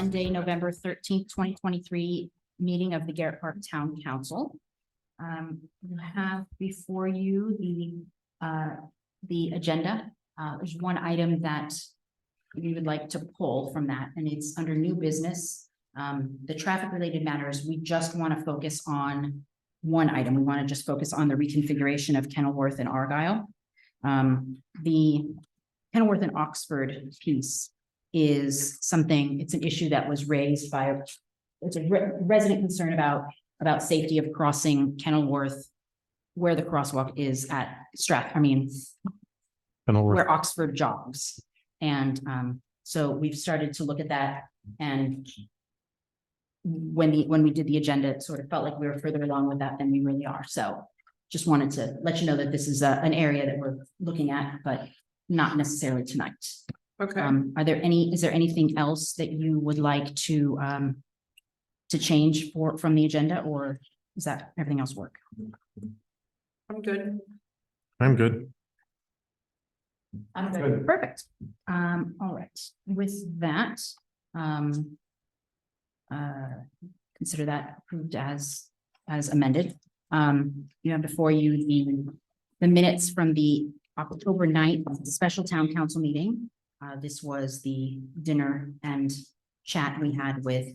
Monday, November 13th, 2023 meeting of the Garrett Park Town Council. You have before you the agenda. There's one item that we would like to pull from that, and it's under new business. The traffic related matters, we just want to focus on one item. We want to just focus on the reconfiguration of Kenilworth and Argyle. The Kenilworth and Oxford piece is something, it's an issue that was raised by, it's a resident concern about safety of crossing Kenilworth where the crosswalk is at where Oxford jogs. And so we've started to look at that, and when we did the agenda, it sort of felt like we were further along with that than we really are. So just wanted to let you know that this is an area that we're looking at, but not necessarily tonight. Okay. Is there anything else that you would like to change from the agenda, or is that everything else work? I'm good. I'm good. I'm good. Perfect. All right. With that, consider that approved as amended. You have before you the minutes from the October 9th special town council meeting. This was the dinner and chat we had with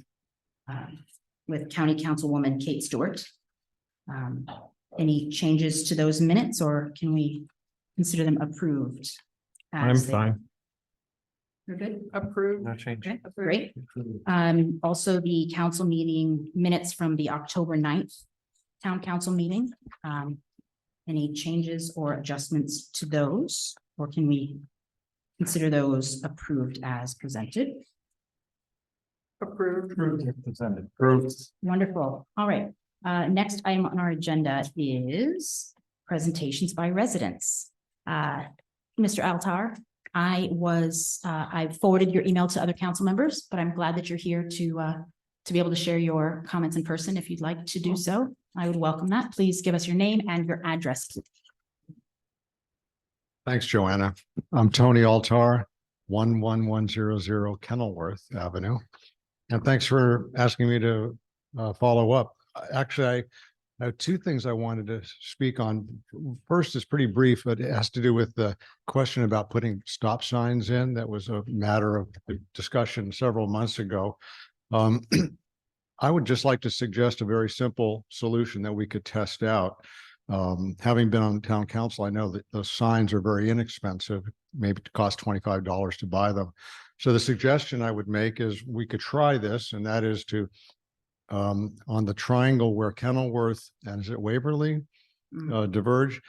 County Councilwoman Kate Stewart. Any changes to those minutes, or can we consider them approved? I'm fine. You're good? Approved. No change. Okay, great. Also the council meeting minutes from the October 9th town council meeting. Any changes or adjustments to those, or can we consider those approved as presented? Approved. Approved. Wonderful. All right. Next item on our agenda is presentations by residents. Mr. Altar, I forwarded your email to other council members, but I'm glad that you're here to be able to share your comments in person. If you'd like to do so, I would welcome that. Please give us your name and your address, please. Thanks, Joanna. I'm Tony Altar, 11100 Kenilworth Avenue. And thanks for asking me to follow up. Actually, I have two things I wanted to speak on. First is pretty brief, but it has to do with the question about putting stop signs in. That was a matter of discussion several months ago. I would just like to suggest a very simple solution that we could test out. Having been on town council, I know that those signs are very inexpensive, maybe it costs $25 to buy them. So the suggestion I would make is we could try this, and that is to on the triangle where Kenilworth and is it Waverly diverge,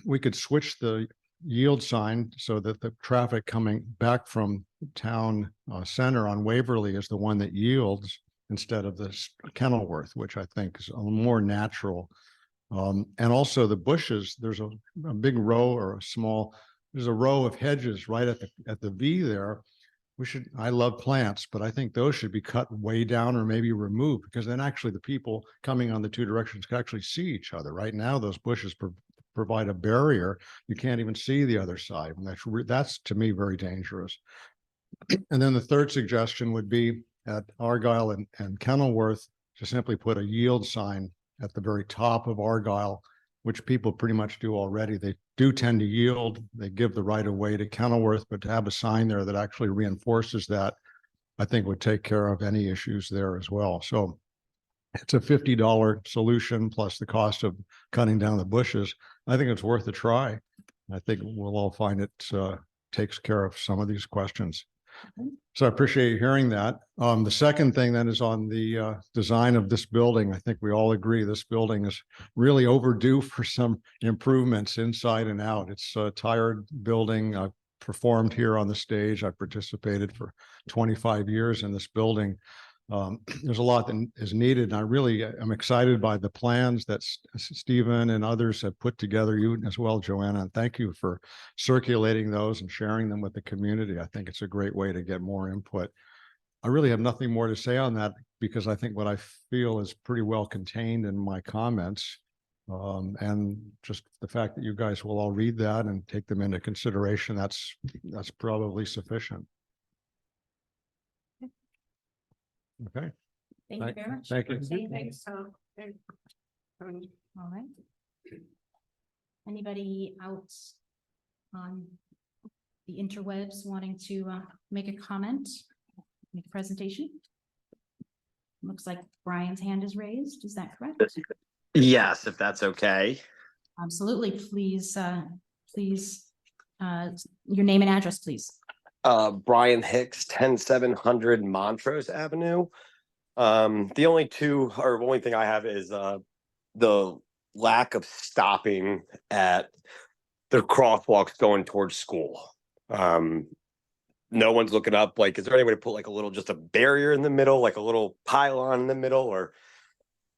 we could switch the yield sign so that the traffic coming back from town center on Waverly is the one that yields instead of this Kenilworth, which I think is a more natural. And also the bushes, there's a big row or there's a row of hedges right at the V there. I love plants, but I think those should be cut way down or maybe removed, because then actually the people coming on the two directions can actually see each other. Right now, those bushes provide a barrier. You can't even see the other side. And that's to me very dangerous. And then the third suggestion would be at Argyle and Kenilworth to simply put a yield sign at the very top of Argyle, which people pretty much do already. They do tend to yield. They give the right of way to Kenilworth, but to have a sign there that actually reinforces that, I think would take care of any issues there as well. So it's a $50 solution plus the cost of cutting down the bushes. I think it's worth a try. I think we'll all find it takes care of some of these questions. So I appreciate you hearing that. The second thing then is on the design of this building. I think we all agree this building is really overdue for some improvements inside and out. It's a tired building. I've performed here on the stage. I've participated for 25 years in this building. There's a lot that is needed. And I really am excited by the plans that Stephen and others have put together, you as well, Joanna. And thank you for circulating those and sharing them with the community. I think it's a great way to get more input. I really have nothing more to say on that, because I think what I feel is pretty well contained in my comments. And just the fact that you guys will all read that and take them into consideration, that's probably sufficient. Okay, Thank you very much. thank you. Thanks, Tom. Thanks. All right. Anybody out on the interwebs wanting to make a comment, make a presentation? Looks like Brian's hand is raised. Is that correct? Yes, if that's okay. Absolutely. Please, your name and address, please. Brian Hicks, 10700 Montrose Avenue. The only thing I have is the lack of stopping at the crosswalks going towards school. No one's looking up. Like, is there any way to put like just a barrier in the middle, like a little pylon in the middle, or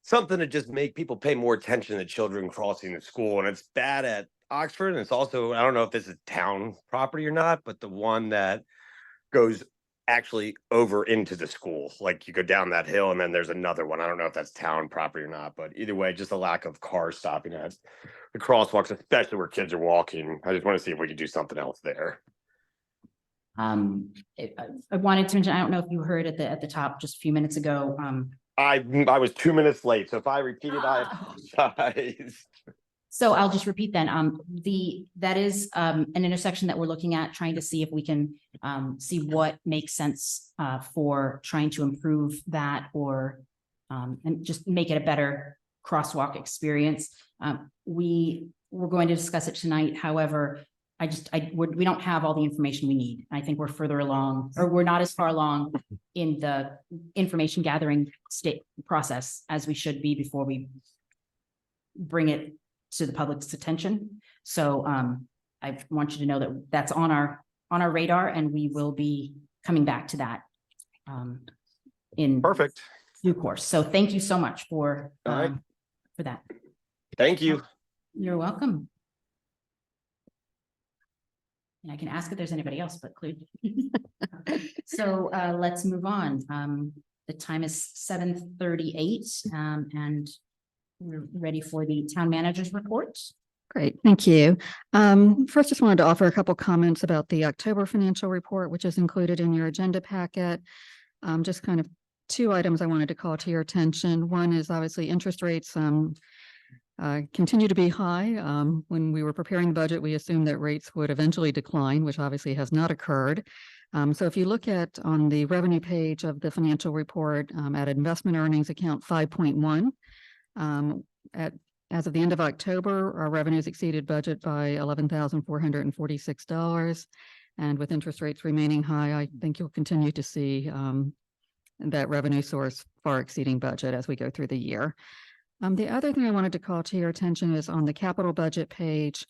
something to just make people pay more attention to children crossing the school? And it's bad at Oxford, and it's also, I don't know if this is town property or not, but the one that goes actually over into the school, like you go down that hill and then there's another one. I don't know if that's town property or not, but either way, just a lack of cars stopping at the crosswalks, especially where kids are walking. I just want to see if we could do something else there. I wanted to mention, I don't know if you heard at the top just a few minutes ago. I was 2 minutes late, so if I repeated, I apologize. So I'll just repeat then, that is an intersection that we're looking at, trying to see if we can see what makes sense for trying to improve that, or and just make it a better crosswalk experience. We're going to discuss it tonight. However, we don't have all the information we need. I think we're further along, or we're not as far along in the information gathering process as we should be before we bring it to the public's attention. So I want you to know that that's on our radar, and we will be coming back to that in Perfect. due course. So thank you so much for that. Thank you. You're welcome. And I can ask if there's anybody else, but clearly. So let's move on. The time is 7:38, and we're ready for the town manager's report. Great, thank you. First, just wanted to offer a couple comments about the October financial report, which is included in your agenda packet. Just kind of two items I wanted to call to your attention. One is obviously interest rates continue to be high. When we were preparing the budget, we assumed that rates would eventually decline, which obviously has not occurred. So if you look at on the revenue page of the financial report at investment earnings account 5.1, as of the end of October, our revenues exceeded budget by $11,446. And with interest rates remaining high, I think you'll continue to see that revenue source far exceeding budget as we go through the year. The other thing I wanted to call to your attention is on the capital budget page.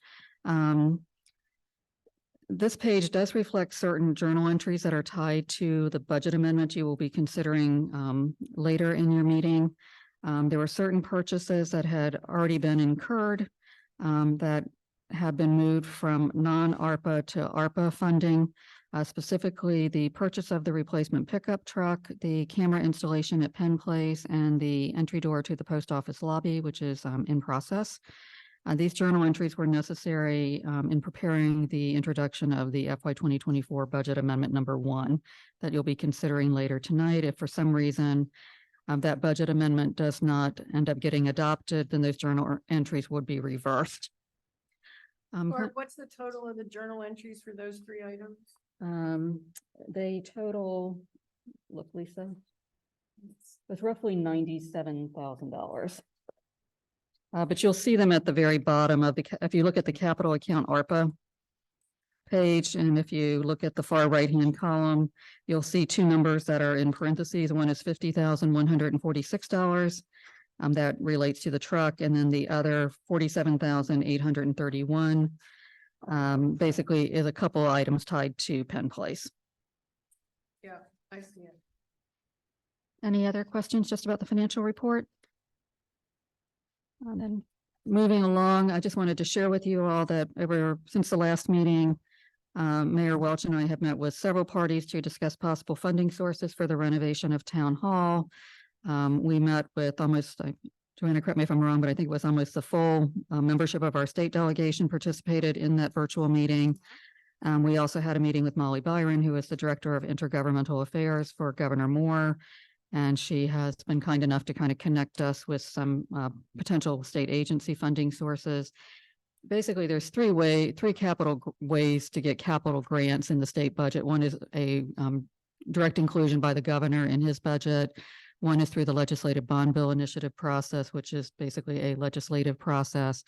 This page does reflect certain journal entries that are tied to the budget amendment you will be considering later in your meeting. There were certain purchases that had already been incurred that have been moved from non-ARPA to ARPA funding, specifically the purchase of the replacement pickup truck, the camera installation at Penn Place, and the entry door to the post office lobby, which is in process. These journal entries were necessary in preparing the introduction of the FY 2024 budget amendment number 1 that you'll be considering later tonight. If for some reason that budget amendment does not end up getting adopted, then those journal entries would be reversed. Or what's the total of the journal entries for those 3 items? They total, look, Lisa, it's roughly $97,000. But you'll see them at the very bottom of if you look at the capital account ARPA page, and if you look at the far right-hand column, you'll see 2 numbers that are in parentheses. One is $50,146. That relates to the truck, and then the other $47,831 basically is a couple items tied to Penn Place. Yeah, I see it. Any other questions just about the financial report? And then moving along, I just wanted to share with you all that since the last meeting, Mayor Welch and I have met with several parties to discuss possible funding sources for the renovation of Town Hall. We met with almost, Joanna, correct me if I'm wrong, but I think it was almost the full membership of our state delegation participated in that virtual meeting. We also had a meeting with Molly Byron, who is the Director of Intergovernmental Affairs for Governor Moore. And she has been kind enough to kind of connect us with some potential state agency funding sources. Basically, there's three ways to get capital grants in the state budget. One is a direct inclusion by the governor in his budget. One is through the legislative bond bill initiative process, which is basically a legislative process.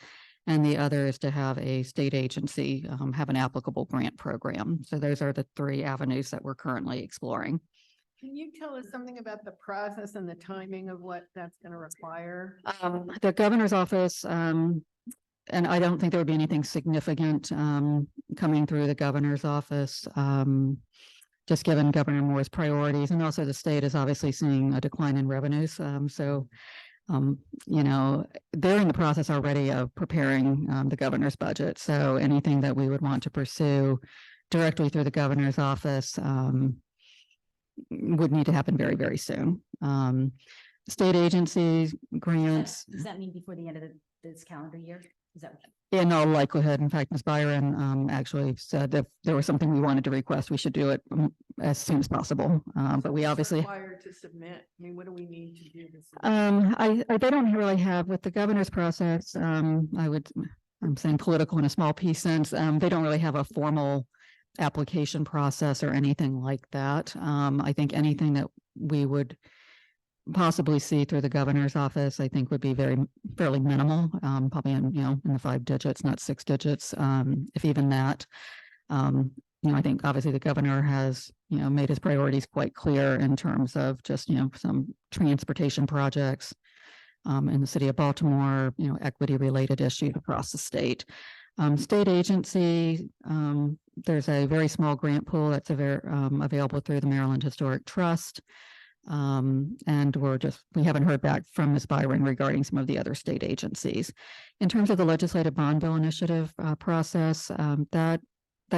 And the other is to have a state agency have an applicable grant program. So those are the three avenues that we're currently exploring. Can you tell us something about the process and the timing of what that's going to require? The governor's office, and I don't think there would be anything significant coming through the governor's office, just given Governor Moore's priorities. And also the state is obviously seeing a decline in revenues. You know, they're in the process already of preparing the governor's budget. So anything that we would want to pursue directly through the governor's office would need to happen very, very soon. State agencies, grants. Does that mean before the end of this calendar year? Is that? In all likelihood. In fact, Ms. Byron actually said if there was something we wanted to request, we should do it as soon as possible. But we obviously required to submit. I mean, what do we need to do to submit? they don't really have with the governor's process. I'm saying political in a small piece sense. They don't really have a formal application process or anything like that. I think anything that we would possibly see through the governor's office, I think would be fairly minimal, probably in the 5 digits, not 6 digits, if even that. I think obviously the governor has, made his priorities quite clear in terms of just, some transportation projects in the city of Baltimore, equity related issues across the state. State agency, there's a very small grant pool that's available through the Maryland Historic Trust. And we haven't heard back from Ms. Byron regarding some of the other state agencies. In terms of the legislative bond bill initiative process, that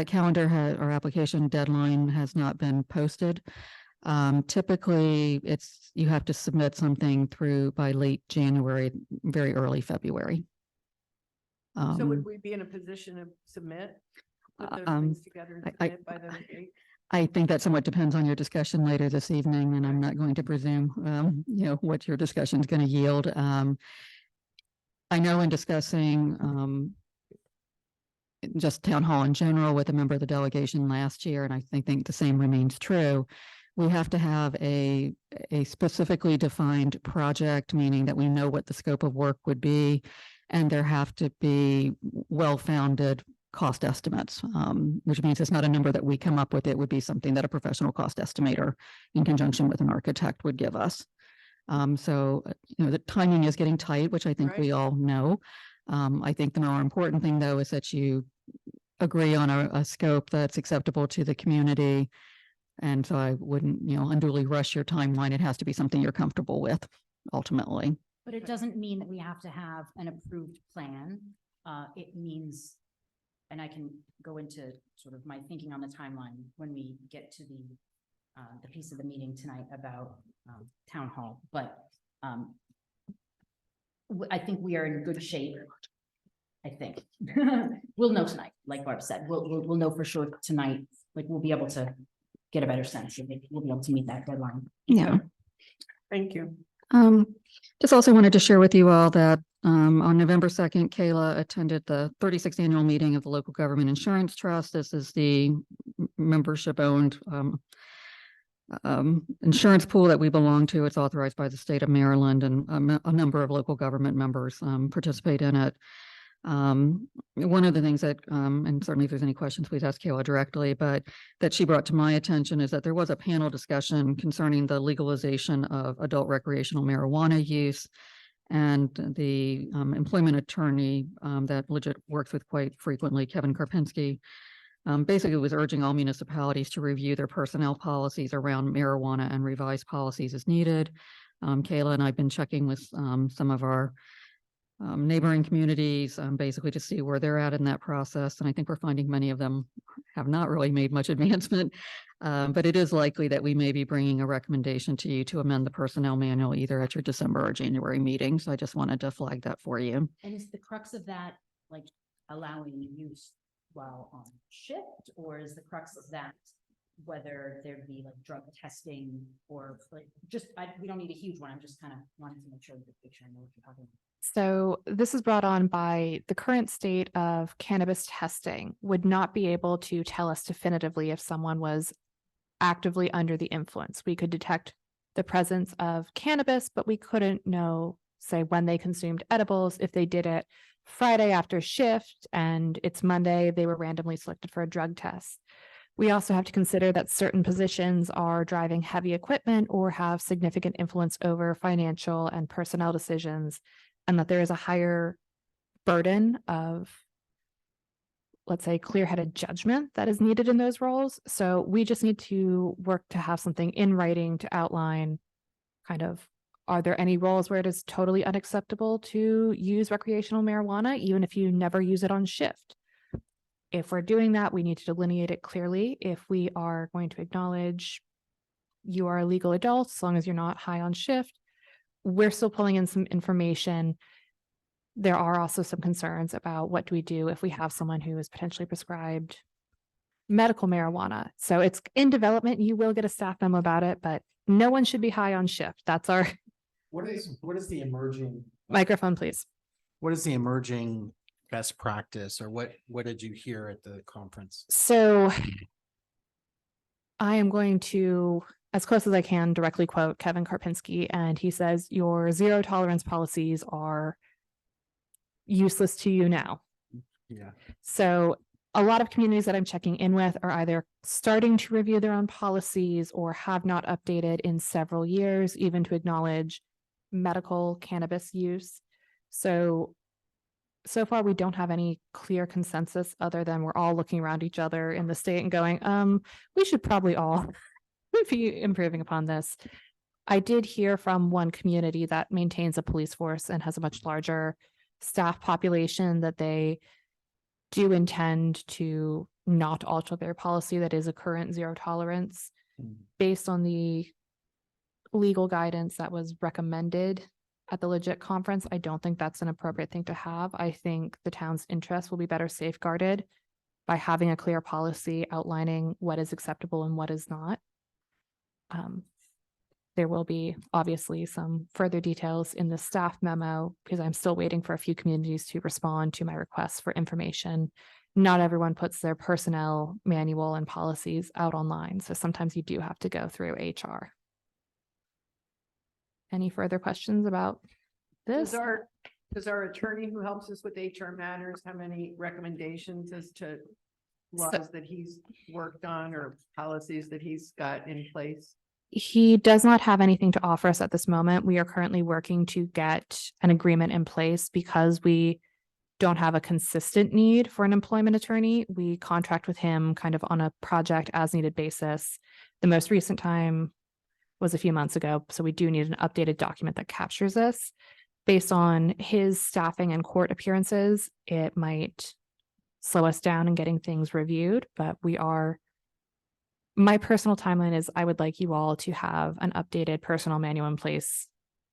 calendar or application deadline has not been posted. Typically, you have to submit something through by late January, very early February. So would we be in a position to submit? Put those things together and submit by those dates? I think that somewhat depends on your discussion later this evening, and I'm not going to presume, what your discussion is going to yield. I know in discussing just town hall in general with a member of the delegation last year, and I think the same remains true. We have to have a specifically defined project, meaning that we know what the scope of work would be, and there have to be well-founded cost estimates, which means it's not a number that we come up with. It would be something that a professional cost estimator in conjunction with an architect would give us. So, the timing is getting tight, which I think we all know. I think the more important thing, though, is that you agree on a scope that's acceptable to the community. And so I wouldn't, unduly rush your timeline. It has to be something you're comfortable with ultimately. But it doesn't mean that we have to have an approved plan. It means, and I can go into sort of my thinking on the timeline when we get to the piece of the meeting tonight about town hall, but I think we are in good shape. I think we'll know tonight, like Barb said, we'll know for sure tonight. Like we'll be able to get a better sense. We'll be able to meet that deadline. Yeah. Thank you. Just also wanted to share with you all that on November 2nd, Kayla attended the 36th annual meeting of the Local Government Insurance Trust. This is the membership-owned insurance pool that we belong to. It's authorized by the state of Maryland, and a number of local government members participate in it. One of the things that, and certainly if there's any questions, please ask Kayla directly, but that she brought to my attention is that there was a panel discussion concerning the legalization of adult recreational marijuana use. And the employment attorney that Legit works with quite frequently, Kevin Karpinski, basically was urging all municipalities to review their personnel policies around marijuana and revise policies as needed. Kayla and I've been checking with some of our neighboring communities, basically to see where they're at in that process. And I think we're finding many of them have not really made much advancement, but it is likely that we may be bringing a recommendation to you to amend the personnel manual either at your December or January meeting. So I just wanted to flag that for you. And is the crux of that like allowing use while on shift, or is the crux of that whether there'd be like drug testing or like, just, we don't need a huge one. I'm just kind of wanting to make sure the picture, I know what you're talking about. So this is brought on by the current state of cannabis testing would not be able to tell us definitively if someone was actively under the influence. We could detect the presence of cannabis, but we couldn't know, say, when they consumed edibles, if they did it Friday after shift and it's Monday, they were randomly selected for a drug test. We also have to consider that certain positions are driving heavy equipment or have significant influence over financial and personnel decisions, and that there is a higher burden of, let's say, clear-headed judgment that is needed in those roles. So we just need to work to have something in writing to outline kind of, are there any roles where it is totally unacceptable to use recreational marijuana, even if you never use it on shift? If we're doing that, we need to delineate it clearly. If we are going to acknowledge you are a legal adult, as long as you're not high on shift, we're still pulling in some information. There are also some concerns about what do we do if we have someone who is potentially prescribed medical marijuana. So it's in development. You will get a staff memo about it, but no one should be high on shift. That's our What is the emerging, microphone, please. what is the emerging best practice, or what did you hear at the conference? So I am going to, as close as I can, directly quote Kevin Karpinski, and he says, your zero tolerance policies are useless to you now. Yeah. So a lot of communities that I'm checking in with are either starting to review their own policies or have not updated in several years, even to acknowledge medical cannabis use. So far, we don't have any clear consensus other than we're all looking around each other in the state and going, we should probably all be improving upon this. I did hear from one community that maintains a police force and has a much larger staff population that they do intend to not alter their policy that is a current zero tolerance based on the legal guidance that was recommended at the Legit conference. I don't think that's an appropriate thing to have. I think the town's interests will be better safeguarded by having a clear policy outlining what is acceptable and what is not. There will be obviously some further details in the staff memo because I'm still waiting for a few communities to respond to my requests for information. Not everyone puts their personnel manual and policies out online, so sometimes you do have to go through HR. Any further questions about this? Does our attorney who helps us with HR matters have any recommendations as to laws that he's worked on or policies that he's got in place? He does not have anything to offer us at this moment. We are currently working to get an agreement in place because we don't have a consistent need for an employment attorney. We contract with him kind of on a project as needed basis. The most recent time was a few months ago, so we do need an updated document that captures this. Based on his staffing and court appearances, it might slow us down in getting things reviewed, but we are. My personal timeline is I would like you all to have an updated personnel manual in place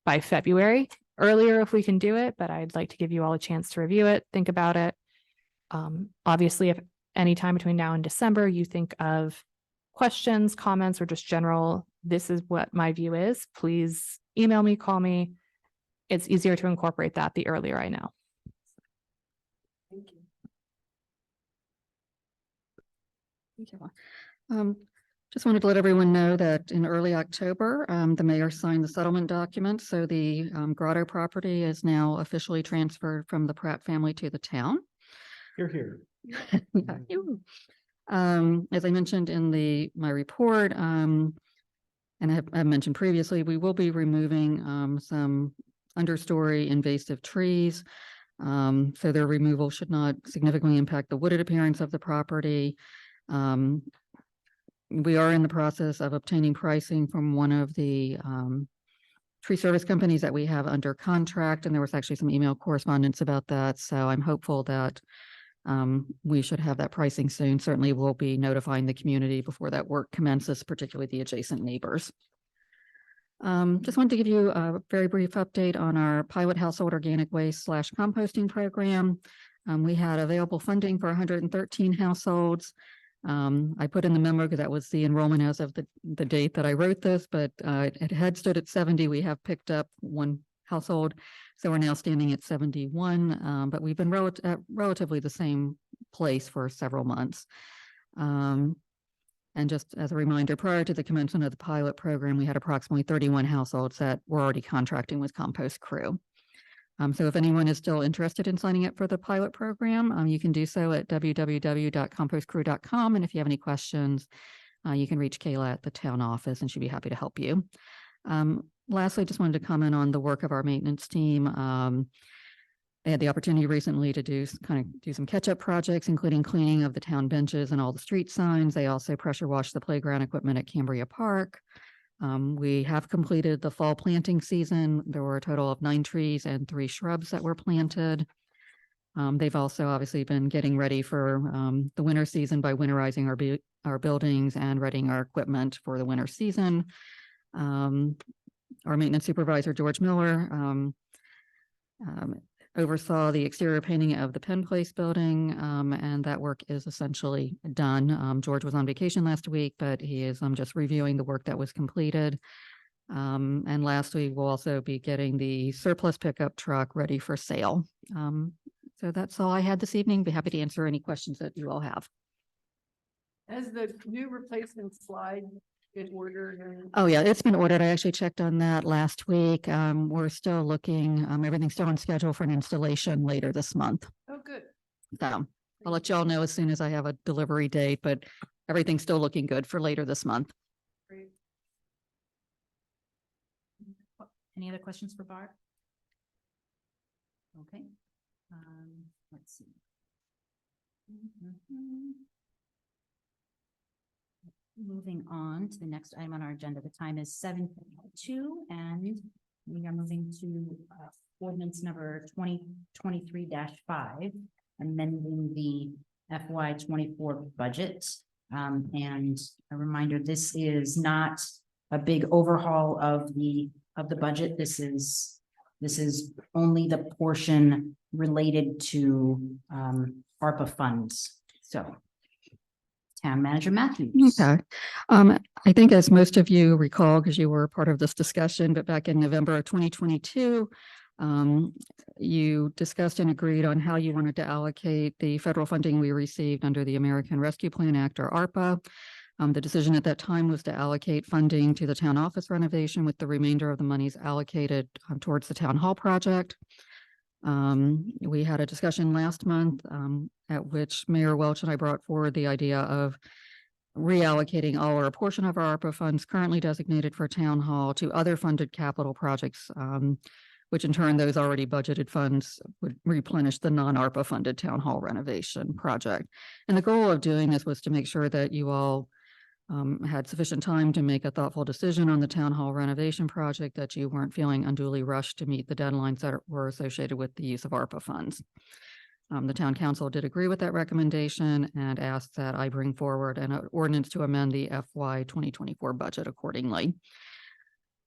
by February, earlier if we can do it, but I'd like to give you all a chance to review it, think about it. Obviously, if any time between now and December, you think of questions, comments, or just general, this is what my view is, please email me, call me. It's easier to incorporate that the earlier I know. Thank you. Thank you. Just wanted to let everyone know that in early October, the mayor signed the settlement document. So the Grotto property is now officially transferred from the Pratt family to the town. You're here. As I mentioned in my report, and I mentioned previously, we will be removing some understory invasive trees. So their removal should not significantly impact the wooded appearance of the property. We are in the process of obtaining pricing from one of the tree service companies that we have under contract, and there was actually some email correspondence about that. So I'm hopeful that we should have that pricing soon. Certainly we'll be notifying the community before that work commences, particularly the adjacent neighbors. Just wanted to give you a very brief update on our pilot household organic waste / composting program. We had available funding for 113 households. I put in the memo because that was the enrollment as of the date that I wrote this, but it had stood at 70. We have picked up one household. So we're now standing at 71, but we've been at relatively the same place for several months. And just as a reminder, prior to the commencement of the pilot program, we had approximately 31 households that were already contracting with Compost Crew. So if anyone is still interested in signing up for the pilot program, you can do so at www.compostcrew.com. And if you have any questions, you can reach Kayla at the town office and she'd be happy to help you. Lastly, just wanted to comment on the work of our maintenance team. I had the opportunity recently to do some catch-up projects, including cleaning of the town benches and all the street signs. They also pressure washed the playground equipment at Cambria Park. We have completed the fall planting season. There were a total of 9 trees and 3 shrubs that were planted. They've also obviously been getting ready for the winter season by winterizing our buildings and readying our equipment for the winter season. Our maintenance supervisor, George Miller, oversaw the exterior painting of the Penn Place building, and that work is essentially done. George was on vacation last week, but he is just reviewing the work that was completed. And lastly, we'll also be getting the surplus pickup truck ready for sale. So that's all I had this evening. Be happy to answer any questions that you all have. Has the new replacement slide been ordered? And Oh yeah, it's been ordered. I actually checked on that last week. We're still looking, everything's still on schedule for an installation later this month. oh, good. So I'll let y'all know as soon as I have a delivery date, but everything's still looking good for later this month. Great. Any other questions for Barb? Okay. Let's see. Moving on to the next item on our agenda. The time is 7:02 and we are moving to ordinance number 2023-5, amending the FY 24 budget. And a reminder, this is not a big overhaul of the budget. This is only the portion related to ARPA funds. So Town Manager Matthews. Okay. I think as most of you recall, because you were part of this discussion, but back in November of 2022, you discussed and agreed on how you wanted to allocate the federal funding we received under the American Rescue Plan Act, or ARPA. The decision at that time was to allocate funding to the town office renovation, with the remainder of the monies allocated towards the town hall project. We had a discussion last month at which Mayor Welch and I brought forward the idea of reallocating all or a portion of our ARPA funds currently designated for town hall to other funded capital projects, which in turn those already budgeted funds would replenish the non-ARPA funded town hall renovation project. And the goal of doing this was to make sure that you all had sufficient time to make a thoughtful decision on the town hall renovation project, that you weren't feeling unduly rushed to meet the deadlines that were associated with the use of ARPA funds. The town council did agree with that recommendation and asked that I bring forward an ordinance to amend the FY 2024 budget accordingly.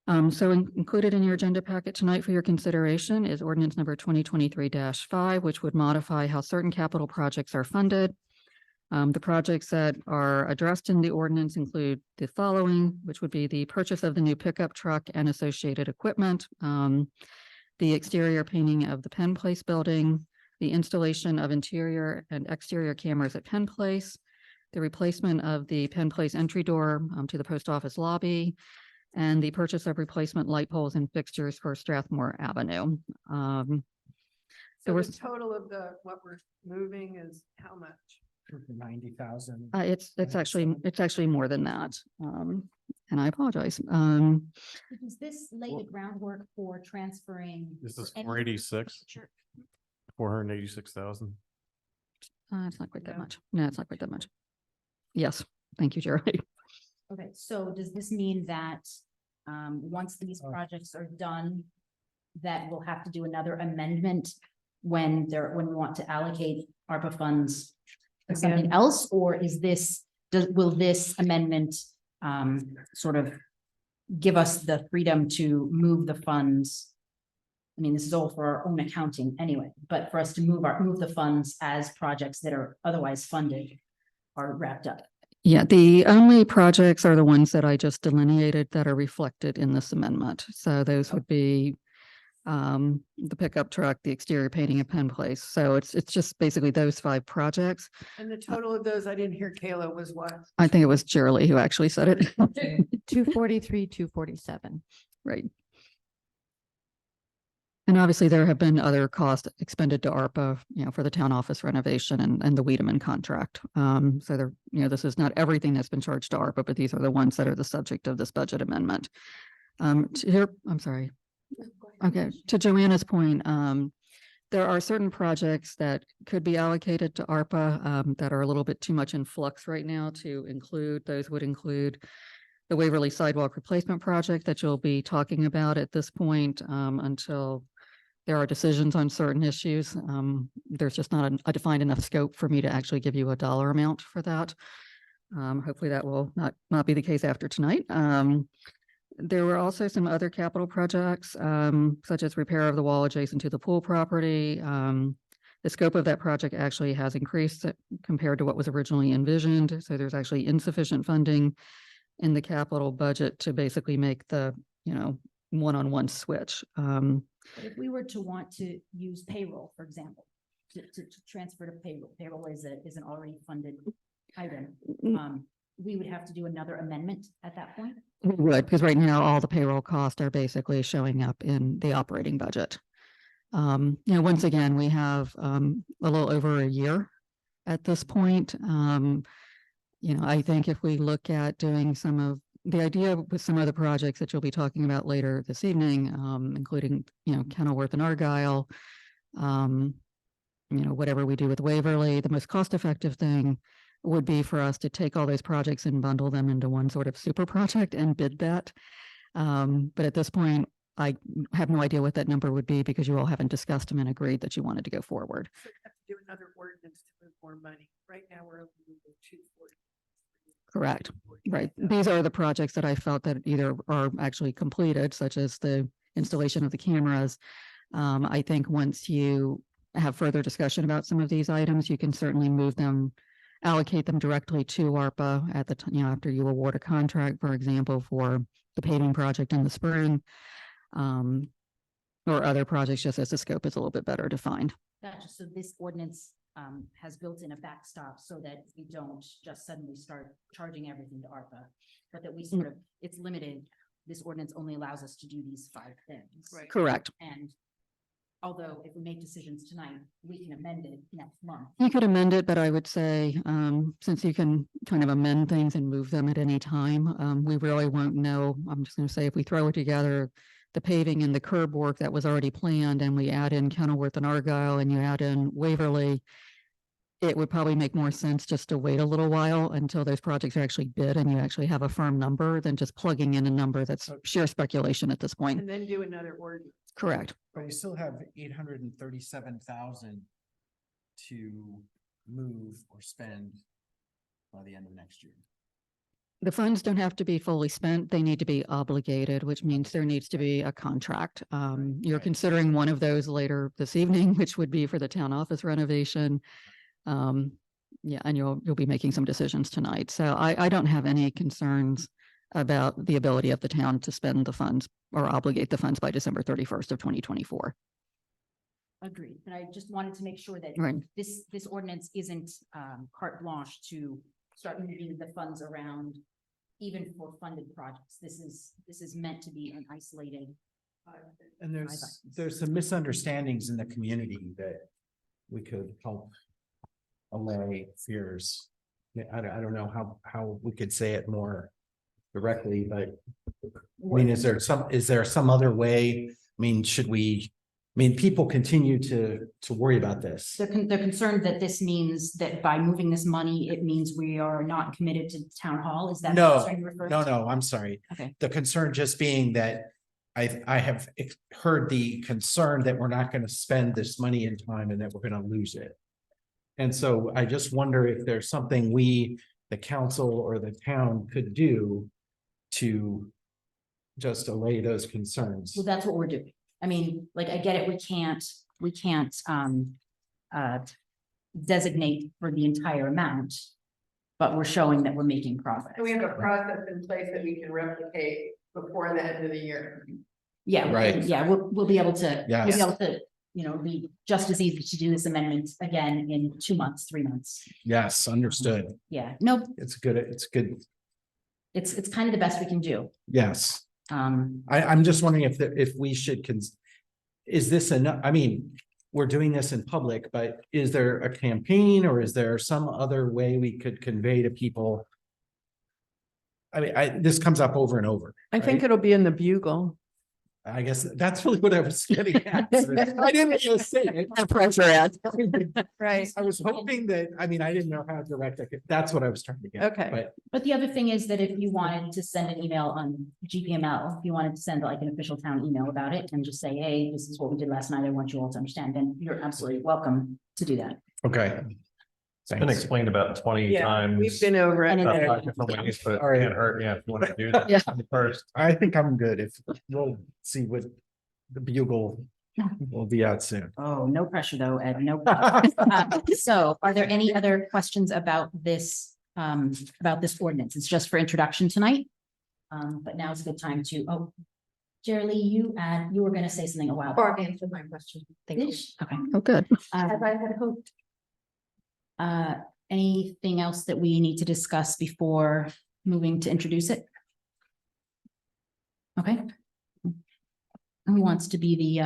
Included in your agenda packet tonight for your consideration is ordinance number 2023-5, which would modify how certain capital projects are funded. The projects that are addressed in the ordinance include the following, which would be the purchase of the new pickup truck and associated equipment, the exterior painting of the Penn Place building, the installation of interior and exterior cameras at Penn Place, the replacement of the Penn Place entry door to the post office lobby, and the purchase of replacement light poles and fixtures for Strathmore Avenue. So the total of what we're moving is how much? 90,000. It's actually more than that. And I apologize. Does this lay the groundwork for transferring? This is any 486, future- 486,000. It's not quite that Yeah. much. No, it's not quite that much. Yes, thank you, Jerry. Okay, so does this mean that once these projects are done, that we'll have to do another amendment when we want to allocate ARPA funds to something Again. else? Or will this amendment sort of give us the freedom to move the funds? I mean, this is all for our own accounting anyway, but for us to move the funds as projects that are otherwise funded. are wrapped up. Yeah, the only projects are the ones that I just delineated that are reflected in this amendment. So those would be the pickup truck, the exterior painting of Penn Place. So it's just basically those 5 projects. And the total of those, I didn't hear Kayla, was what? I think it was Jerry who actually said it. 243, 247. Right. And obviously there have been other costs expended to ARPA, for the town office renovation and the Wiedemann contract. So there, this is not everything that's been charged to ARPA, but these are the ones that are the subject of this budget amendment. I'm sorry. Okay, to Joanna's point, there are certain projects that could be allocated to ARPA that are a little bit too much in flux right now to include. Those would include the Waverly Sidewalk Replacement Project that you'll be talking about at this point until there are decisions on certain issues. There's just not a defined enough scope for me to actually give you a dollar amount for that. Hopefully that will not be the case after tonight. There were also some other capital projects, such as repair of the wall adjacent to the pool property. The scope of that project actually has increased compared to what was originally envisioned. So there's actually insufficient funding in the capital budget to basically make the, one-on-one switch. But if we were to want to use payroll, for example, to transfer to payroll is an already funded item. We would have to do another amendment at that point. We would, because right now all the payroll costs are basically showing up in the operating budget. Once again, we have a little over a year at this point. I think if we look at doing some of the idea with some of the projects that you'll be talking about later this evening, including, Kenilworth and Argyle, whatever we do with Waverly, the most cost-effective thing would be for us to take all those projects and bundle them into one sort of super project and bid that. But at this point, I have no idea what that number would be because you all haven't discussed them and agreed that you wanted to go forward. So we have to do another ordinance to move more money. Right now, we're only moving 240. Correct. Right. These are the projects that I felt that either are actually completed, such as the installation of the cameras. I think once you have further discussion about some of these items, you can certainly move them, allocate them directly to ARPA at the time, after you award a contract, for example, for the paving project in the spring, or other projects, just as the scope is a little bit better defined. Gotcha. So this ordinance has built in a backstop so that we don't just suddenly start charging everything to ARPA, but that we sort of, it's limited. This ordinance only allows us to do these 5 things. Right. Correct. And although if we make decisions tonight, we can amend it next month. You could amend it, but I would say, since you can kind of amend things and move them at any time, we really won't know. I'm just going to say, if we throw it together, the paving and the curb work that was already planned, and we add in Kenilworth and Argyle, and you add in Waverly, it would probably make more sense just to wait a little while until those projects are actually bid and you actually have a firm number than just plugging in a number that's sheer speculation at this point. And then do another ordinance. Correct. But we still have 837,000 to move or spend by the end of next year. The funds don't have to be fully spent. They need to be obligated, which means there needs to be a contract. You're Right. considering one of those later this evening, which would be for the town office renovation. Yeah, and you'll be making some decisions tonight. So I don't have any concerns about the ability of the town to spend the funds or obligate the funds by December 31st of 2024. Agreed. But I just wanted to make sure that Right. this ordinance isn't carte blanche to start moving the funds around, even for funded projects. This is meant to be an isolated. And there's some misunderstandings in the community that we could help allay fears. Yeah, I don't know how we could say it more directly, but I mean, is there some other way? I mean, people continue to worry about this. They're concerned that this means that by moving this money, it means we are not committed to town hall. Is that? the No, concern you're referring to? no, I'm sorry. Okay. The concern just being that I have heard the concern that we're not going to spend this money in time and that we're going to lose it. And so I just wonder if there's something we, the council or the town, could do to just allay those concerns. Well, that's what we're doing. I mean, like, I get it. We can't designate for the entire amount. but we're showing that we're making progress. So we have a process in place that we can replicate before the end of the year. Yeah, Right. yeah, we'll be able to, we'll be Yes. able to, you know, be just as easy to do this amendment again in 2 months, 3 months. Yes, understood. Yeah, no, It's good. it's kind of the best we can do. Yes. Um, I'm just wondering if we should is this enough? I mean, we're doing this in public, but is there a campaign or is there some other way we could convey to people? I mean, this comes up over and over. I think right? it'll be in the Bugle. I guess that's really what I was getting at. I didn't just say it. Pressure ad. Right. I was hoping that, I mean, I didn't know how direct I could, that's what I was trying to get. Okay. But but the other thing is that if you wanted to send an email on GPML, if you wanted to send like an official town email about it and just say, hey, this is what we did last night, I want you all to understand, then you're absolutely welcome to do that. okay. It's been explained about 20 Yeah, times. we've been over it. And about it- 5 different ways, but it All right. can't hurt, yeah, if you want to do that Yeah. first. I think I'm good. If we'll see what the Bugle will be out soon. Oh, no pressure though, Ed, no. So are there any other questions about this ordinance? It's just for introduction tonight. But now is a good time to, Jerry Lee, you were gonna say something a while. Or answer my question. Thank you. Okay. Oh, good. As I had hoped. Anything else that we need to discuss before moving to introduce it? Okay. Who wants to be the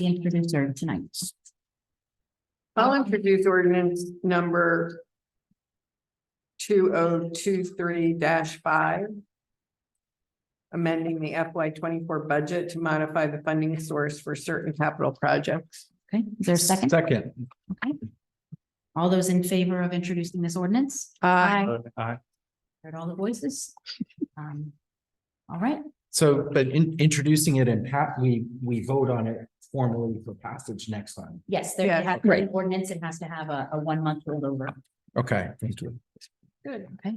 introducer tonight? I'll introduce ordinance number 2023-5. Amending the FY 24 budget to modify the funding source for certain capital projects. Okay, is there a second? Second, Okay. All those in favor of introducing this ordinance? Aye. Heard all the voices? All right, so, but introducing it and we vote on it formally for passage next time. yes, there Yeah, has to be an ordinance, it has to have a 1 month rollover. Okay. Good. Okay,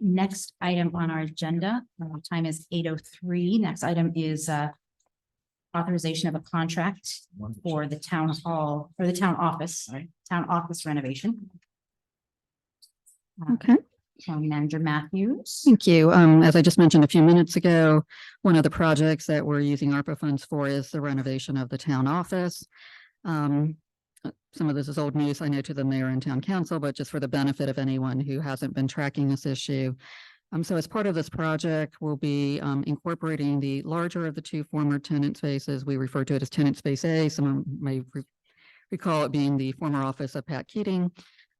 next item on our agenda, time is 8:03. Next item is authorization of a contract for the town hall, or the town office renovation. Okay. Town Manager Matthews. Thank you. As I just mentioned a few minutes ago, one of the projects that we're using ARPA funds for is the renovation of the town office. Some of this is old news, I know, to the mayor and town council, but just for the benefit of anyone who hasn't been tracking this issue. So as part of this project, we'll be incorporating the larger of the two former tenant spaces. We refer to it as tenant space A. Some may recall it being the former office of Pat Keating.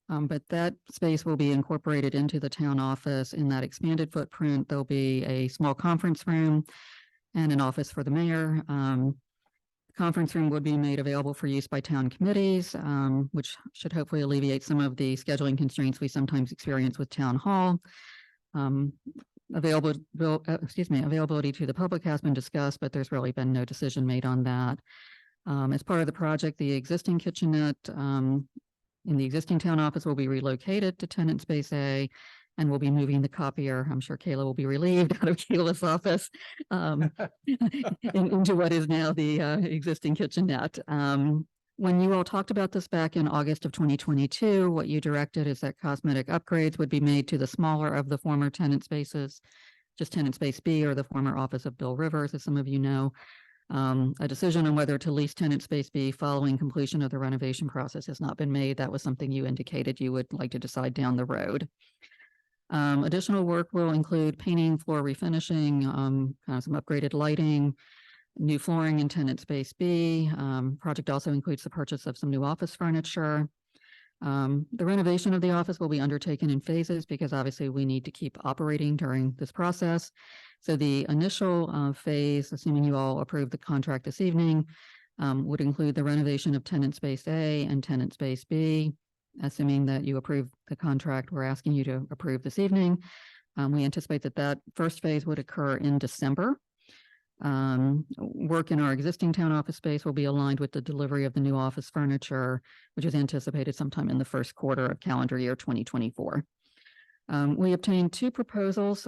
But that space will be incorporated into the town office. In that expanded footprint, there'll be a small conference room and an office for the mayor. Conference room would be made available for use by town committees, which should hopefully alleviate some of the scheduling constraints we sometimes experience with town hall. Availability to the public has been discussed, but there's really been no decision made on that. As part of the project, the existing kitchenette in the existing town office will be relocated to tenant space A, and we'll be moving the copier. I'm sure Kayla will be relieved out of Kayla's office into what is now the existing kitchenette. When you all talked about this back in August of 2022, what you directed is that cosmetic upgrades would be made to the smaller of the former tenant spaces, just tenant space B, or the former office of Bill Rivers, as some of you know. A decision on whether to lease tenant space B following completion of the renovation process has not been made. That was something you indicated you would like to decide down the road. Additional work will include painting, floor refinishing, kind of some upgraded lighting, new flooring in tenant space B. Project also includes the purchase of some new office furniture. The renovation of the office will be undertaken in phases because obviously we need to keep operating during this process. So the initial phase, assuming you all approve the contract this evening, would include the renovation of tenant space A and tenant space B. Assuming that you approve the contract we're asking you to approve this evening. We anticipate that that first phase would occur in December. Work in our existing town office space will be aligned with the delivery of the new office furniture, which is anticipated sometime in the first quarter of calendar year 2024. We obtained 2 proposals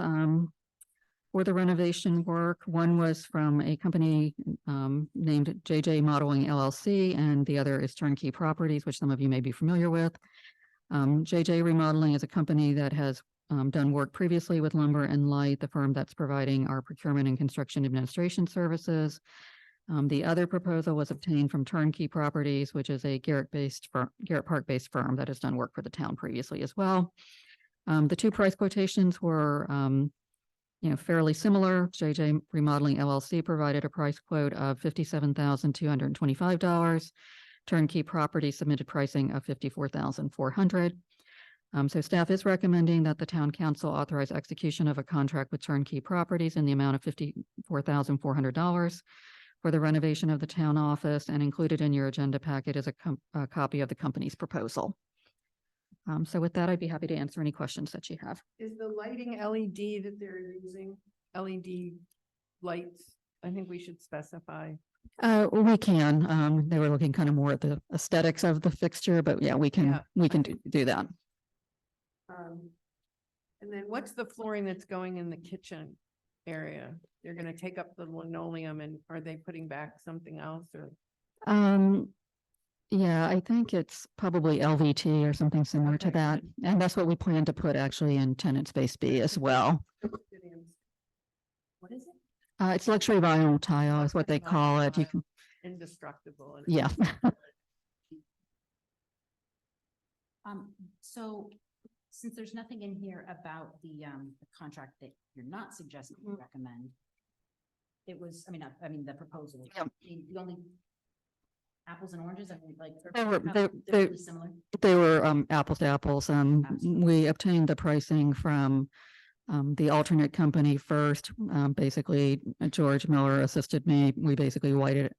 for the renovation work. One was from a company named JJ Modeling LLC, and the other is Turnkey Properties, which some of you may be familiar with. JJ Remodeling is a company that has done work previously with Lumber and Light, the firm that's providing our procurement and construction administration services. The other proposal was obtained from Turnkey Properties, which is a Garrett Park-based firm that has done work for the town previously as well. The two price quotations were, fairly similar. JJ Remodeling LLC provided a price quote of $57,225. Turnkey Properties submitted pricing of $54,400. So staff is recommending that the town council authorize execution of a contract with Turnkey Properties in the amount of $54,400 for the renovation of the town office, and included in your agenda packet is a copy of the company's proposal. So with that, I'd be happy to answer any questions that you have. Is the lighting LED that they're using, LED lights? I think we should specify. We can, they were looking kind of more at the aesthetics of the fixture, but yeah, we can do that. And then what's the flooring that's going in the kitchen area? They're gonna take up the linoleum, and are they putting back something else, or? Yeah, I think it's probably LVT or something similar to Okay, that. And that's what we plan to put actually in tenant space B as well. What is it? It's luxury vinyl tile is what they call it. You can, Indestructible. and- yeah. So since there's nothing in here about the contract that you're not suggesting to recommend, it was, I mean, the proposal. Yep. The only apples and oranges, I mean, like, They're they're really similar. They were apples to apples. Absolutely. We obtained the pricing from the alternate company first. Basically, George Miller assisted me. We basically whited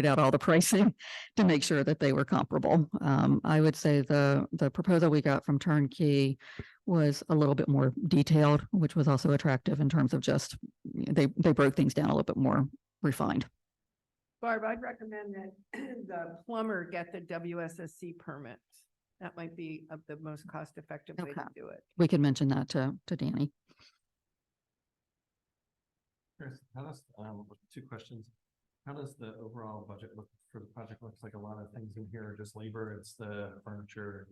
out all the pricing to make sure that they were comparable. I would say the proposal we got from Turnkey was a little bit more detailed, which was also attractive in terms of just, they broke things down a little bit more refined. Barb, I'd recommend that the plumber get the WSSC permit. That might be the most cost-effective way to Okay. do it. We can mention that to Danny. Chris, how does, two questions. How does the overall budget look for the project? Looks like a lot of things in here are just labor. It's the furniture.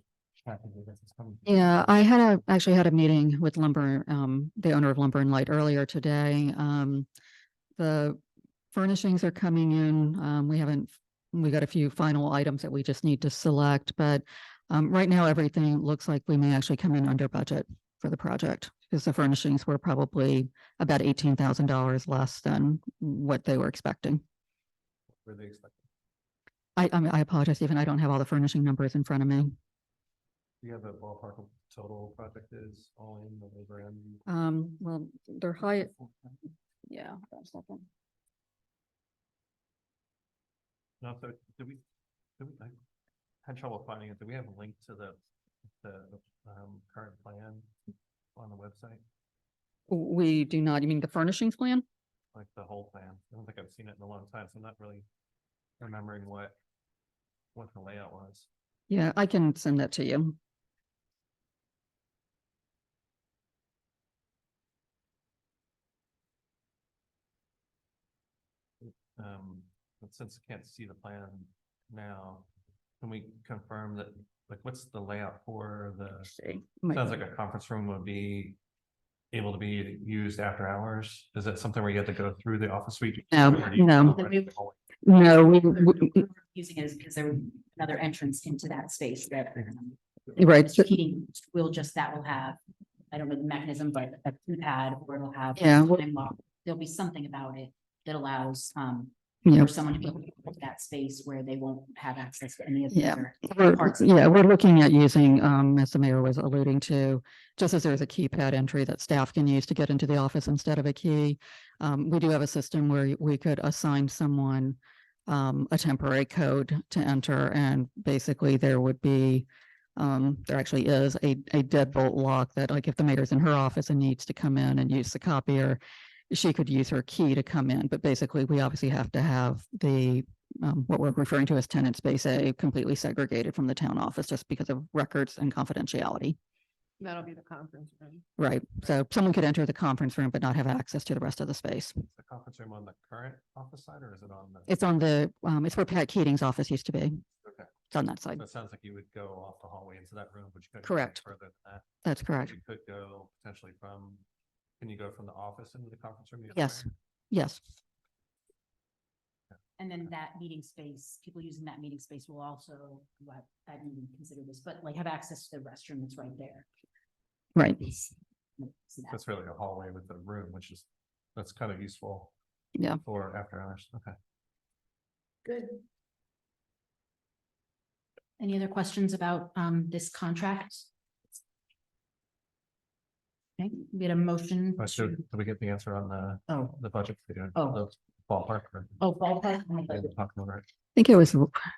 Packaging that's coming. Yeah, I actually had a meeting with Lumber, the owner of Lumber and Light earlier today. The furnishings are coming in. We got a few final items that we just need to select, but right now everything looks like we may actually come in under budget for the project, because the furnishings were probably about $18,000 less than what they were expecting. What were they expecting? I apologize, Stephen, I don't have all the furnishing numbers in front of me. Do you have a ballpark of total project is all in the labor and? Well, they're high. Yeah, hold on a second. No, so I had trouble finding it. Do we have a link to the current plan on the website? We do not, you mean the furnishings plan? Like the whole plan? I don't think I've seen it in a long time, so I'm not really remembering what the layout was. Yeah, I can send that to you. But since I can't see the plan now, can we confirm that, like, what's the layout for See. sounds like a conference room would be able to be used after hours? Is that something where you have to go through the office suite? No, Or do you no. go right to the hallway? No, We're using it because there was another entrance into that space that. right. This heating will have, I don't know the mechanism, but a keypad, or it'll have. Yeah, time lock. There'll be something about it that allows, Yeah. for someone to be able to get that space where they won't have access to any of the Yeah. other parts. We're looking at using, as the mayor was alluding to, just as there's a keypad entry that staff can use to get into the office instead of a key. We do have a system where we could assign someone a temporary code to enter, and basically there would be, there actually is a deadbolt lock that, like, if the mayor's in her office and needs to come in and use the copier, she could use her key to come in. But basically, we obviously have to have the what we're referring to as tenant space A completely segregated from the town office, just because of records and confidentiality. That'll be the conference room. Right. So someone could enter the conference room but not have access to the rest of the space. Is the conference room on the current office side, or is it on the? It's on the, it's where Pat Keating's office used to be. Okay. It's on that side. So it sounds like you would go off the hallway into that room, but you couldn't. go any Correct. Further than that. That's But correct. You could go potentially from, can you go from the office into the conference room? the other Yes. way? Yes. And then that meeting space, people using that meeting space will also, well, I didn't even consider this, but like have access to the restroom that's right there. Right. See that. That's really a hallway with a room, which is, that's kind of useful. Yeah. For after hours. Okay. Good. Any other questions about this contract? Okay, we had a motion. So to- did we get the answer on Oh, the budget? figure? Oh. The ballpark. or- oh, ballpark. Yeah, talking about it. I think it was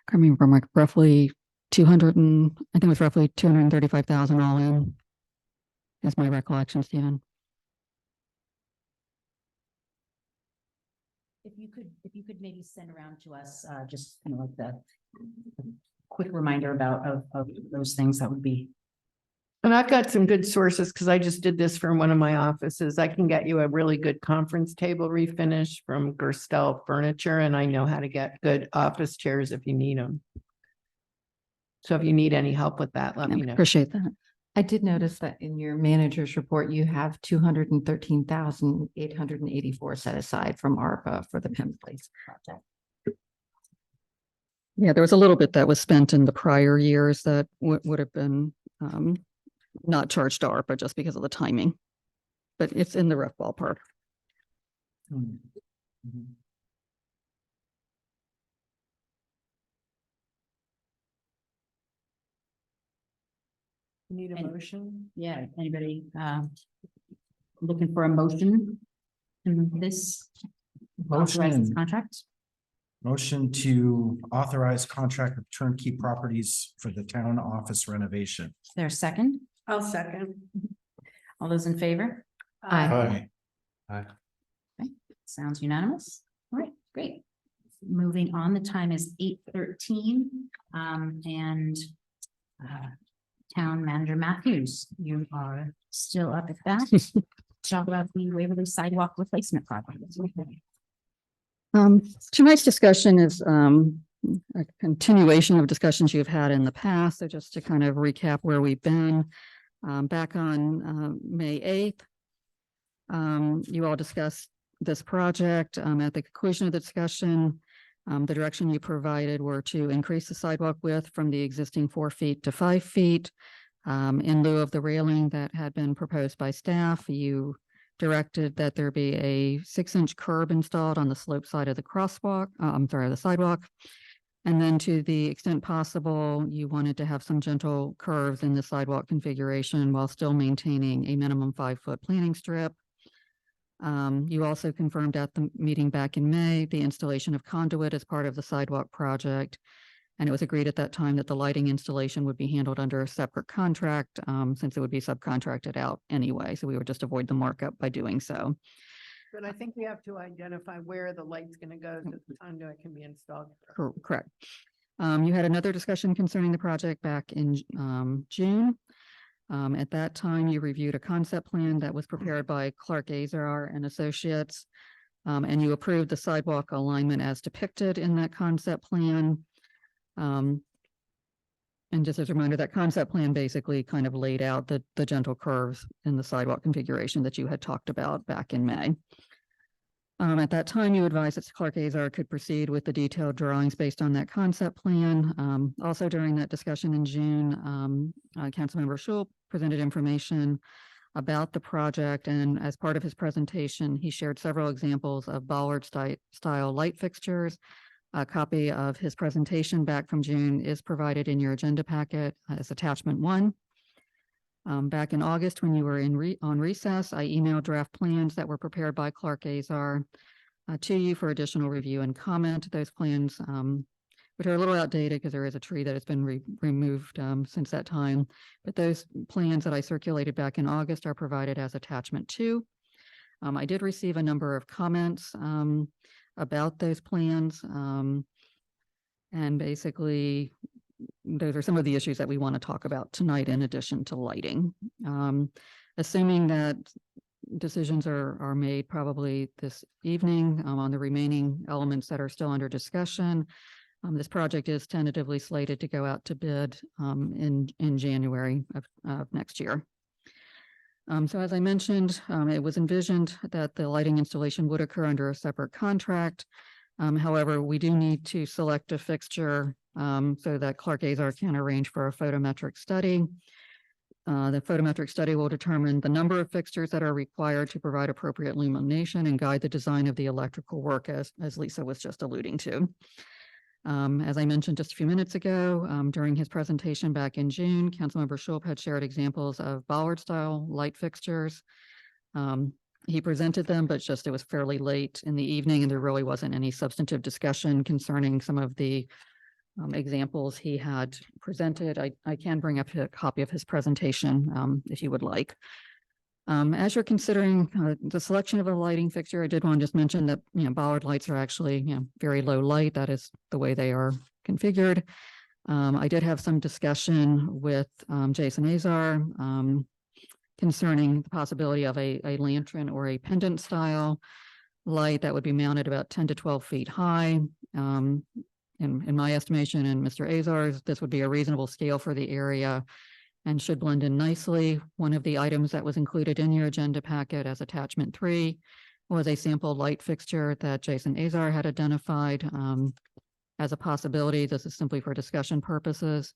coming from like roughly 200 and I think it was roughly 235,000 all in. Is my recollection, Stephen. If you could maybe send around to us, just kind of like the quick reminder about of those things, that would be. And I've got some good sources because I just did this for one of my offices. I can get you a really good conference table refinish from Gerstel Furniture, and I know how to get good office chairs if you need them. So if you need any help with that, let I me know. appreciate that. I did notice that in your manager's report, you have 213,884 set aside from ARPA for the Penn Place project. Yeah, there was a little bit that was spent in the prior years that would have been not charged to ARPA just because of the timing. But it's in the rough ballpark. Hmm. Mhm. Need a And- motion? Yeah, anybody looking for a motion in this authorize this Motion, contract? motion to authorize contract of turnkey properties for the town office renovation. Is there a second? I'll second. All those in favor? Aye. Sounds unanimous. All right, great. Moving on, the time is 8:13, and Town Manager Matthews, you are still up at that. Talk about the Waverly Sidewalk Replacement Project. Tonight's discussion is a continuation of discussions you've had in the past. So just to kind of recap where we've been, back on May 8th, you all discussed this project. At the conclusion of the discussion, the direction you provided were to increase the sidewalk width from the existing 4 feet to 5 feet. In lieu of the railing that had been proposed by staff, you directed that there be a 6-inch curb installed on the slope side of the the sidewalk. And then to the extent possible, you wanted to have some gentle curves in the sidewalk configuration while still maintaining a minimum 5-foot planting strip. You also confirmed at the meeting back in May, the installation of conduit as part of the sidewalk project. And it was agreed at that time that the lighting installation would be handled under a separate contract, since it would be subcontracted out anyway. So we would just avoid the markup by doing so. But I think we have to identify where the light's gonna go so the conduit can be installed. Correct. You had another discussion concerning the project back in June. At that time, you reviewed a concept plan that was prepared by Clark Azar and Associates. And you approved the sidewalk alignment as depicted in that concept plan. And just as a reminder, that concept plan basically kind of laid out the gentle curves in the sidewalk configuration that you had talked about back in May. At that time, you advised that Clark Azar could proceed with the detailed drawings based on that concept plan. Also during that discussion in June, Councilmember Schul presented information about the project, and as part of his presentation, he shared several examples of bollard style light fixtures. A copy of his presentation back from June is provided in your agenda packet as attachment 1. Back in August, when you were on recess, I emailed draft plans that were prepared by Clark Azar to you for additional review and comment. Those plans, which are a little outdated because there is a tree that has been removed since that time. But those plans that I circulated back in August are provided as attachment 2. I did receive a number of comments about those plans. And basically, those are some of the issues that we want to talk about tonight in addition to lighting. Assuming that decisions are made probably this evening on the remaining elements that are still under discussion, This project is tentatively slated to go out to bid in January of next year. So as I mentioned, it was envisioned that the lighting installation would occur under a separate contract. However, we do need to select a fixture so that Clark Azar can arrange for a photometric study. The photometric study will determine the number of fixtures that are required to provide appropriate illumination and guide the design of the electrical work as Lisa was just alluding to. As I mentioned just a few minutes ago, during his presentation back in June, Councilmember Schulp had shared examples of bollard style light fixtures. He presented them, but it was fairly late in the evening and there really wasn't any substantive discussion concerning some of the examples he had presented. I can bring up a copy of his presentation if you would like. As you're considering the selection of a lighting fixture, I did want to just mention that, bollard lights are actually, very low light. That is the way they are configured. I did have some discussion with Jason Azar concerning the possibility of a lantern or a pendant style light that would be mounted about 10 to 12 feet high. In my estimation and Mr. Azar's, this would be a reasonable scale for the area and should blend in nicely. One of the items that was included in your agenda packet as attachment 3 was a sample light fixture that Jason Azar had identified as a possibility. This is simply for discussion purposes.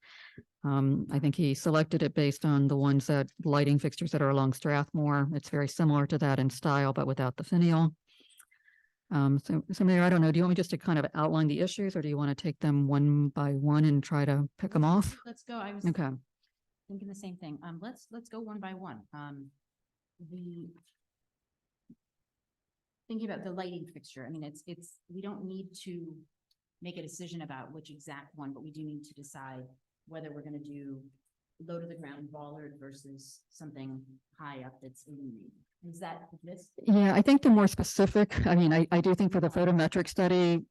I think he selected it based on the ones that lighting fixtures that are along Strathmore. It's very similar to that in style, but without the finial. So Mayor, I don't know, do you want me just to kind of outline the issues or do you want to take them one by one and try to pick them off? Let's go. I was Okay. thinking the same thing. Let's go one by one. Thinking about the lighting fixture, I mean, we don't need to make a decision about which exact one, but we do need to decide whether we're gonna do low to the ground bollard versus something high up that's illuminated. Is that this? Yeah, I think the more specific, I mean, I do think for the photometric study,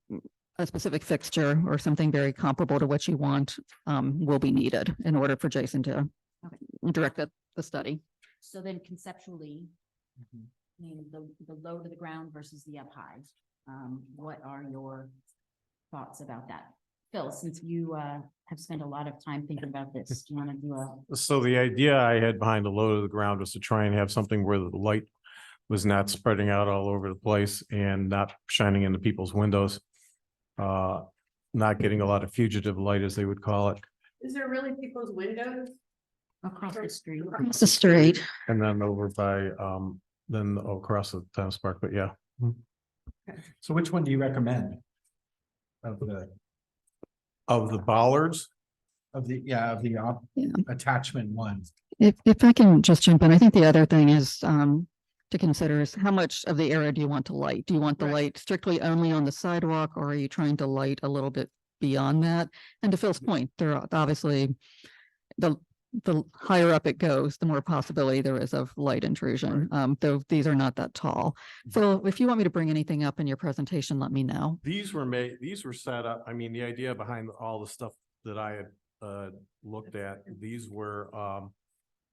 a specific fixture or something very comparable to what you want will be needed in order for Jason to direct the study. So then conceptually, I mean, the low to the ground versus the up high. What are your thoughts about that? Phil, since you have spent a lot of time thinking about this, do you want to do a? So the idea I had behind the low to the ground was to try and have something where the light was not spreading out all over the place and not shining into people's windows. Not getting a lot of fugitive light, as they would call it. Is there really people's windows? Across the street. Across the street. And then over by, then across the tennis park, but yeah. So which one do you recommend? Of the bollards, Of the attachment one. If I can just jump in, I think the other thing is to consider is how much of the area do you want to light? Do you want the light strictly only on the sidewalk or are you trying to light a little bit beyond that? And to Phil's point, there are obviously the higher up it goes, the more possibility there is of light intrusion. Though these are not that tall. So if you want me to bring anything up in your presentation, let me know. these were set up, I mean, the idea behind all the stuff that I had looked at, these were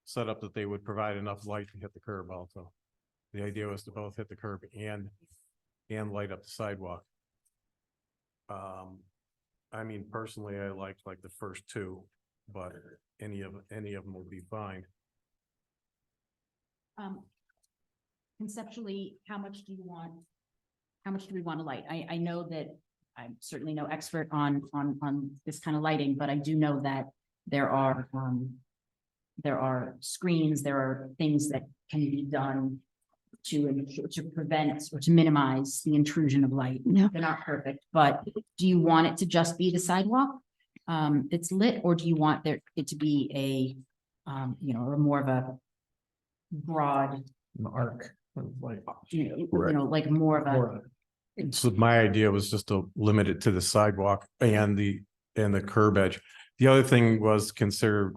set up that they would provide enough light to hit the curb also. The idea was to both hit the curb and light up the sidewalk. I mean, personally, I liked like the first two, but any of them would be fine. Conceptually, how much do you want? How much do we want to light? I know that I'm certainly no expert on this kind of lighting, but I do know that there are screens, there are things that can be done to prevent or to minimize the intrusion of light. Yeah. They're not perfect, but do you want it to just be the sidewalk that's lit, or do you want it to be or more of a broad, An arc. Like, like more of a. So my idea was just to limit it to the sidewalk and the curb edge. The other thing was consider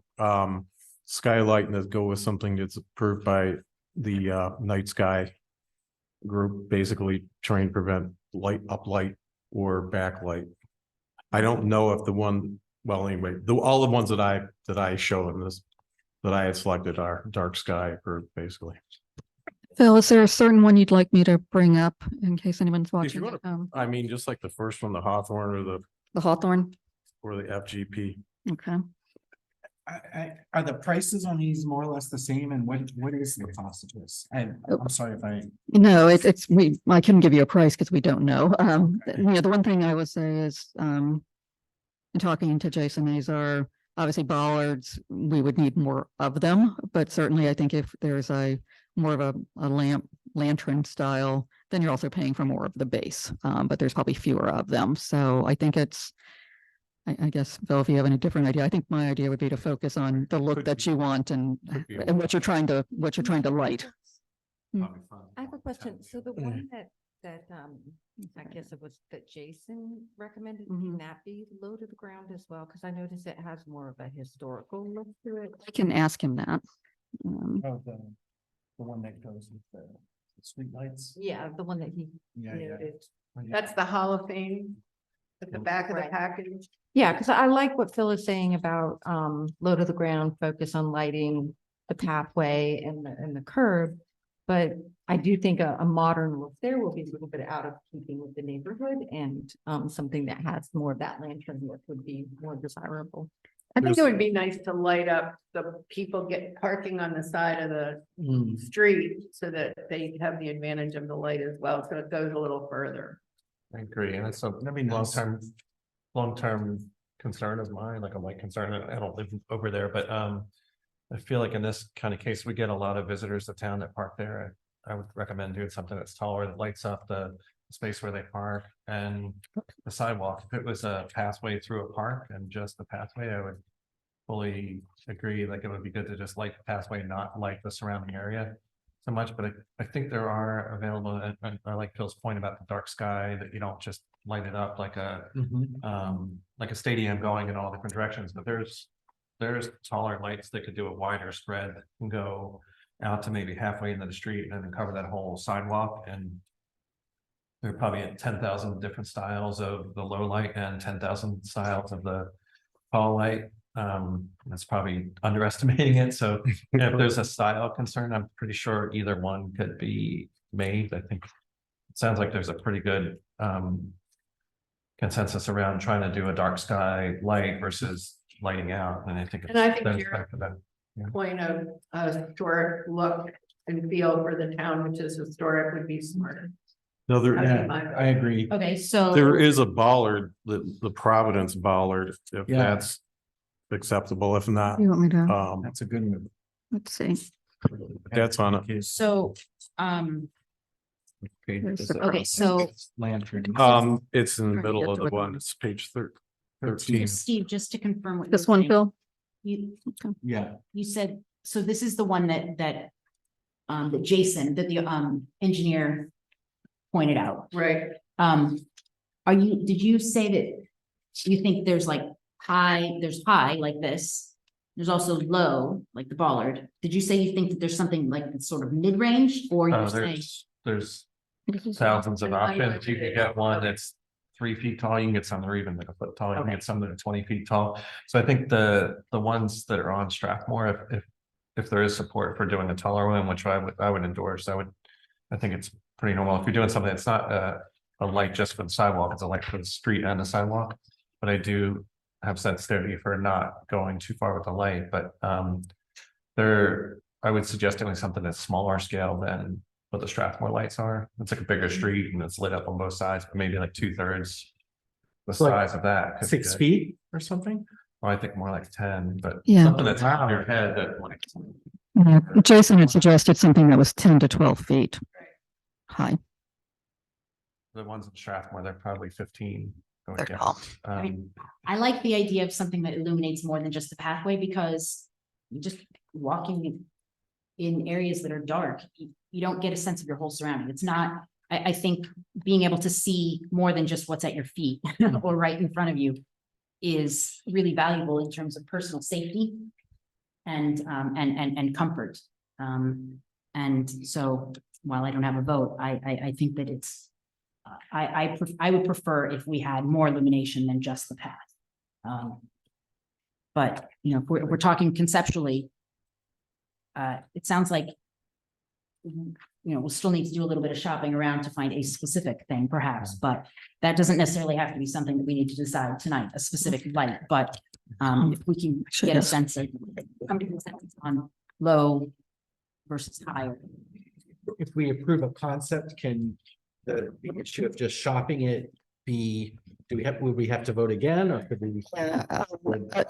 skylight and go with something that's approved by the night sky group, basically trying to prevent light or backlight. I don't know if anyway, all the ones that I show in this that I had selected are dark sky approved, basically. Phil, is there a certain one you'd like me to bring up in case anyone's If you watching? want to, I mean, just like the first one, the Hawthorne or The Hawthorne? or the FGP. Okay. Are the prices on these more or less the same, and what is the cost of this? And I'm sorry if I. No, I couldn't give you a price because we don't know. The one thing I would say is, in talking to Jason Azar, obviously bollards, we would need more of them, but certainly I think if there's more of a lantern style, then you're also paying for more of the base. But there's probably fewer of them. So I think I guess, Bill, if you have any different idea, I think my idea would be to focus on the look that you want and what you're trying to light. I have a question. So the one that I guess it was that Jason recommended, can that be low to the ground as well? Because I noticed it has more of a historical look to it. I can ask him that. Oh, the one that goes with the streetlights. Yeah, the one that he Yeah, yeah. noted. That's the Hall of Fame at the back of the Right. package. Yeah, because I like what Phil is saying about low to the ground, focus on lighting the pathway and the curb. But I do think a modern look there will be a little bit out of keeping with the neighborhood, and something that has more of that lantern look would be more desirable. I think it would be nice to light up the people parking on the side of the street so that they have the advantage of the light as well. So it goes a little further. I agree, and it's a That'd be nice. long-term concern of mine, like a light concern. I don't live over there, but I feel like in this kind of case, we get a lot of visitors to town that park there. I would recommend doing something that's taller, that lights up the space where they park and the sidewalk. If it was a pathway through a park and just the pathway, I would fully agree. Like, it would be good to just light the pathway, not light the surrounding area so much. But I think there are available, and I like Phil's point about the dark sky, that you don't just light it up like a stadium going in all different directions, but there's taller lights that could do a wider spread and go out to maybe halfway into the street and then cover that whole sidewalk. And there are probably 10,000 different styles of the low light and 10,000 styles of the tall light. That's probably underestimating it. So if there's a style concern, I'm pretty sure either one could be made. I think it sounds like there's a pretty good consensus around trying to do a dark sky light versus lighting out. And I think And I think that's you're- back to that. Point of a historic look and feel for the town, which is historic, would be smart. No, there, That'd be Yeah, my vote. I agree. Okay, so. there is a bollard, the Providence bollard, if Yeah. that's acceptable. If not, You want me to, That's a good move. let's see. that's on it. So, There's the okay, so Lantern. It's in the Right, middle you have of to the look one, on. it's page 13. Steve, just to confirm what. This you're one, saying, Phil? Yeah, You said, so this is the one that Jason, that the engineer pointed out. Right. Did you say that you think there's like there's high like this? There's also low, like the bollard. Did you say you think that there's something like sort of mid-range, or you're saying? There's This is- thousands of And I options. like You can it. get one Okay. that's 3 feet tall. You can get some that are even like a foot tall. You can Okay. get some that are 20 feet tall. So I think the ones that are on Strathmore, if there is support for doing a taller one, which I would endorse, I think it's pretty normal. If you're doing something, it's not a light just for the sidewalk, it's a light for the street and the sidewalk. But I do have sensitivity for not going too far with the light, but I would suggest doing something that's smaller scale than what the Strathmore lights are. It's like a bigger street and it's lit up on both sides, but maybe like 2/3 the It's like size of that. could be 6 good. feet or something? Well, I think more like 10, but Yeah. something that's on your head that like. Yeah, Jason had suggested something that was 10 to 12 feet high. The ones in Strathmore, they're probably 15. going They're down. tall. I like the idea of something that illuminates more than just the pathway, because just walking in areas that are dark, you don't get a sense of your whole surrounding. It's not, I think being able to see more than just what's at your feet or right in front of you is really valuable in terms of personal safety and comfort. And so while I don't have a vote, I think that it's, I would prefer if we had more illumination than just the path. But, if we're talking conceptually, it sounds like we'll still need to do a little bit of shopping around to find a specific thing perhaps, but that doesn't necessarily have to be something that we need to decide tonight, a specific light, but if we can Sure, get a yes. sense of, come to consensus on low versus higher. If we approve a concept, can the issue of just shopping it be, would we have to vote again or could we?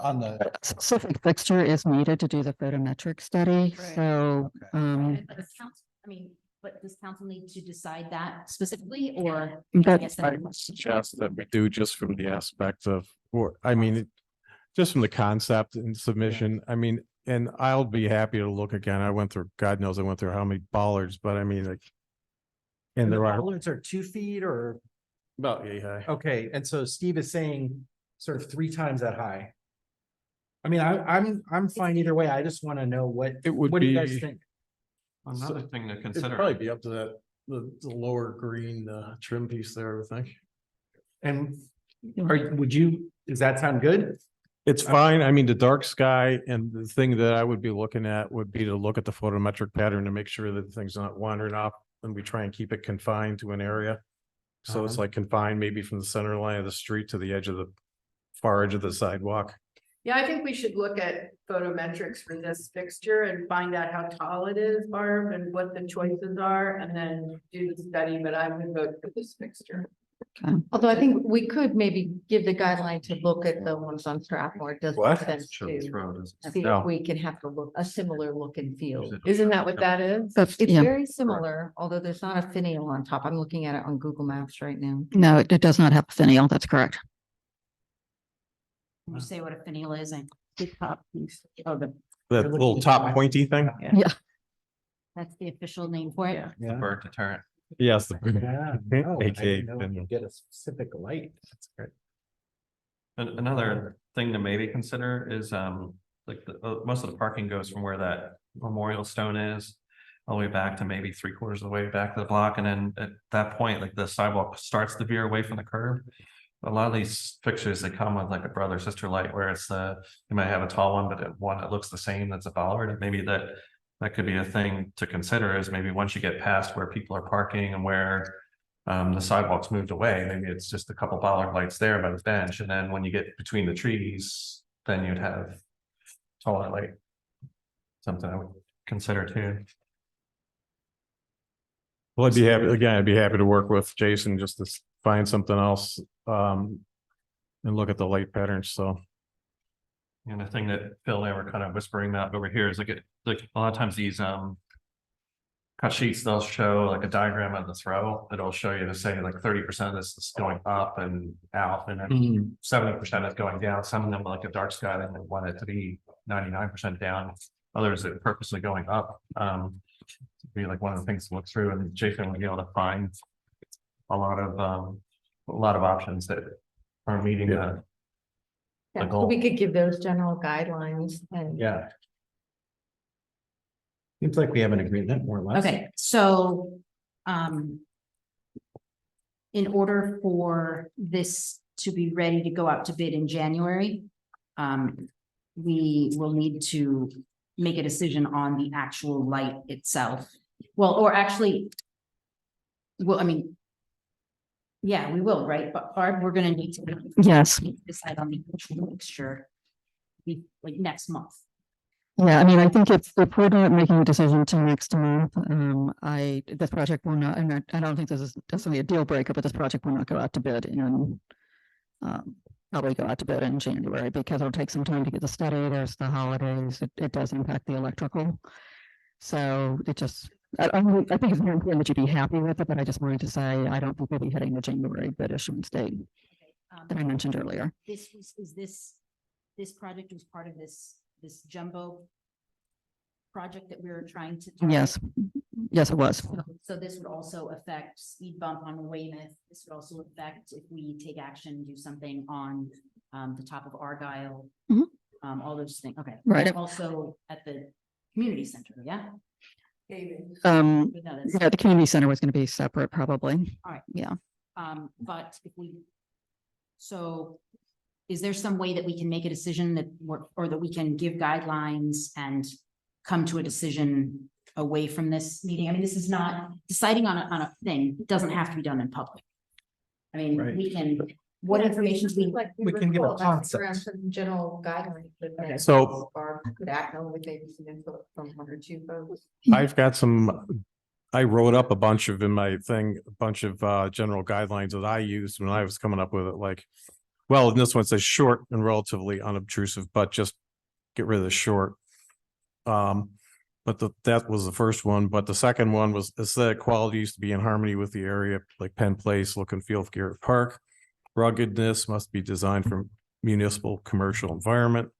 On the, A specific fixture is needed to do the photometric study, Right. so, But does council- I mean, but does council need to decide that specifically or? But- I guess I that- would suggest that we do just from the aspect of, or, I mean, just from the concept and submission, I mean, and I'll be happy to look again. I went through, God knows I went through how many bollards, but I mean, like. And the there are bollards are 2 feet or, about yay high. okay, and so Steve is saying sort of 3 times that high. I mean, I'm fine either way. I just want to know what It would do you guys be- think? Another thing to It'd consider. probably be up to that, the lower green trim piece there, I think. And does that sound good? It's fine. I mean, the dark sky and the thing that I would be looking at would be to look at the photometric pattern to make sure that the thing's not wandering off. And we try and keep it confined to an area. So it's Uh-huh. like confined maybe from the center line of the street to the edge of the far edge of the sidewalk. Yeah, I think we should look at photometrics for this fixture and find out how tall it is, Barb, and what the choices are, and then do the study, but I would vote for this fixture. Although I think we could maybe give the guideline to look at the ones on Strathmore, it does What? make sense Sherwood's to Road is- see No. if we can have to look, a similar look and feel. Isn't that what that is? that's, It's yeah, very similar, although there's not a finial on top. I'm looking at it on Google Maps right now. no, it does not have a finial, that's correct. Can you say what a finial is and the top piece? Oh, That looking little at top my- pointy thing? that's the official name for it. Yeah. The bird deterrent. Yes. the- Yeah. no, I AKA didn't know finial. you get a specific light. That's great. Another thing to maybe consider is, like, most of the parking goes from where that memorial stone is. All the way back to maybe 3/4 of the way back to the block, and then at that point, like, the sidewalk starts to veer away from the curb. A lot of these fixtures, they come with like a brother sister light, where it's you might have a tall one, but one that looks the same, that's a bollard, and maybe that could be a thing to consider, is maybe once you get past where people are parking and where the sidewalks moved away, maybe it's just a couple bollard lights there by the bench, and then when you get between the trees, then you'd have taller light. Something I would consider too. Well, I'd be happy to work with Jason just to find something else, and look at the light patterns, so. And the thing that Phil and I were kind of whispering about over here is like a lot of times these cut sheets, they'll show like a diagram of the throw. It'll show you to say like 30% of this is going up and out, and then 70% is going down. Some of them like a dark sky, they want it to be 99% down. Others are purposely going up. Be like one of the things to look through, and Jason will be able to find a lot of options that are meeting Yeah. the Yeah, so goal. we could give those general guidelines and. Yeah. Seems like we have an agreement more or less. Okay, so, in order for this to be ready to go out to bid in January, we will need to make a decision on the actual light itself. Well, or actually, well, I mean, yeah, we will, right? But Barb, we're gonna need to Yes, decide on the actual fixture like next month. yeah, I mean, I think if we're not making a decision till next month, this project will not, and I don't think this is definitely a deal breaker, but this project will not go out to bid in probably go out to bid in January, because it'll take some time to get the study. There's the holidays. It does impact the electrical. So it just, I think it's very important that you be happy with it, but I just wanted to say, I don't think we'll be hitting the January bid issuance date that I mentioned earlier. This project was part of this jumbo project that we were trying to. target? Yes, yes, it was. So this would also affect speed bump on Weymouth. This would also affect if we take action, do something on the top of Argyle. Mhm. All those things. Okay. Right. And also at the community center, yeah? David. No, that's- Yeah, the community center was going to be separate, probably. All right. Yeah. But if we, so is there some way that we can make a decision that, or that we can give guidelines and come to a decision away from this meeting. I mean, this is not deciding on on a thing. It doesn't have to be done in public. I mean, Right. we can, what information do we, We can give a concept. Some general guidelines. Okay. So- Barb could act on with maybe some input from one or two folks. I've got some, I wrote up a bunch of in my thing, a bunch of general guidelines that I used when I was coming up with it, like, well, and this one says short and relatively unobtrusive, but just get rid of the short. But that was the first one, but the second one was aesthetic qualities to be in harmony with the area, like Penn Place, look and feel of Garrett Park. Ruggedness must be designed for municipal commercial environment.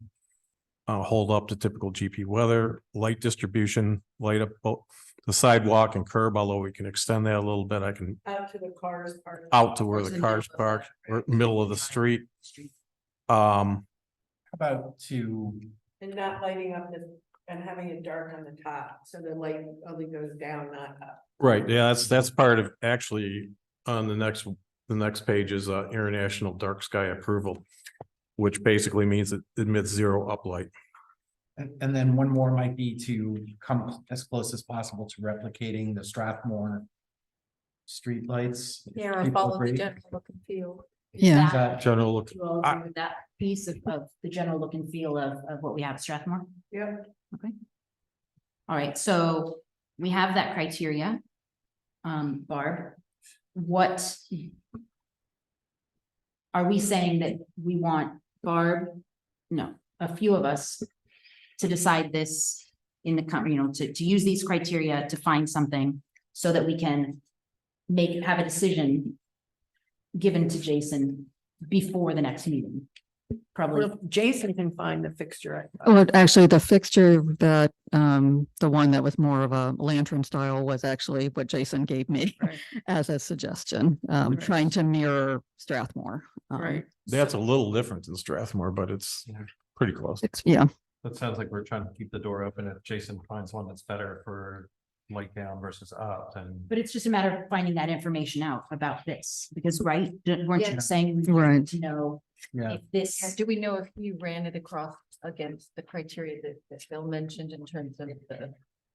Hold up to typical GP weather, light distribution, light up both the sidewalk and curb, although we can extend that a little bit. I can Out to the cars part. out to where Towards the the cars middle of parked, the- or middle of the street. How about to, And not lighting up and having it dark on the top, so the light only goes down, not up. Right, yeah, that's part of actually on the next page is international dark sky approval, which basically means it emits zero uplight. and then one more might be to come as close as possible to replicating the Strathmore streetlights. if Yeah, people follow the agree. general look and feel. Yeah. That- General look, you all agree with that piece of the general look and feel of what we have at Strathmore? Yeah. All right, so we have that criteria. Barb, what are we saying that we want Barb? No, a few of us to decide this in the company, to use these criteria to find something so that we can have a decision given to Jason before the next meeting. Probably. Well, Jason can find the fixture. Well, actually, the fixture that, the one that was more of a lantern style was actually what Jason gave me Right. as a suggestion, Right. trying to mirror Strathmore. Right. that's a little different than Strathmore, but it's Yeah. pretty close. Yeah, That sounds like we're trying to keep the door open. If Jason finds one that's better for light down versus up, then. But it's just a matter of finding that information out about this, because, right, weren't Yeah. you saying we Right. need to know Yeah, if this? Yeah, do we know if you ran it across against the criteria that Phil mentioned in terms of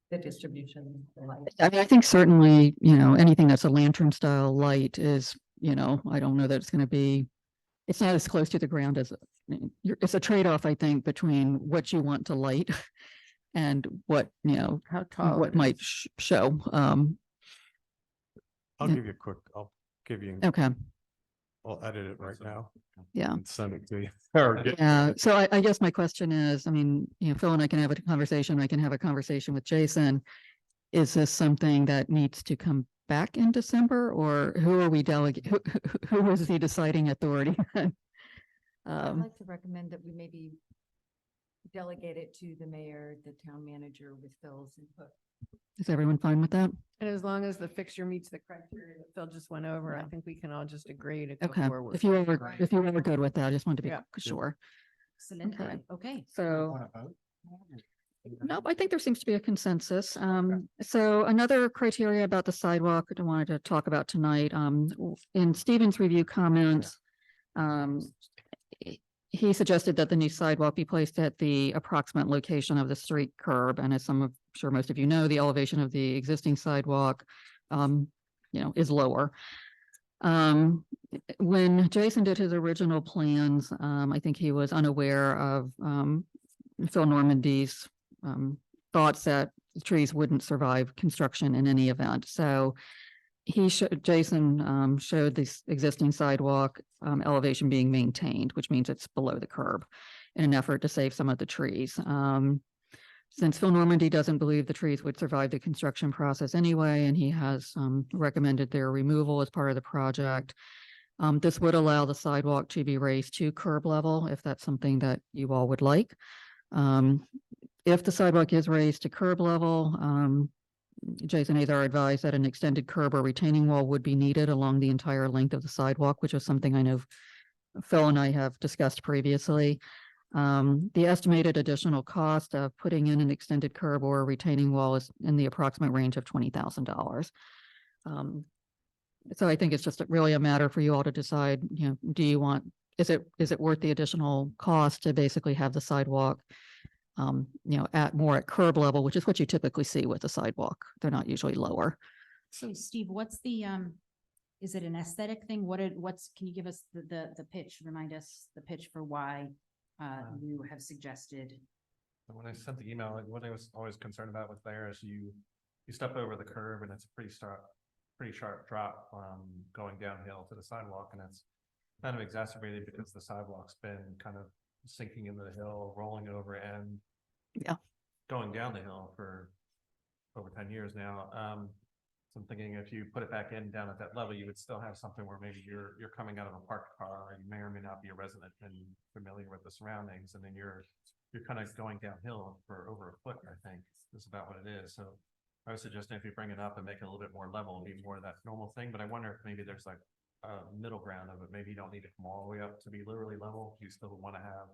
the distribution? the light? I mean, I think certainly, anything that's a lantern style light is, I don't know that it's gonna be, it's not as close to the ground as, it's a trade-off, I think, between what you want to light and what, How tall? what it might is. show. I'll Yeah. give you a quick, I'll give you, Okay, I'll edit it right now. yeah. And send it to you. Or get- Yeah, so I guess my question is, I mean, Phil and I can have a conversation, I can have a conversation with Jason. Is this something that needs to come back in December, or who are we who is the deciding authority? I'd Um, like to recommend that we maybe delegate it to the mayor, the town manager with Phil's input. Is everyone fine with that? And as long as the fixture meets the criteria that Phil just went over, I think we can all just agree to go Okay, forward. if you were good with that, I just wanted to be Yeah. sure. Excellent. Okay. Okay. So, wanna vote? nope, I think there seems to be a consensus. So another criteria about the sidewalk I wanted to talk about tonight, in Stephen's review comments, he suggested that the new sidewalk be placed at the approximate location of the street curb. And as sure most of you know, the elevation of the existing sidewalk, is lower. When Jason did his original plans, I think he was unaware of, Phil Normandy's, thoughts that the trees wouldn't survive construction in any event. So Jason showed this existing sidewalk elevation being maintained, which means it's below the curb in an effort to save some of the trees. Since Phil Normandy doesn't believe the trees would survive the construction process anyway, and he has recommended their removal as part of the project, this would allow the sidewalk to be raised to curb level if that's something that you all would like. If the sidewalk is raised to curb level, Jason Azar advised that an extended curb or retaining wall would be needed along the entire length of the sidewalk, which is something I know Phil and I have discussed previously. The estimated additional cost of putting in an extended curb or a retaining wall is in the approximate range of $20,000. So I think it's just really a matter for you all to decide, is it worth the additional cost to basically have the sidewalk at curb level, which is what you typically see with a sidewalk. They're not usually lower. So Steve, what's the, is it an aesthetic thing? Can you give us the pitch, remind us the pitch for why you have suggested? When I sent the email, like, what I was always concerned about with there is you step over the curb and it's a pretty sharp drop going downhill to the sidewalk, and it's kind of exacerbated because the sidewalk's been kind of sinking into the hill, rolling over, and going down the hill for over 10 years now. So I'm thinking if you put it back in down at that level, you would still have something where maybe you're coming out of a parked car, and you may or may not be a resident and familiar with the surroundings, and then you're kind of going downhill for over a foot, I think is about what it is. So I was suggesting if you bring it up and make it a little bit more level, be more of that normal thing, but I wonder if maybe there's like a middle ground of it. Maybe you don't need to come all the way up to be literally level. You still want to have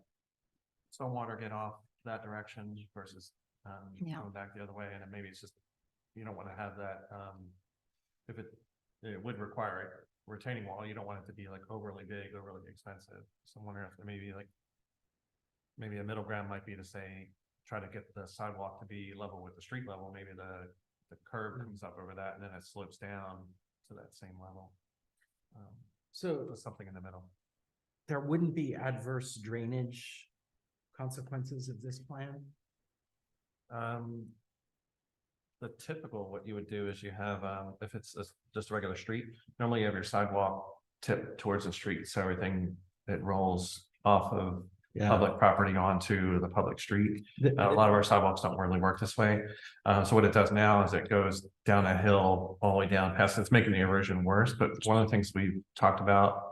stormwater get off that direction versus going back the other way. And then maybe it's just, you don't want to have that, if it would require a retaining wall, you don't want it to be like overly big, overly expensive. So I'm wondering if there maybe a middle ground might be to say, try to get the sidewalk to be level with the street level. Maybe the curb comes up over that and then it slopes down to that same level. So something in the middle. There wouldn't be adverse drainage consequences of this plan? The typical, what you would do is you have, if it's just a regular street, normally you have your sidewalk tip towards the street. So everything, it rolls off of public property onto the public street. A lot of our sidewalks don't really work this way. So what it does now is it goes down a hill all the way down past, it's making the erosion worse. But one of the things we talked about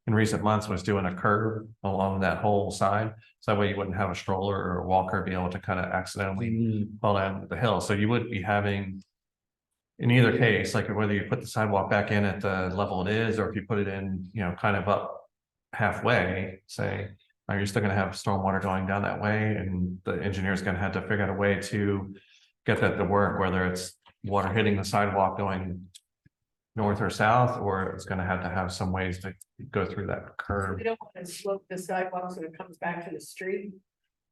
in recent months was doing a curb along that whole side. So that way you wouldn't have a stroller or a walker be able to kind of accidentally fall down the hill. So you would be having, in either case, like whether you put the sidewalk back in at the level it is, or if you put it in, kind of up halfway, say, you're still going to have stormwater going down that way, and the engineer's going to have to figure out a way to get that to work, whether it's water hitting the sidewalk going north or south, or it's going to have some ways to go through that curve. We don't want to slope the sidewalk so it comes back to the street.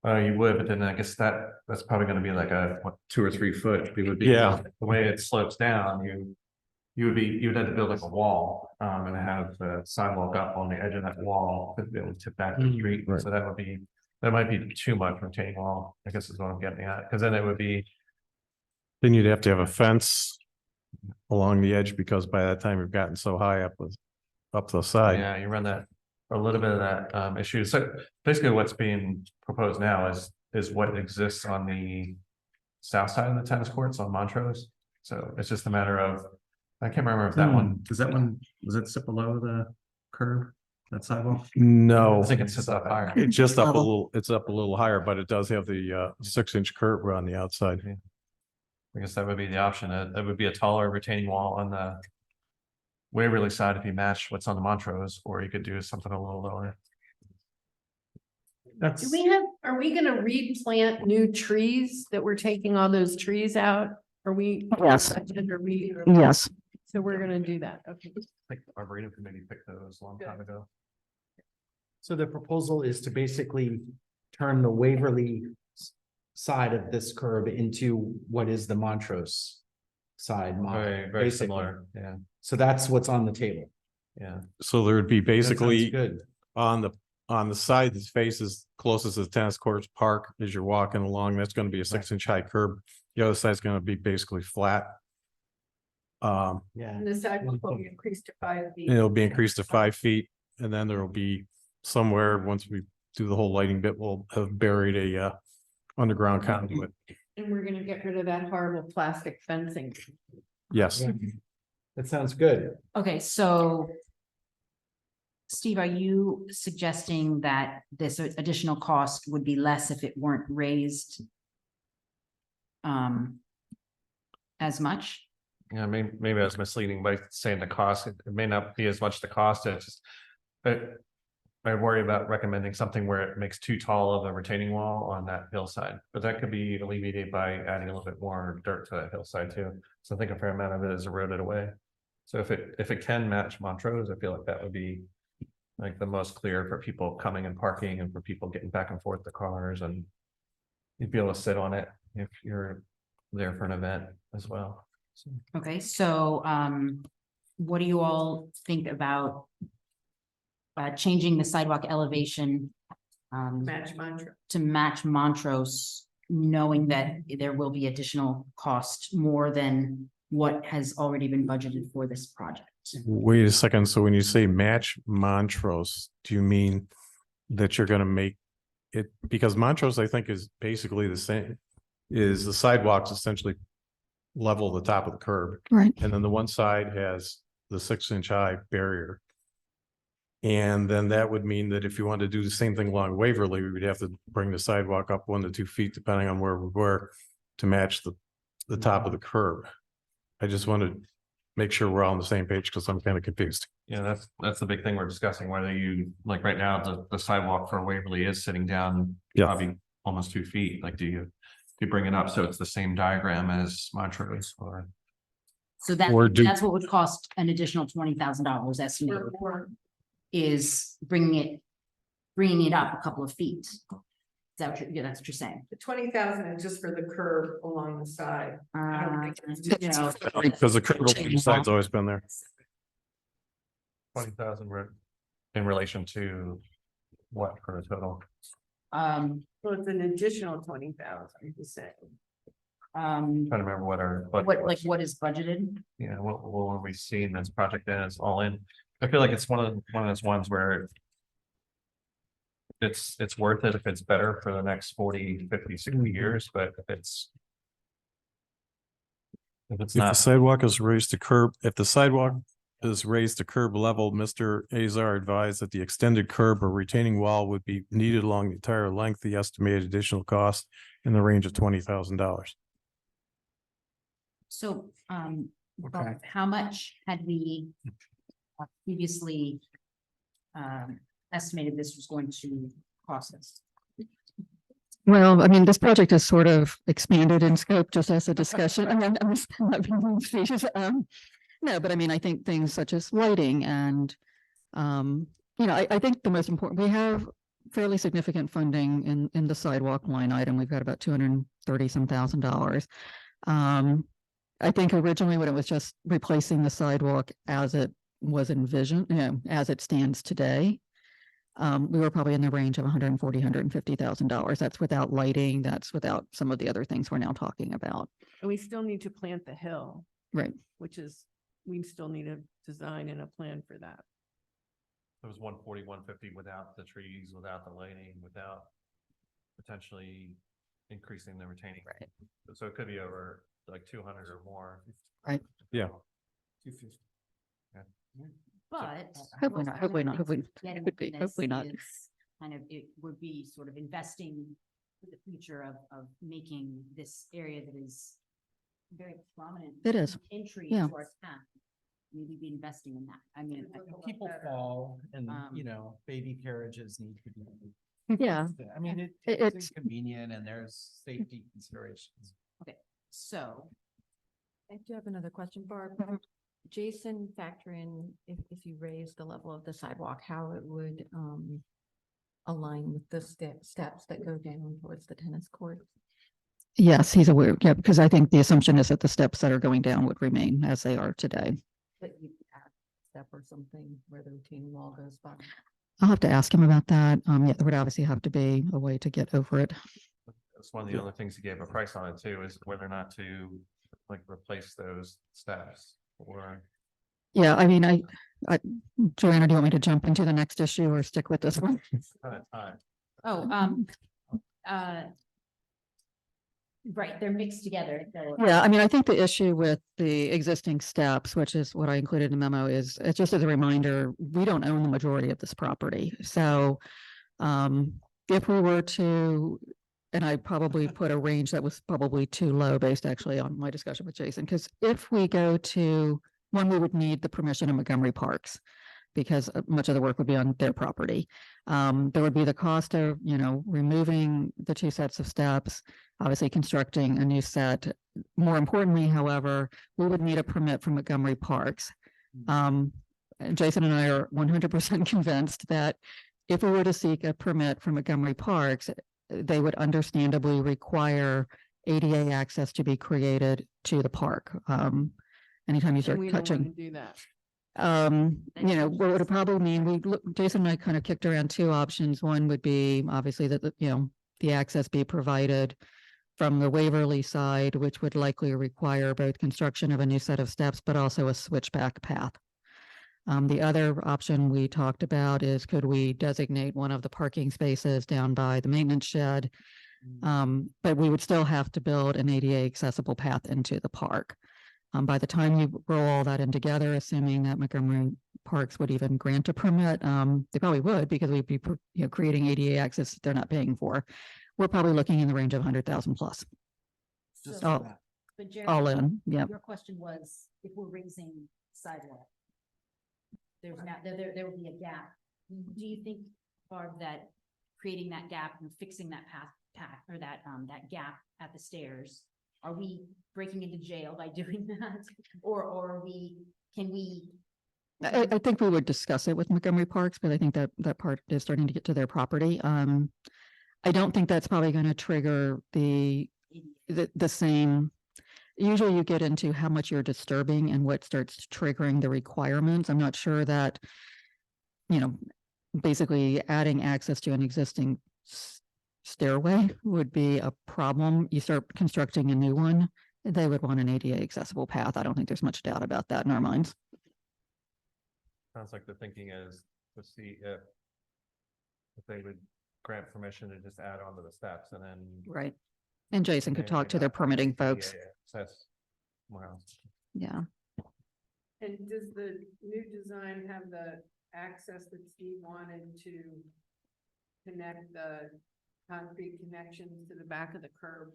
You would, but then I guess that's probably going to be like a 2 or 3 foot. It would be Yeah. the way it slopes down. You would have to build like a wall and have the sidewalk up on the edge of that wall to be able to tip back to the street. Right. So that might be too much retaining wall, I guess is what I'm getting at, because then it would be. Then you'd have to have a fence along the edge, because by that time you've gotten so high up the side. Yeah, you run that, a little bit of that issue. So basically what's being proposed now is what exists on the south side of the tennis courts on Montrose. So it's just a matter of, I can't remember if that one, does it sit below the curb, that sidewalk? No, I think it sits up higher. it's just up a little, it's up a little higher, but it does have the 6-inch curb on the outside. I guess that would be the option. It would be a taller retaining wall on the Waverly side if you match what's on the Montrose, or you could do something a little lower. That's, Are we gonna replant new trees that we're taking all those trees out? Are we? Yes. Yes. Yes. So we're gonna do that. Okay. I think Arboretum committee picked those a long time ago. So the proposal is to basically turn the Waverly side of this curb into what is the Montrose side. model, Very basically. similar. Yeah. So that's what's on the table. Yeah. So there would be That sounds basically good. on the side that faces closest to the tennis courts park as you're walking along, that's going to be a 6-inch high curb. The other side's going to be basically flat. Yeah. And the sidewalk will be increased to 5 feet. It'll be increased to 5 feet, and then there will be somewhere, once we do the whole lighting bit, we'll have buried a underground conduit. And we're gonna get rid of that horrible plastic fencing. Yes. That sounds good. Okay, so Steve, are you suggesting that this additional cost would be less if it weren't raised as much? Yeah, maybe I was misleading by saying the cost. It may not be as much the cost. It's just, but I worry about recommending something where it makes too tall of a retaining wall on that hillside, but that could be alleviated by adding a little bit more dirt to that hillside too. So I think a fair amount of it is eroded away. So if it can match Montrose, I feel like that would be like the most clear for people coming and parking and for people getting back and forth the cars and you'd be able to sit on it if you're there for an event as well. So, Okay, so what do you all think about changing the sidewalk elevation Match mantra. to match Montrose, knowing that there will be additional cost more than what has already been budgeted for this project? Wait a second. So when you say match Montrose, do you mean that you're gonna make it, because Montrose, I think, is basically the same, is the sidewalks essentially level the top of the curb. Right. And then the one side has the 6-inch high barrier. And then that would mean that if you wanted to do the same thing along Waverly, we would have to bring the sidewalk up 1 to 2 feet, depending on where we were, to match the top of the curb. I just want to make sure we're all on the same page because I'm kind of confused. yeah, that's the big thing we're discussing, whether you, like right now, the sidewalk for Waverly is sitting down Yeah. probably almost 2 feet. Like, do you bring it up so it's the same diagram as Montrose or? So that, Or do- that's what would cost an additional $20,000 estimated, is bringing it up a couple of feet. Is that what you're, yeah, that's what you're saying? The 20,000 is just for the curb along the side. I don't think it's- No. Because the curb side's always been there. 20,000 in relation to what for a total? Well, it's an additional 20,000, you say. Trying to remember what our. budget what, was. like, what is budgeted? Yeah, what we've seen this project in, it's all in. I feel like it's one of those ones where. It's worth it if it's better for the next 40, 50, 60 years, but if it's. If it's If the not, sidewalk is raised to curb, if the sidewalk is raised to curb level, Mr. Azar advised that the extended curb or retaining wall would be needed along the entire length, the estimated additional cost in the range of $20,000. So, Okay. Bob, how much had we previously estimated this was going to cost us? Well, I mean, this project has sort of expanded in scope just as a discussion. I mean, no, but I mean, I think things such as lighting and, I think the most important, we have fairly significant funding in the sidewalk line item. We've got about $230,000. I think originally when it was just replacing the sidewalk as it was envisioned, as it stands today, we were probably in the range of $150,000. That's without lighting. That's without some of the other things we're now talking about. And we still need to plant the hill, Right. which is, we still need a design and a plan for that. it was 140, 150 without the trees, without the lighting, without. Potentially increasing the retaining. Right. So it could be over like 200 or more. Right. Yeah. But. Hopefully not, hopefully not, hopefully, Getting could be, from this hopefully not. is Kind of, it would be sort of investing for the future of making this area that is very prominent. It is, Entry yeah. to our town. Maybe be investing in that. I mean, People fall and, Um, baby carriages need to be. Yeah. I mean, It's- it's inconvenient and there's safety considerations. so, I do have another question, Barb. Jason, factor in if you raise the level of the sidewalk, how it would align with the steps that go down towards the tennis court? Yes, he's aware. Yeah, because I think the assumption is that the steps that are going down would remain as they are today. That you add a step or something where the retaining wall goes by. I'll have to ask him about that. Yeah, there would obviously have to be a way to get over it. That's one of the other things he gave a price on it too, is whether or not to like replace those steps or. Yeah, I mean, Joanna, do you want me to jump into the next issue or stick with this one? Kind of time. right, they're mixed together. Yeah, I mean, I think the issue with the existing steps, which is what I included in the memo, is it's just as a reminder, we don't own the majority of this property. So if we were to, and I probably put a range that was probably too low based actually on my discussion with Jason, because if we go to one, we would need the permission of Montgomery Parks because much of the work would be on their property. There would be the cost of, removing the 2 sets of steps, obviously constructing a new set. More importantly, however, we would need a permit from Montgomery Parks. Jason and I are 100% convinced that if we were to seek a permit from Montgomery Parks, they would understandably require ADA access to be created to the park. Anytime you And start we don't want to touching. do that. You know, what would it probably mean? Jason and I kind of kicked around two options. One would be obviously that, the access be provided from the Waverly side, which would likely require both construction of a new set of steps, but also a switchback path. The other option we talked about is, could we designate one of the parking spaces down by the maintenance shed? But we would still have to build an ADA accessible path into the park. By the time you roll all that in together, assuming that Montgomery Parks would even grant a permit, they probably would, because we'd be, creating ADA access they're not paying for. We're probably looking in the range of 100,000 plus, Just So- for that. But Jared, all in. Yeah. your question was, if we're raising sidewalk, there's now, there will be a gap. Do you think, Barb, that creating that gap and fixing that path or that gap at the stairs, are we breaking into jail by doing that? Or can we? I think we would discuss it with Montgomery Parks, but I think that part is starting to get to their property. I don't think that's probably going to trigger the same. Usually you get into how much you're disturbing and what starts triggering the requirements. I'm not sure that, basically adding access to an existing stairway would be a problem. You start constructing a new one, they would want an ADA accessible path. I don't think there's much doubt about that in our minds. Sounds like the thinking is to see if they would grant permission to just add on to the steps and then. Right. And Jason could may or talk may to their not permitting ADA folks. access somewhere else. Yeah. And does the new design have the access that Steve wanted to connect the concrete connections to the back of the curb?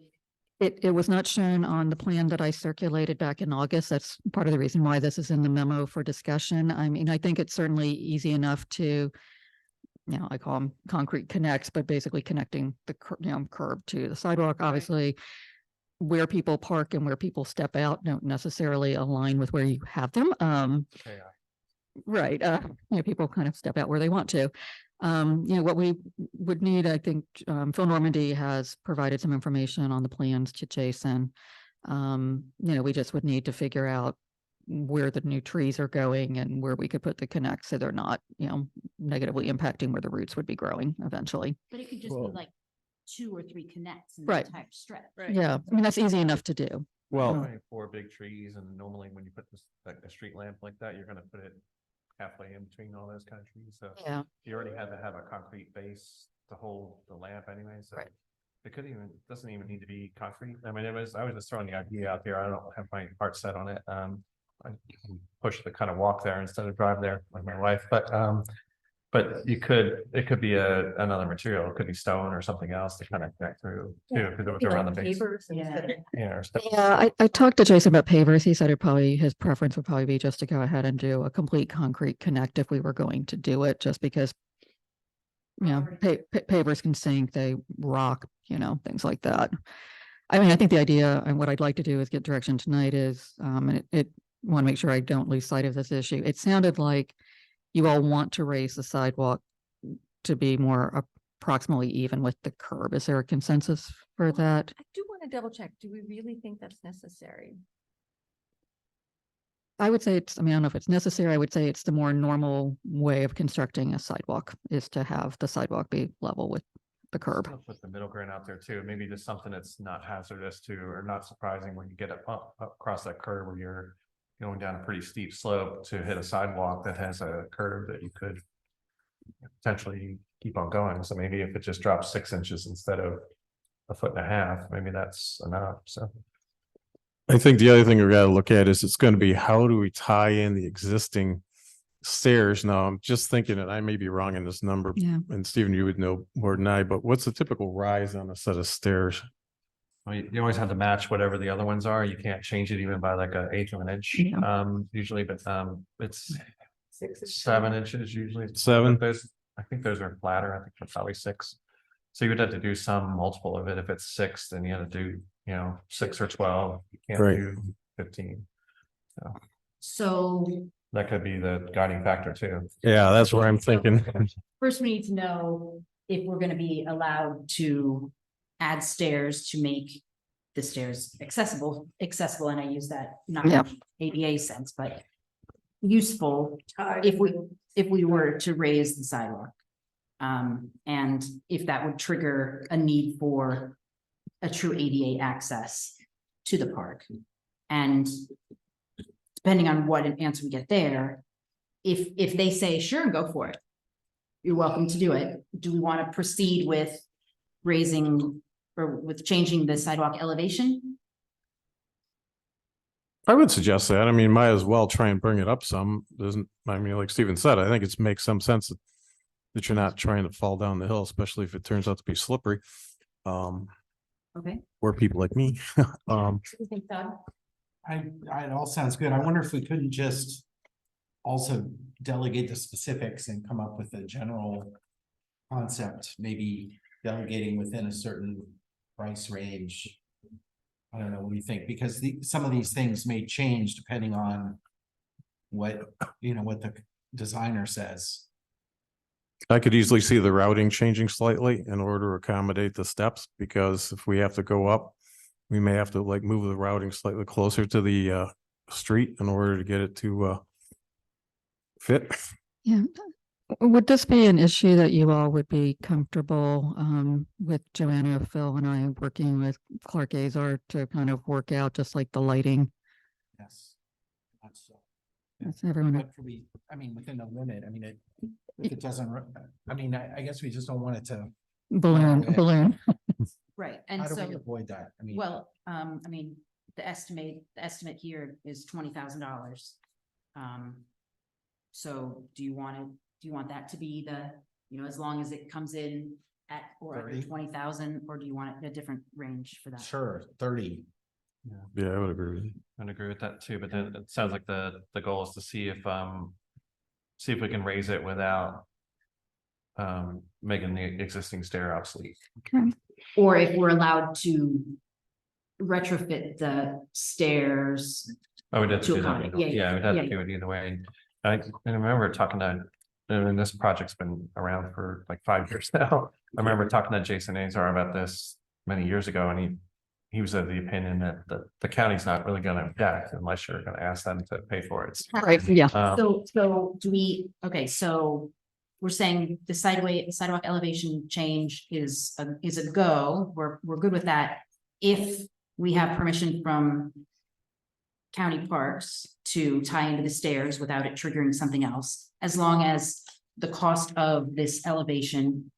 It was not shown on the plan that I circulated back in August. That's part of the reason why this is in the memo for discussion. I mean, I think it's certainly easy enough to, I call them concrete connects, but basically connecting the curb to the sidewalk. Right. Obviously, where people park and where people step out don't necessarily align with where you have them. Okay, Right. People kind of step out where they want to. What we would need, I think, Phil Normandy has provided some information on the plans to Jason. We just would need to figure out where the new trees are going and where we could put the connects so they're not, negatively impacting where the roots would be growing eventually. But it could just be Well- like 2 or 3 connects in the Right. entire stretch. Right. Yeah, I mean, that's easy enough to do. Well, Probably 4 big trees, and normally when you put this, like a street lamp like that, you're gonna put it halfway in between all those kind of trees, so. Yeah. You already had to have a concrete base to hold the lamp anyway, so. Right. It doesn't even need to be concrete. I mean, I was just throwing the idea out there. I don't have my heart set on it. I can push the kind of walk there instead of drive there with my wife, but it could be another material. It could be stone or something else to kind of connect through too, because it was around the base. Yeah. or stuff. Yeah, I talked to Jason about pavers. He said his preference would probably be just to go ahead and do a complete concrete connect if we were going to do it, just because pavers can sink, they rock, things like that. I mean, I think the idea and what I'd like to do is get direction tonight is, and it want to make sure I don't lose sight of this issue. It sounded like you all want to raise the sidewalk to be more approximately even with the curb. Is there a consensus for that? I do want to double check. Do we really think that's necessary? I would say I don't know if it's necessary. I would say it's the more normal way of constructing a sidewalk is to have the sidewalk be level with the curb. I'll put the middle ground out there too. Maybe just something that's not hazardous to, or not surprising when you get up across that curve where you're going down a pretty steep slope to hit a sidewalk that has a curve that you could potentially keep on going. So maybe if it just drops 6 inches instead of 1.5 feet, maybe that's enough. So. I think the other thing we gotta look at is it's gonna be, how do we tie in the existing stairs? Now, I'm just thinking, and I may be wrong in this number, Yeah. and Stephen, you would know more than I, but what's the typical rise on a set of stairs? Well, you always have to match whatever the other ones are. You can't change it even by like an eighth of an inch, Yeah. usually, but it's 6 inches. 7 inches usually. 7? But I think those are flatter. I think they're probably 6. So you would have to do some multiple of it. If it's 6, then you have to do, 6 or 12. You can't Right. do 15. So That could be the guiding factor too. Yeah, that's what I'm thinking. first we need to know if we're gonna be allowed to add stairs to make the stairs accessible, and I use that not in Yeah. ADA sense, but useful, if we were to raise the sidewalk. And if that would trigger a need for a true ADA access to the park. And depending on what an answer we get there, if they say, sure, go for it, you're welcome to do it. Do we want to proceed with raising or with changing the sidewalk elevation? I would suggest that. I mean, might as well try and bring it up some. Doesn't, I mean, like Steven said, I think it makes some sense that you're not trying to fall down the hill, especially if it turns out to be slippery. Okay. Or people like me. What do you think, Todd? It all sounds good. I wonder if we couldn't just also delegate the specifics and come up with a general concept, maybe delegating within a certain price range. I don't know, what do you think? Because some of these things may change depending on what the designer says. I could easily see the routing changing slightly in order to accommodate the steps, because if we have to go up, we may have to like move the routing slightly closer to the street in order to get it to fit. Yeah. Would this be an issue that you all would be comfortable with Joanna, Phil, and I working with Clark Azar to kind of work out just like the lighting? Yes. That's That's everyone. what could we, I mean, within the limit, I mean, if it doesn't, I mean, I guess we just don't want it to, Okay. Balloon. Right, and how do so, we avoid that? I mean. well, I mean, the estimate here is $20,000. So do you want that to be the, as long as it comes in at or under 30? 20,000, or do you want a different range for that? Sure, 30. Yeah, I would agree with you. I'd agree with that too, but then it sounds like the goal is to see if we can raise it without making the existing stair obsolete. Okay. Or if we're allowed to retrofit the stairs. I would have To to do that. accommodate, Yeah, we'd have yeah. to do it either way. I remember talking to, and this project's been around for like 5 years now. I remember talking to Jason Azar about this many years ago, and he was of the opinion that the county's not really gonna object unless you're gonna ask them to pay for it. Right, yeah. So do we, okay, so we're saying the sidewalk elevation change is a go. We're good with that. If we have permission from county parks to tie into the stairs without it triggering something else, as long as the cost of this elevation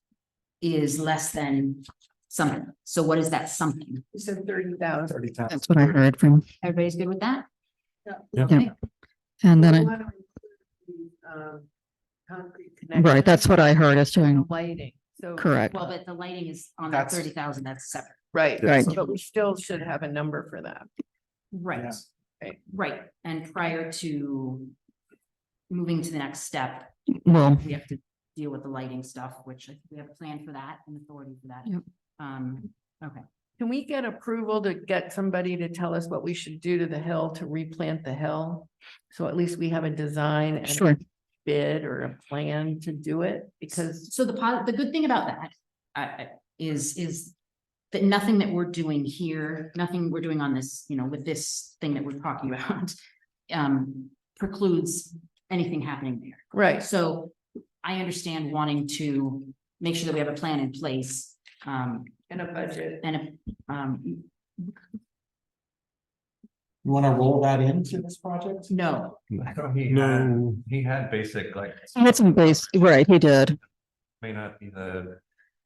is less than something. So what is that something? You said 30,000. 30,000. That's what I heard from, Everybody's good with that? Yeah. Okay. and then, Concrete right, that's what I heard as doing, Lighting, so. correct. Well, but the lighting is on that That's- 30,000, that's separate. Right, Right. but we still should have a number for that. Right. Yeah. Right. Right, and prior to moving to the next step, Well, we have to deal with the lighting stuff, which I think we have a plan for that and authority for that. Yep. Okay, Can we get approval to get somebody to tell us what we should do to the hill to replant the hill? So at least we have a design and sure. a bid or a plan to do it, because so the good thing about that is that nothing that we're doing here, nothing we're doing on this, with this thing that we're talking about, precludes anything happening there. right, So I understand wanting to make sure that we have a plan in place, in a budget. and You want to roll that into this project? no, He had basic, like, He had some base, right, he did. may not be the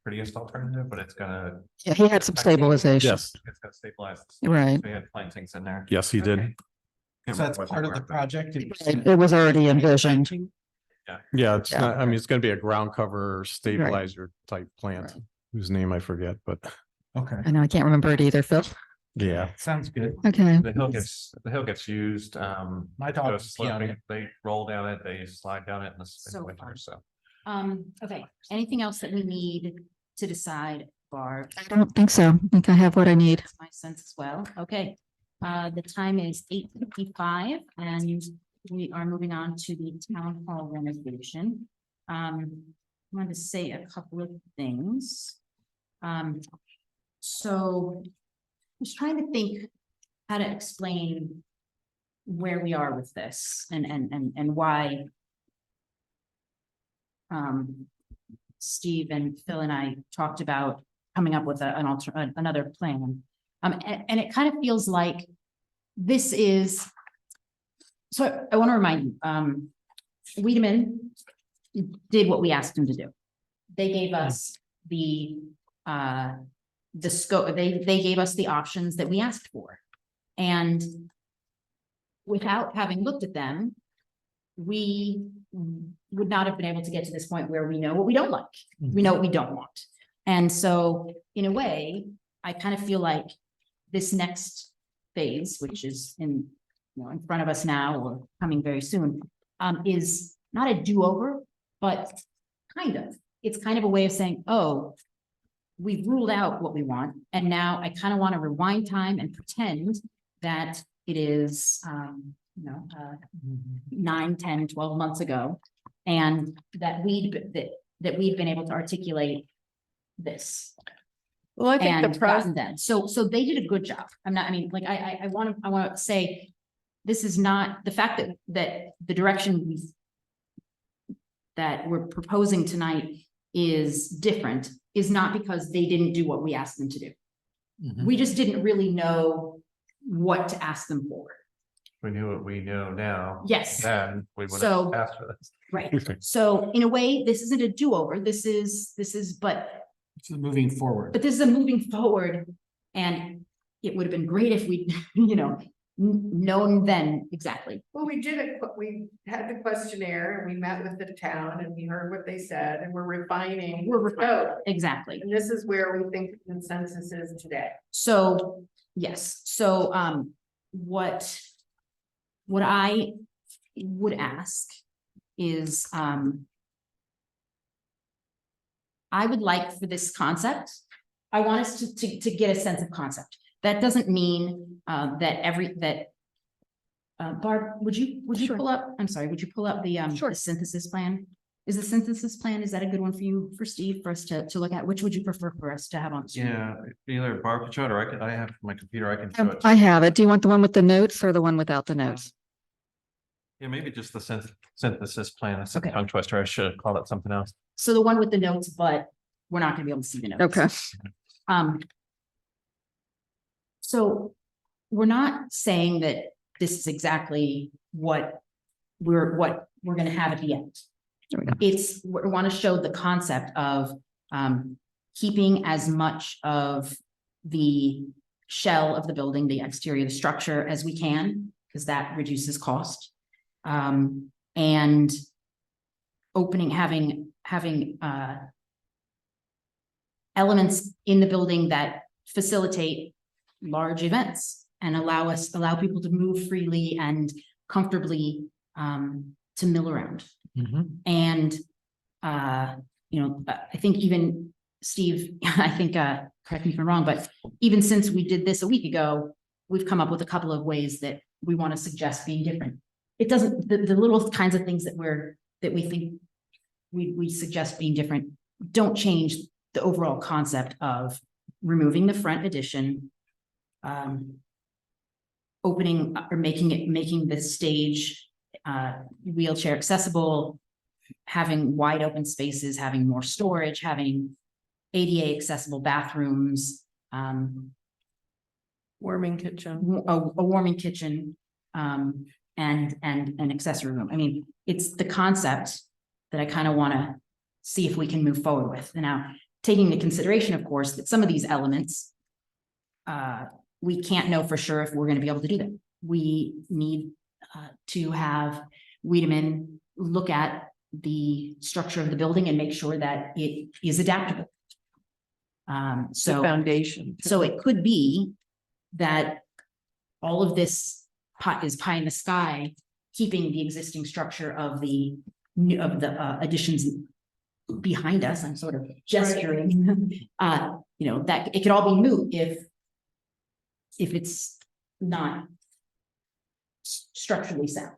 prettiest alternative, but it's gonna. Yeah, he had some stabilization. Yes, It's gonna stabilize. Right. We had plantings in there. yes, he did. Okay. So that's part of the project. It was already envisioned. Yeah, it's Yeah. not, I mean, it's gonna be a ground cover stabilizer type plant, Right. whose name I forget, but Okay, I know, I can't remember it either, Phil. yeah. sounds good. Okay, The hill gets used, My dog goes is on sloping. it. They roll down it, they slide down it in the So winter, fun. so. Okay, anything else that we need to decide, Barb? I don't think so. I think I have what I need. That's my sense as well. Okay. The time is 8:55 and we are moving on to the town hall renovation. wanted to say a couple of things. So I was trying to think how to explain where we are with this and why Steve and Phil and I talked about coming up with another plan. And it kind of feels like this is, so I want to remind you, Wiedemann did what we asked him to do. They gave us the scope, they gave us the options that we asked for. And without having looked at them, we would not have been able to get to this point where we know what we don't like. We know what we don't want. And so in a way, I kind of feel like this next phase, which is in front of us now or coming very soon, is not a do-over, but kind of. It's kind of a way of saying, oh, we've ruled out what we want. And now I kind of want to rewind time and pretend that it is, 9, 10, 12 months ago. And that we'd been able to articulate this. Well, I think And the gotten that. So they did a good job. I want to say, this is not the fact that the direction that we're proposing tonight is different, is not because they didn't do what we asked them to do. We just didn't really know what to ask them for. We knew what we know now. Yes. Then we would So- have asked for this. Right. So in a way, this isn't a do-over. This is, but It's moving forward. this is a moving forward. And it would have been great if we, known then exactly. Well, we had the questionnaire and we met with the town and we heard what they said and we're refining. Exactly. And this is where we think the consensus is today. So, yes, so, what I would ask is, I would like for this concept, I want us to get a sense of concept. That doesn't mean, Barb, would you Sure. pull up, I'm sorry, would you pull up the synthesis plan? Is the synthesis plan, is that a good one for you, for Steve, for us to look at? Which would you prefer for us to have on? screen? Yeah, either Barb could show it or I have my computer, I can show it. I have it. Do you want the one with the notes or the one without the notes? Yeah, maybe just the synthesis plan. I said Okay. tongue twister. I should have called it something else. So the one with the notes, but we're not gonna be able to see the notes. Okay. So we're not saying that this is exactly what we're gonna have at the end. There we go. We want to show the concept of keeping as much of the shell of the building, the exterior, the structure as we can, because that reduces cost. And having elements in the building that facilitate large events and allow people to move freely and comfortably to mill around. And I think even Steve, I think, correct me if I'm wrong, but even since we did this a week ago, we've come up with a couple of ways that we want to suggest being different. It doesn't, the little kinds of things that we think we suggest being different don't change the overall concept of removing the front addition, opening or making the stage wheelchair accessible, having wide open spaces, having more storage, having ADA accessible bathrooms, Warming kitchen. a warming kitchen, and an accessory room. I mean, it's the concept that I kind of want to see if we can move forward with. And now, taking into consideration, of course, that some of these elements, we can't know for sure if we're going to be able to do them. We need to have Wiedemann look at the structure of the building and make sure that it is adaptable. The So foundation. so it could be that all of this is pie in the sky, keeping the existing structure of the additions behind us. I'm sort of gesturing, that it could all be moot if it's not structurally sound.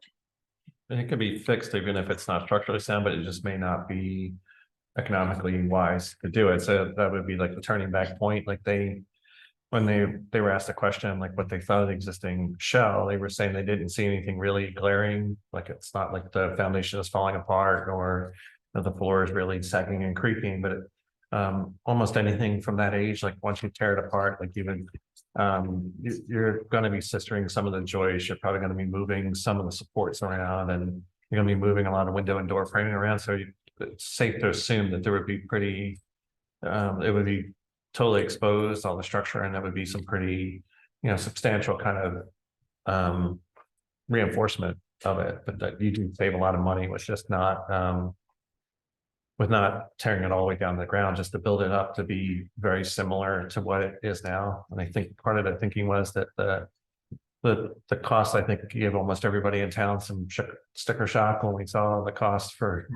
And it could be fixed even if it's not structurally sound, but it just may not be economically wise to do it. So that would be like the turning back point, like when they were asked a question, like what they thought of the existing shell, they were saying they didn't see anything really glaring, like it's not like the foundation is falling apart or the floor is really sagging and creaking, but almost anything from that age, like once you tear it apart, like even you're going to be sistering some of the joists, you're probably going to be moving some of the supports around, and you're going to be moving a lot of window and door framing around. So it's safe to assume that there would be pretty, it would be totally exposed, all the structure, and that would be some pretty, substantial kind of reinforcement of it. But that you do save a lot of money with just not with not tearing it all the way down to the ground, just to build it up to be very similar to what it is now. And I think part of the thinking was that the cost, I think, gave almost everybody in town some sticker shock when we saw the cost for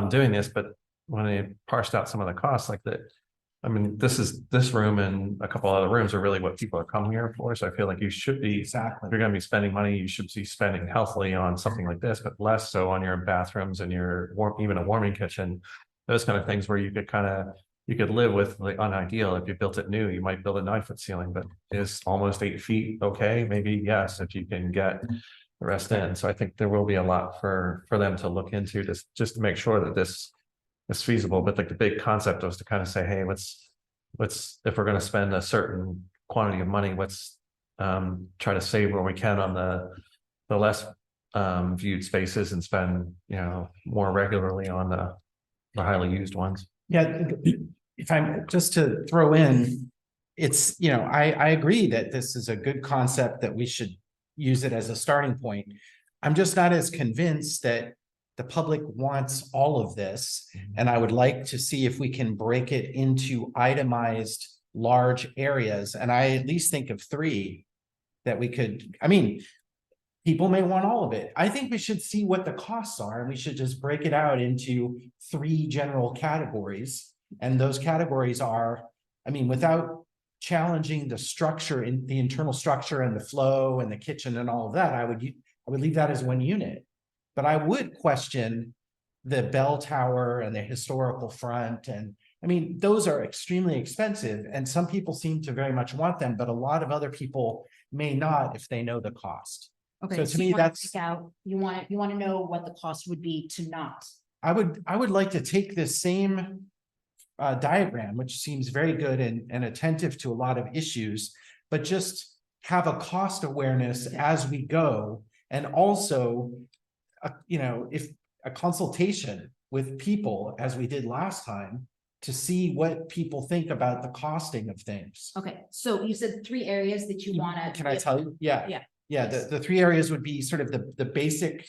doing this. But when they parsed out some of the costs, like that, I mean, this room and a couple other rooms are really what people are coming here for. So I feel like you should be, Exactly. if you're going to be spending money, you should be spending healthily on something like this, but less so on your bathrooms and your even a warming kitchen, those kind of things where you could live with the unideal. If you built it new, you might build a 9-foot ceiling, but is almost 8 feet okay? Maybe yes, if you can get the rest in. So I think there will be a lot for them to look into just to make sure that this is feasible. But like the big concept was to kind of say, hey, let's if we're going to spend a certain quantity of money, let's try to save where we can on the less viewed spaces and spend more regularly on the highly used ones. Yeah, if I'm just to throw in, it's, I agree that this is a good concept, that we should use it as a starting point. I'm just not as convinced that the public wants all of this. And I would like to see if we can break it into itemized large areas. And I at least think of 3 that we could, people may want all of it. I think we should see what the costs are, and we should just break it out into 3 general categories. And those categories are, without challenging the structure, in the internal structure and the flow and the kitchen and all of that, I would leave that as 1 unit. But I would question the bell tower and the historical front. And those are extremely expensive, and some people seem to very much want them, but a lot of other people may not if they know the cost. Okay, So to so me, you want to that's, pick out, you want to know what the cost would be to not. I would like to take this same diagram, which seems very good and attentive to a lot of issues, but just have a cost awareness as we go. And also, if a consultation with people, as we did last time, to see what people think about the costing of things. Okay, so you said 3 areas that you want to. Can I tell you? Yeah. Yeah. Yeah, the 3 areas would be sort of the basic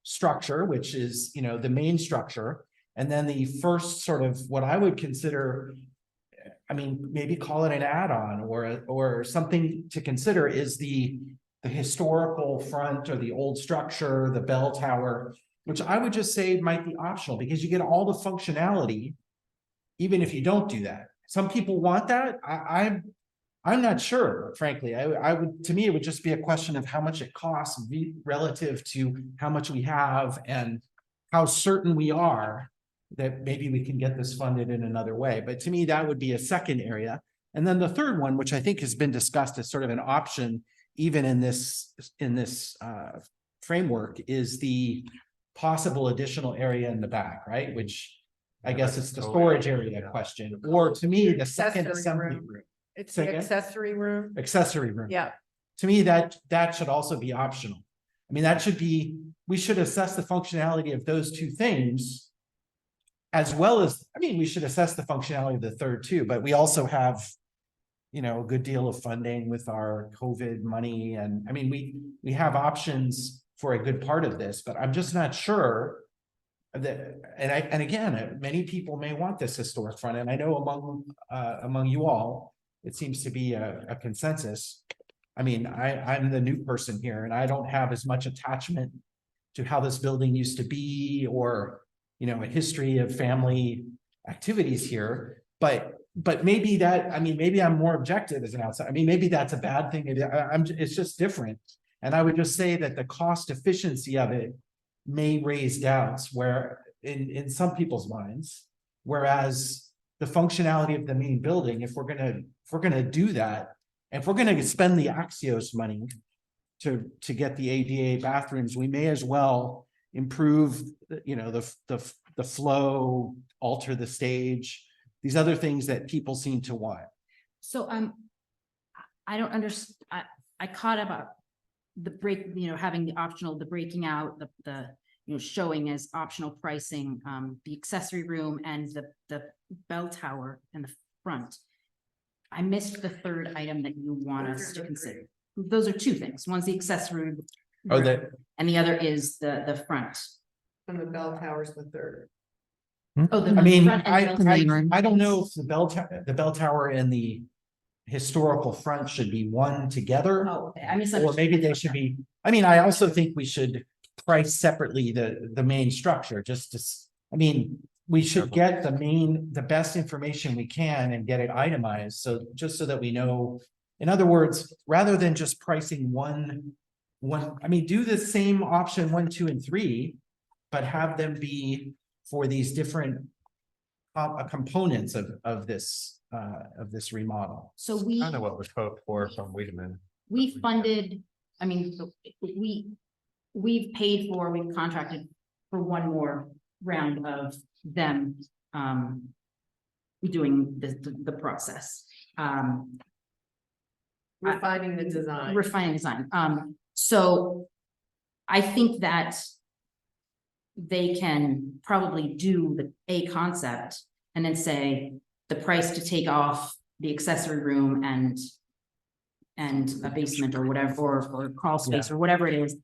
structure, which is, the main structure. And then the first sort of what I would consider, maybe call it an add-on or something to consider, is the historical front or the old structure, the bell tower, which I would just say might be optional, because you get all the functionality, even if you don't do that. Some people want that. I'm not sure, frankly. To me, it would just be a question of how much it costs relative to how much we have and how certain we are that maybe we can get this funded in another way. But to me, that would be a second area. And then the third one, which I think has been discussed as sort of an option, even in this framework, is the possible additional area in the back, right? Which I guess it's the storage area question, or to me, the second Accessory assembly room. room. It's Say the again? accessory room. Accessory room. Yeah. To me, that should also be optional. That should be, we should assess the functionality of those 2 things, as well as, we should assess the functionality of the third too, but we also have, a good deal of funding with our COVID money. And we have options for a good part of this, but I'm just not sure that, and again, many people may want this historic front. And I know among you all, it seems to be a consensus. I'm the new person here, and I don't have as much attachment to how this building used to be, or, a history of family activities here. But maybe that, maybe I'm more objective as an outsider. Maybe that's a bad thing. It's just different. And I would just say that the cost efficiency of it may raise doubts where in some people's minds. Whereas the functionality of the main building, if we're gonna do that, if we're gonna spend the Axios money to get the ADA bathrooms, we may as well improve, the flow, alter the stage, these other things that people seem to want. So I don't understand, I caught about the break, having the breaking out, the showing as optional pricing, the accessory room and the bell tower in the front. I missed the third item that you want us to consider. Those are two things. One's the accessory. Oh, room, that, And the other is the front. And the bell tower's the third. Oh, the I mean, front and the bell tower. I don't know if the bell tower and the historical front should be one together. Oh, okay, I Or misunderstood. maybe they should be, I mean, I also think we should price separately the main structure, we should get the best information we can and get it itemized, just so that we know. In other words, rather than just pricing one, do the same option 1, 2, and 3, but have them be for these different components of this remodel. So Kind of what was hoped for from Wiedemann. we funded, we've paid for, we've contracted for one more round of them doing the process. Refining the design. Refining design. So I think that they can probably do a concept and then say the price to take off the accessory room and a basement or whatever, or crawl space or whatever it is.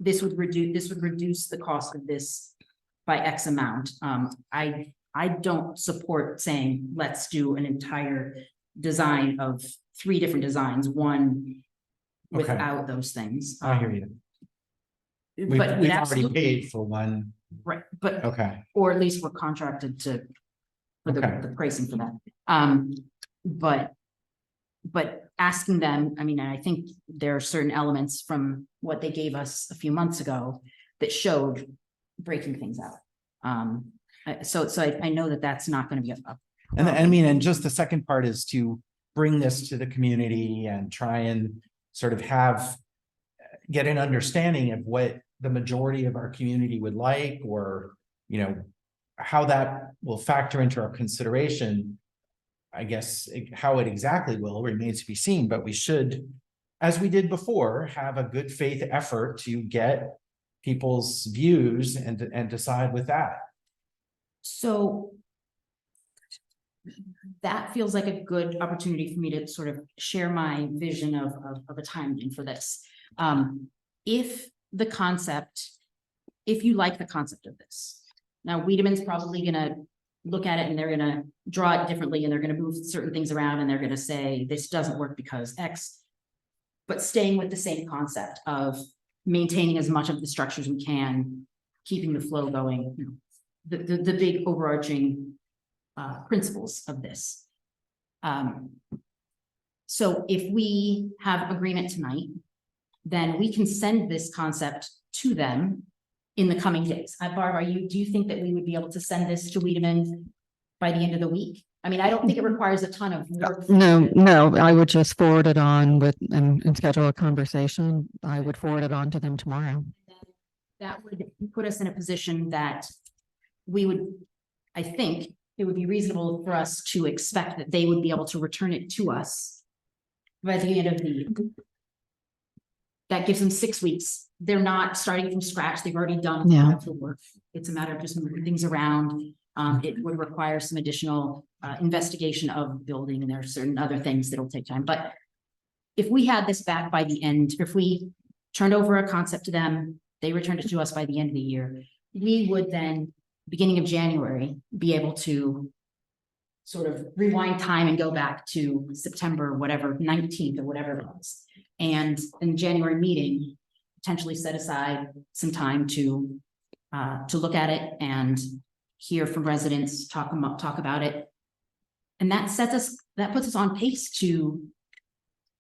This would reduce the cost of this by X amount. I don't support saying, let's do an entire design of 3 different designs, one Okay. without those things. I hear you. We've But already absolutely- paid for one. Right, but, Okay, or at least we're contracted for Okay. the pricing for that. But asking them, I think there are certain elements from what they gave us a few months ago that showed breaking things out. So I know that that's not gonna be a. and just the second part is to bring this to the community and try and sort of get an understanding of what the majority of our community would like, or, how that will factor into our consideration. I guess how it exactly will remains to be seen, but we should, as we did before, have a good faith effort to get people's views and decide with that. So that feels like a good opportunity for me to sort of share my vision of a timeline for this. If you like the concept of this, now Wiedemann's probably gonna look at it and they're gonna draw it differently and they're gonna move certain things around and they're gonna say, this doesn't work because X. But staying with the same concept of maintaining as much of the structure as we can, keeping the flow going, the big overarching principles of this. So if we have agreement tonight, then we can send this concept to them in the coming days. Barb, do you think that we would be able to send this to Wiedemann by the end of the week? I don't think it requires a ton of work. No, I would just forward it on and schedule a conversation. I would forward it on to them tomorrow. That would put us in a position that I think it would be reasonable for us to expect that they would be able to return it to us by the end of the year. That gives them 6 weeks. They're not starting from scratch. They've already done the work. It's a matter of just moving things around. It would require some additional investigation of the building, and there are certain other things that'll take time. But if we had this back by the end, if we turned over a concept to them, they returned it to us by the end of the year, we would then, beginning of January, be able to sort of rewind time and go back to September, whatever, 19th or whatever it was. And in the January meeting, potentially set aside some time to look at it and hear from residents, talk about it. And that puts us on pace to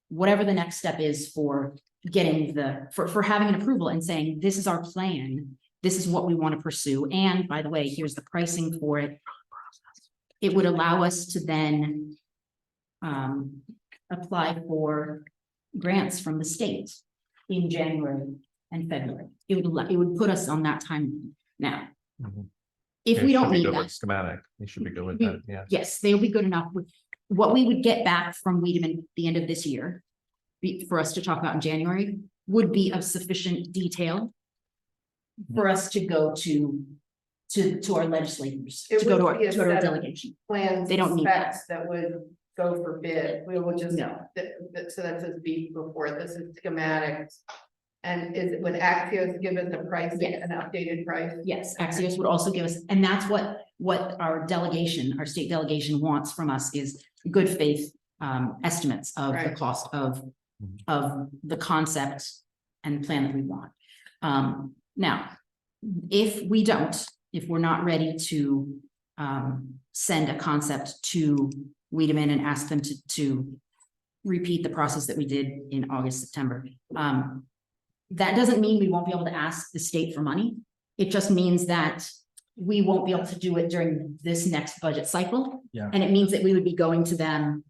whatever the next step is for getting for having an approval and saying, this is our plan. This is what we want to pursue. And by the way, here's the pricing for it. it would allow us to then apply for grants from the state in January and February. It would put us on that time now. Mhm. If It we should don't be need good with that, Schematic, you should be good with we- that, yeah. yes, they'll be good enough with what we would get back from Wiedemann at the end of this year. For us to talk about in January would be of sufficient detail for us to go to our legislators, It to go to would our, be a to our set of delegation. Plans, They don't need specs that would go for bid. We will just, No. so that says B before, this is schematics. And would Axios give us a price, Yes. an updated price? Yes, Axios would also give us, and that's what our delegation, our state delegation wants from us is good faith estimates of the Right. cost of the concept and plan that we want. Now, if we're not ready to send a concept to Wiedemann and ask them to repeat the process that we did in August, September, that doesn't mean we won't be able to ask the state for money. It just means that we won't be able to do it during this next budget cycle. Yeah. And it means that we would be going to them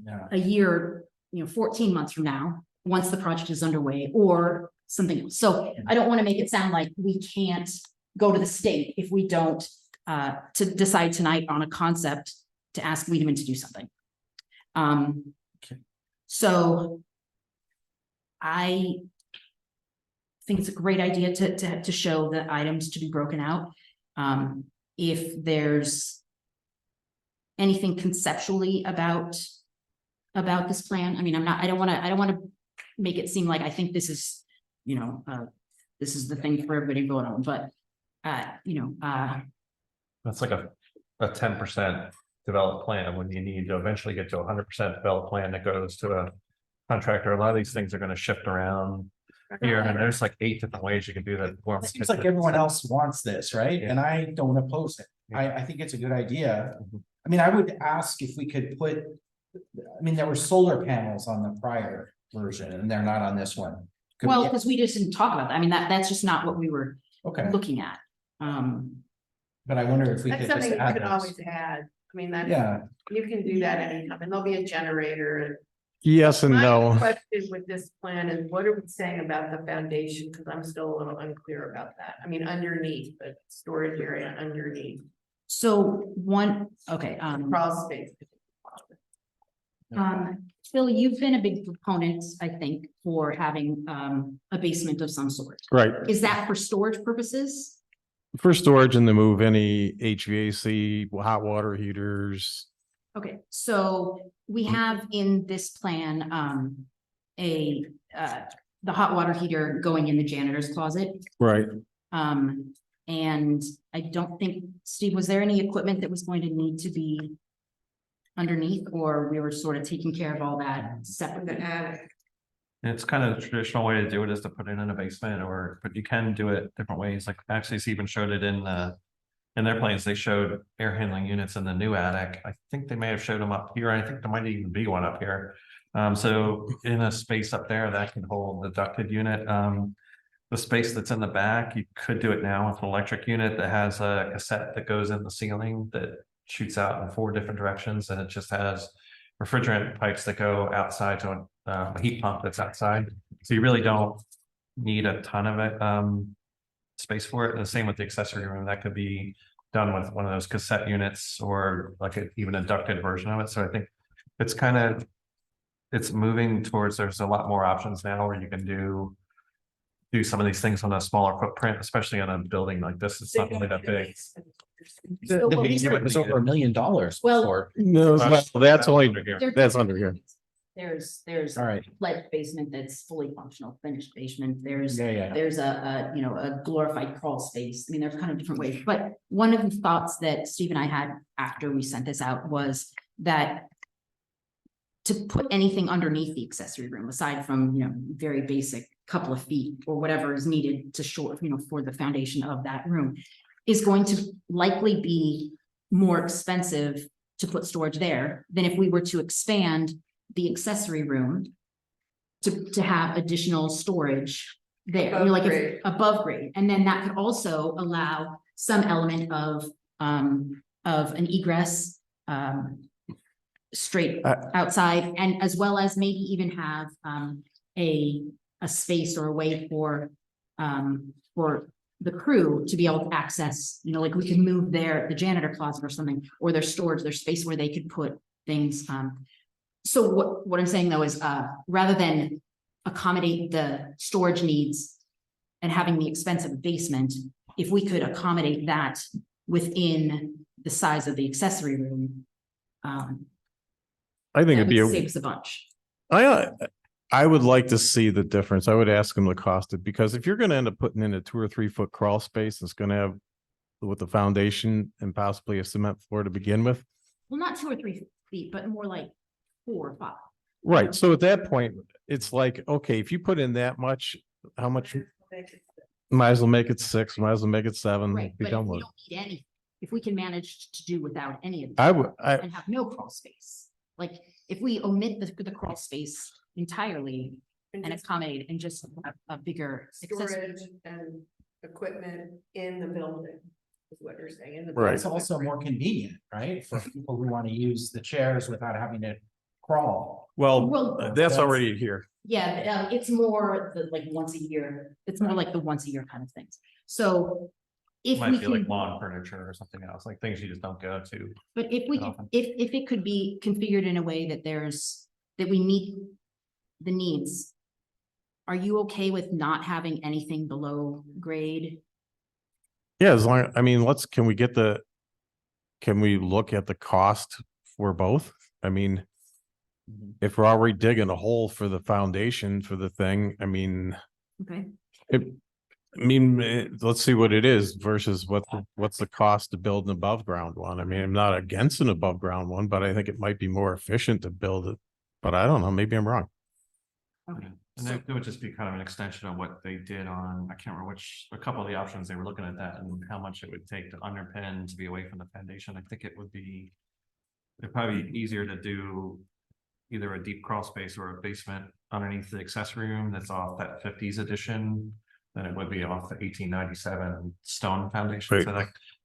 Yeah. a year, 14 months from now, once the project is underway or something else. So I don't want to make it sound like we can't go to the state if we don't to decide tonight on a concept to ask Wiedemann to do something. So I think it's a great idea to show the items to be broken out. If there's anything conceptually about this plan, I mean, I don't want to make it seem like I think this is, this is the thing for everybody to vote on, but That's like a 10% developed plan when you need to eventually get to 100% developed plan that goes to a contractor. A lot of these things are gonna shift around here, and there's like 8 different ways you can do that. It seems like everyone else wants this, right? And I don't oppose it. I think it's a good idea. I mean, I would ask if we could put, I mean, there were solar panels on the prior version and they're not on this one. Could we well, get- because we just didn't talk about that. I mean, that's just not what we were Okay, looking at. but I wonder if we That's could just something you add can those. always add. I mean, that's, Yeah, you can do that anytime, and there'll be a generator. Yes and My no. question with this plan is, what are we saying about the foundation? Because I'm still a little unclear about that. I mean, underneath, but storage area underneath, So okay, crawl space. Phil, you've been a big proponent, I think, for having a basement of some sort. Right, Is that for storage purposes? for storage and to move any HVAC, hot water heaters. Okay, so we have in this plan, the hot water heater going in the janitor's closet. Right. And I don't think, Steve, was there any equipment that was going to need to be underneath, or we were sort of taking care of all that In separately? the attic. It's kind of the traditional way to do it is to put it in a basement but you can do it different ways. Like actually it's even showed it in their plans. They showed air handling units in the new attic. I think they may have showed them up here. I think there might even be one up here. So in a space up there that can hold the ducted unit. The space that's in the back, you could do it now with an electric unit that has a cassette that goes in the ceiling that shoots out in 4 different directions, and it just has refrigerant pipes that go outside to a heat pump that's outside. So you really don't need a ton of it, space for it. And the same with the accessory room. That could be done with one of those cassette units or like even a ducted version of it. So I think it's moving towards, there's a lot more options now where you can do some of these things on a smaller footprint, especially on a building like this. It's not really that big. So what we- basement was over $1 million Well, before. No, that's only, under here. There- that's under here. There's All right, lead basement that's fully functional, finished basement. There's yeah. there's a glorified crawl space. I mean, there's kind of different ways, but one of the thoughts that Steve and I had after we sent this out was that to put anything underneath the accessory room, aside from, very basic couple of feet or whatever is needed to for the foundation of that room, is going to likely be more expensive to put storage there than if we were to expand the accessory room to have additional storage there, Above like grade. if above grade. And then that could also allow some element of an egress straight Uh, outside, and as well as maybe even have a space or a way for the crew to be able to access, you know, like we can move the janitor closet or something, or their storage, their space where they could put things. So what I'm saying though is rather than accommodate the storage needs and having the expense of a basement, if we could accommodate that within the size of the accessory room, I think that it'd be, would save us a bunch. I would like to see the difference. I would ask them the cost of, because if you're gonna end up putting in a 2 or 3 foot crawl space, it's gonna have with the foundation and possibly a cement floor to begin with. Well, not 2 or 3 feet, but more like 4 or 5. Right, so at that point, it's like, okay, if you put in that much, how much? Might as well make it 6, might as well make it 7, Right, be but if done we with it. don't need any, if we can manage to do without any of I that would, and have no crawl space, like if we omit the crawl space entirely and just accommodate and just have a bigger accessory. storage and equipment in the building is what you're saying. In the Right. It's also more convenient, right? For people who want to use the chairs without having to crawl. well, that's that's- already here. Yeah, it's more the like once a year, it's more like the once a year kind of things. So if we Might be like can, lawn furniture or something else, like things you just don't go to. but if we that could, often. if it could be configured in a way that that we meet the needs, are you okay with not having anything below grade? Yeah, as long, I mean, can we look at the cost for both? I mean, if we're already digging a hole for the foundation for the thing, I mean, Okay. let's see what it is versus what's the cost to build an above ground one. I mean, I'm not against an above ground one, but I think it might be more efficient to build it. But I don't know, maybe I'm wrong. Okay. And it would just be kind of an extension of what they did on, I can't remember a couple of the options they were looking at that and how much it would take to underpin to be away from the foundation. I think it'd probably be easier to do either a deep crawl space or a basement underneath the accessory room that's off that 50s edition than it would be off the 1897 stone foundation. Right. So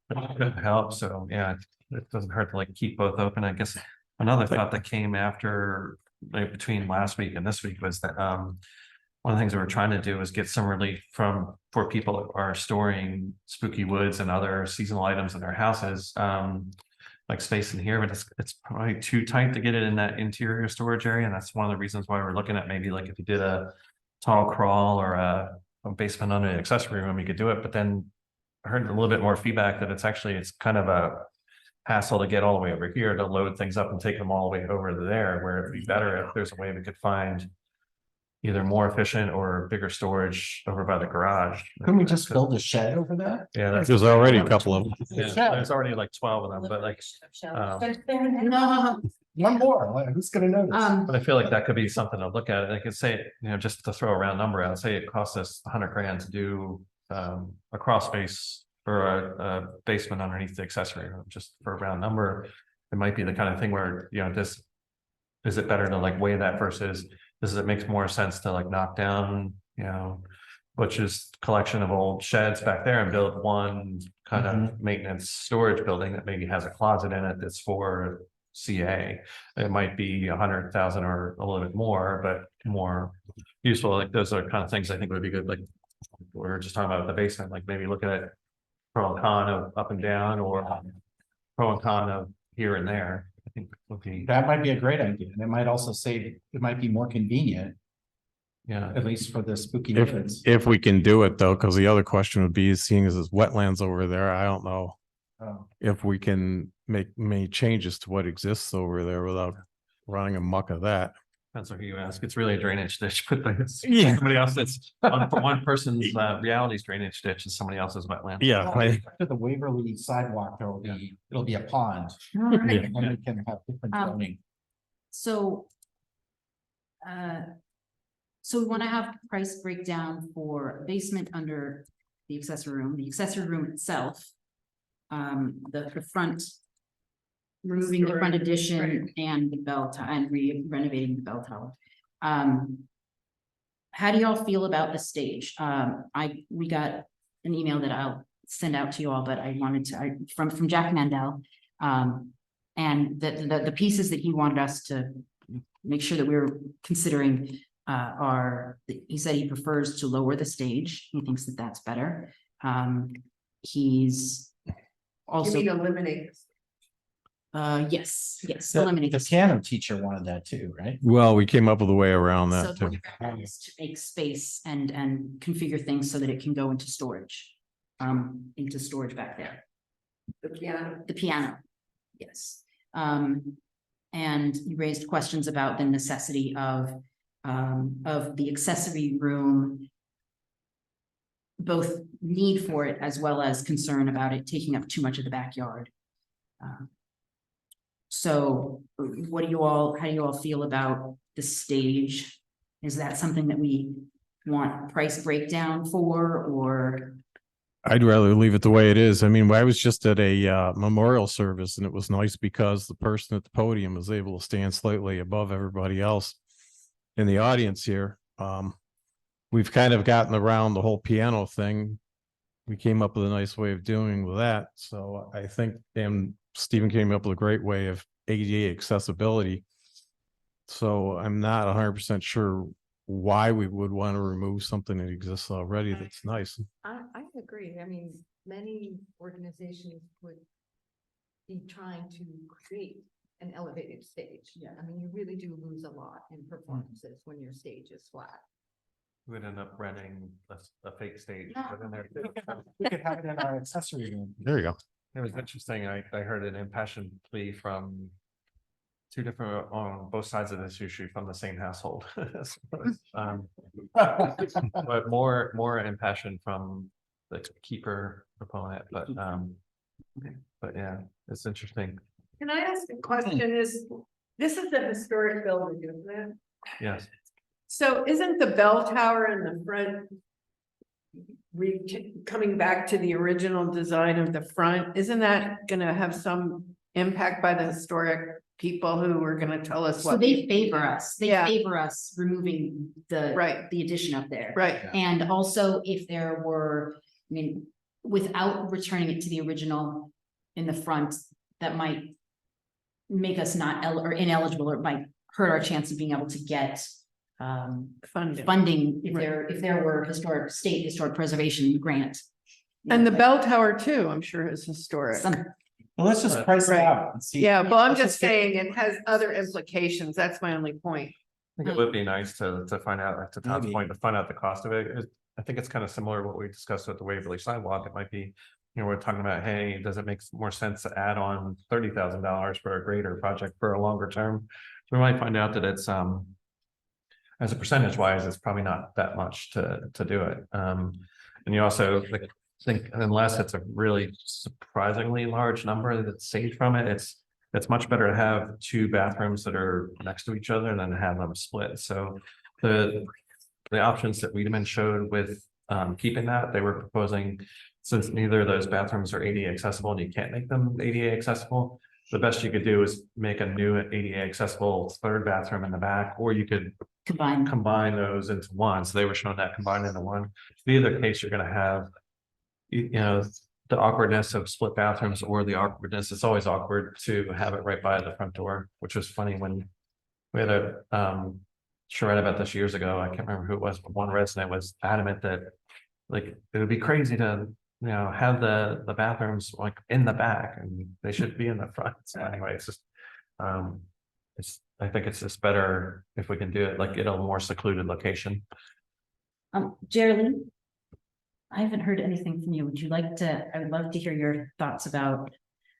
that could help. So yeah, it doesn't hurt to like keep both open. I guess another thought that came after like between last week and this week was that one of the things that we're trying to do is get some relief for people who are storing spooky woods and other seasonal items in their houses. Like space in here, but it's probably too tight to get it in that interior storage area. And that's one of the reasons why we're looking at maybe like if you did a tall crawl or a basement under the accessory room, you could do it. But then I heard a little bit more feedback that it's kind of a hassle to get all the way over here to load things up and take them all the way over to there, where it'd be better if there's a way we could find either more efficient or bigger storage over by the garage. Couldn't we just build a shed over there? Yeah, There's already a couple of them. there's already like 12 of them, but like, No, One more, like, who's gonna notice? but I feel like that could be something to look at. I could say, just to throw a round number out, say it costs us 100 grand to do a crawl space for a basement underneath the accessory room, just for a round number. It might be the kind of thing where, is it better to like weigh that versus, does it make more sense to like knock down, Butch's collection of old sheds back there and build one kind of maintenance storage building that maybe has a closet in it that's for CA. It might be 100,000 or a little bit more, but more useful. Like those are kind of things I think would be good. Like we were just talking about the basement, like maybe looking at pro and con of up and down or pro and con of here and there. I think would be, That might be a great idea, and it might also save, it might be more convenient, yeah. at least for the spooky neighbors. If we can do it though, because the other question would be, seeing as there's wetlands over there, I don't know Oh. if we can make many changes to what exists over there without running amok of that. Depends on who you ask. It's really a drainage ditch, but there's Yeah. somebody else that's one person's reality's drainage ditch is somebody else's wetland. Yeah. To the Waverly sidewalk, it'll be a pond, Alright. and we can have different zoning. So we want to have price breakdown for basement under the accessory room itself. The front, removing the front addition and the bell tower and renovating the bell tower. How do y'all feel about the stage? We got an email that I'll send out to you all, but I wanted to, from Jack Mandel. And the pieces that he wanted us to make sure that we were considering are, he said he prefers to lower the stage. He thinks that that's better. He's You also, mean eliminate. yes, The eliminate. the piano teacher wanted that too, right? Well, we came up with a way around So that the too. plan is to make space and configure things so that it can go into storage. Into storage back there. The piano, yes. And you raised questions about the necessity of the accessory room. Both need for it as well as concern about it taking up too much of the backyard. So what do you all, how do you all feel about the stage? Is that something that we want price breakdown for, or? I'd rather leave it the way it is. I mean, I was just at a memorial service and it was nice because the person at the podium was able to stand slightly above everybody else in the audience here. We've kind of gotten around the whole piano thing. We came up with a nice way of doing with that. So I think, and Stephen came up with a great way of ADA accessibility. So I'm not 100% sure why we would want to remove something that exists already that's nice. I agree. I mean, many organizations would be trying to create an elevated stage. Yeah. I mean, you really do lose a lot in performances when your stage is flat. We'd end up renting a fake stage. No. But then there, We could have it in our accessory room. There you go. it was interesting. I heard an impassioned plea from two different, on both sides of this issue from the same household. But more impassioned from the keeper proponent, but yeah, it's interesting. Can I ask a question? This is a historic building, isn't it? Yes. So isn't the bell tower in the front coming back to the original design of the front? Isn't that gonna have some impact by the historic people who are gonna tell us So what? they favor us, Yeah. removing Right. the addition up there. Right, And also if there were, I mean, without returning it to the original in the front, that might make us not or ineligible, or it might hurt our chance of being able to get funding if there were state historic preservation grant. and the bell tower too, I'm sure is historic. Well, let's just price it Right. out and see. Yeah, well, I'm Let's just get- saying it has other implications. That's my only point. I think it would be nice to find out, like to Todd's Maybe. point, to find out the cost of it. I think it's kind of similar to what we discussed with the Waverly sidewalk. It might be, we're talking about, hey, does it make more sense to add on $30,000 for a greater project for a longer term? So we might find out that it's as a percentage wise, it's probably not that much to do it. And you also think unless it's a really surprisingly large number that's saved from it, it's much better to have two bathrooms that are next to each other than to have them split. So the options that Wiedemann showed with keeping that, they were proposing, since neither of those bathrooms are ADA accessible and you can't make them ADA accessible, the best you could do is make a new ADA accessible third bathroom in the back, or you could combine those into one. So they were showing that combined into one. In either case, you're going to have, the awkwardness of split bathrooms, or the awkwardness, it's always awkward to have it right by the front door, which was funny when we had a charrette about this years ago. I can't remember who it was, but one resident was adamant that like it would be crazy to have the bathrooms like in the back and they should be in the front. So anyway, it's just I think it's just better if we can do it like in a more secluded location. Geraldine, I haven't heard anything from you. Would you like to, I would love to hear your thoughts about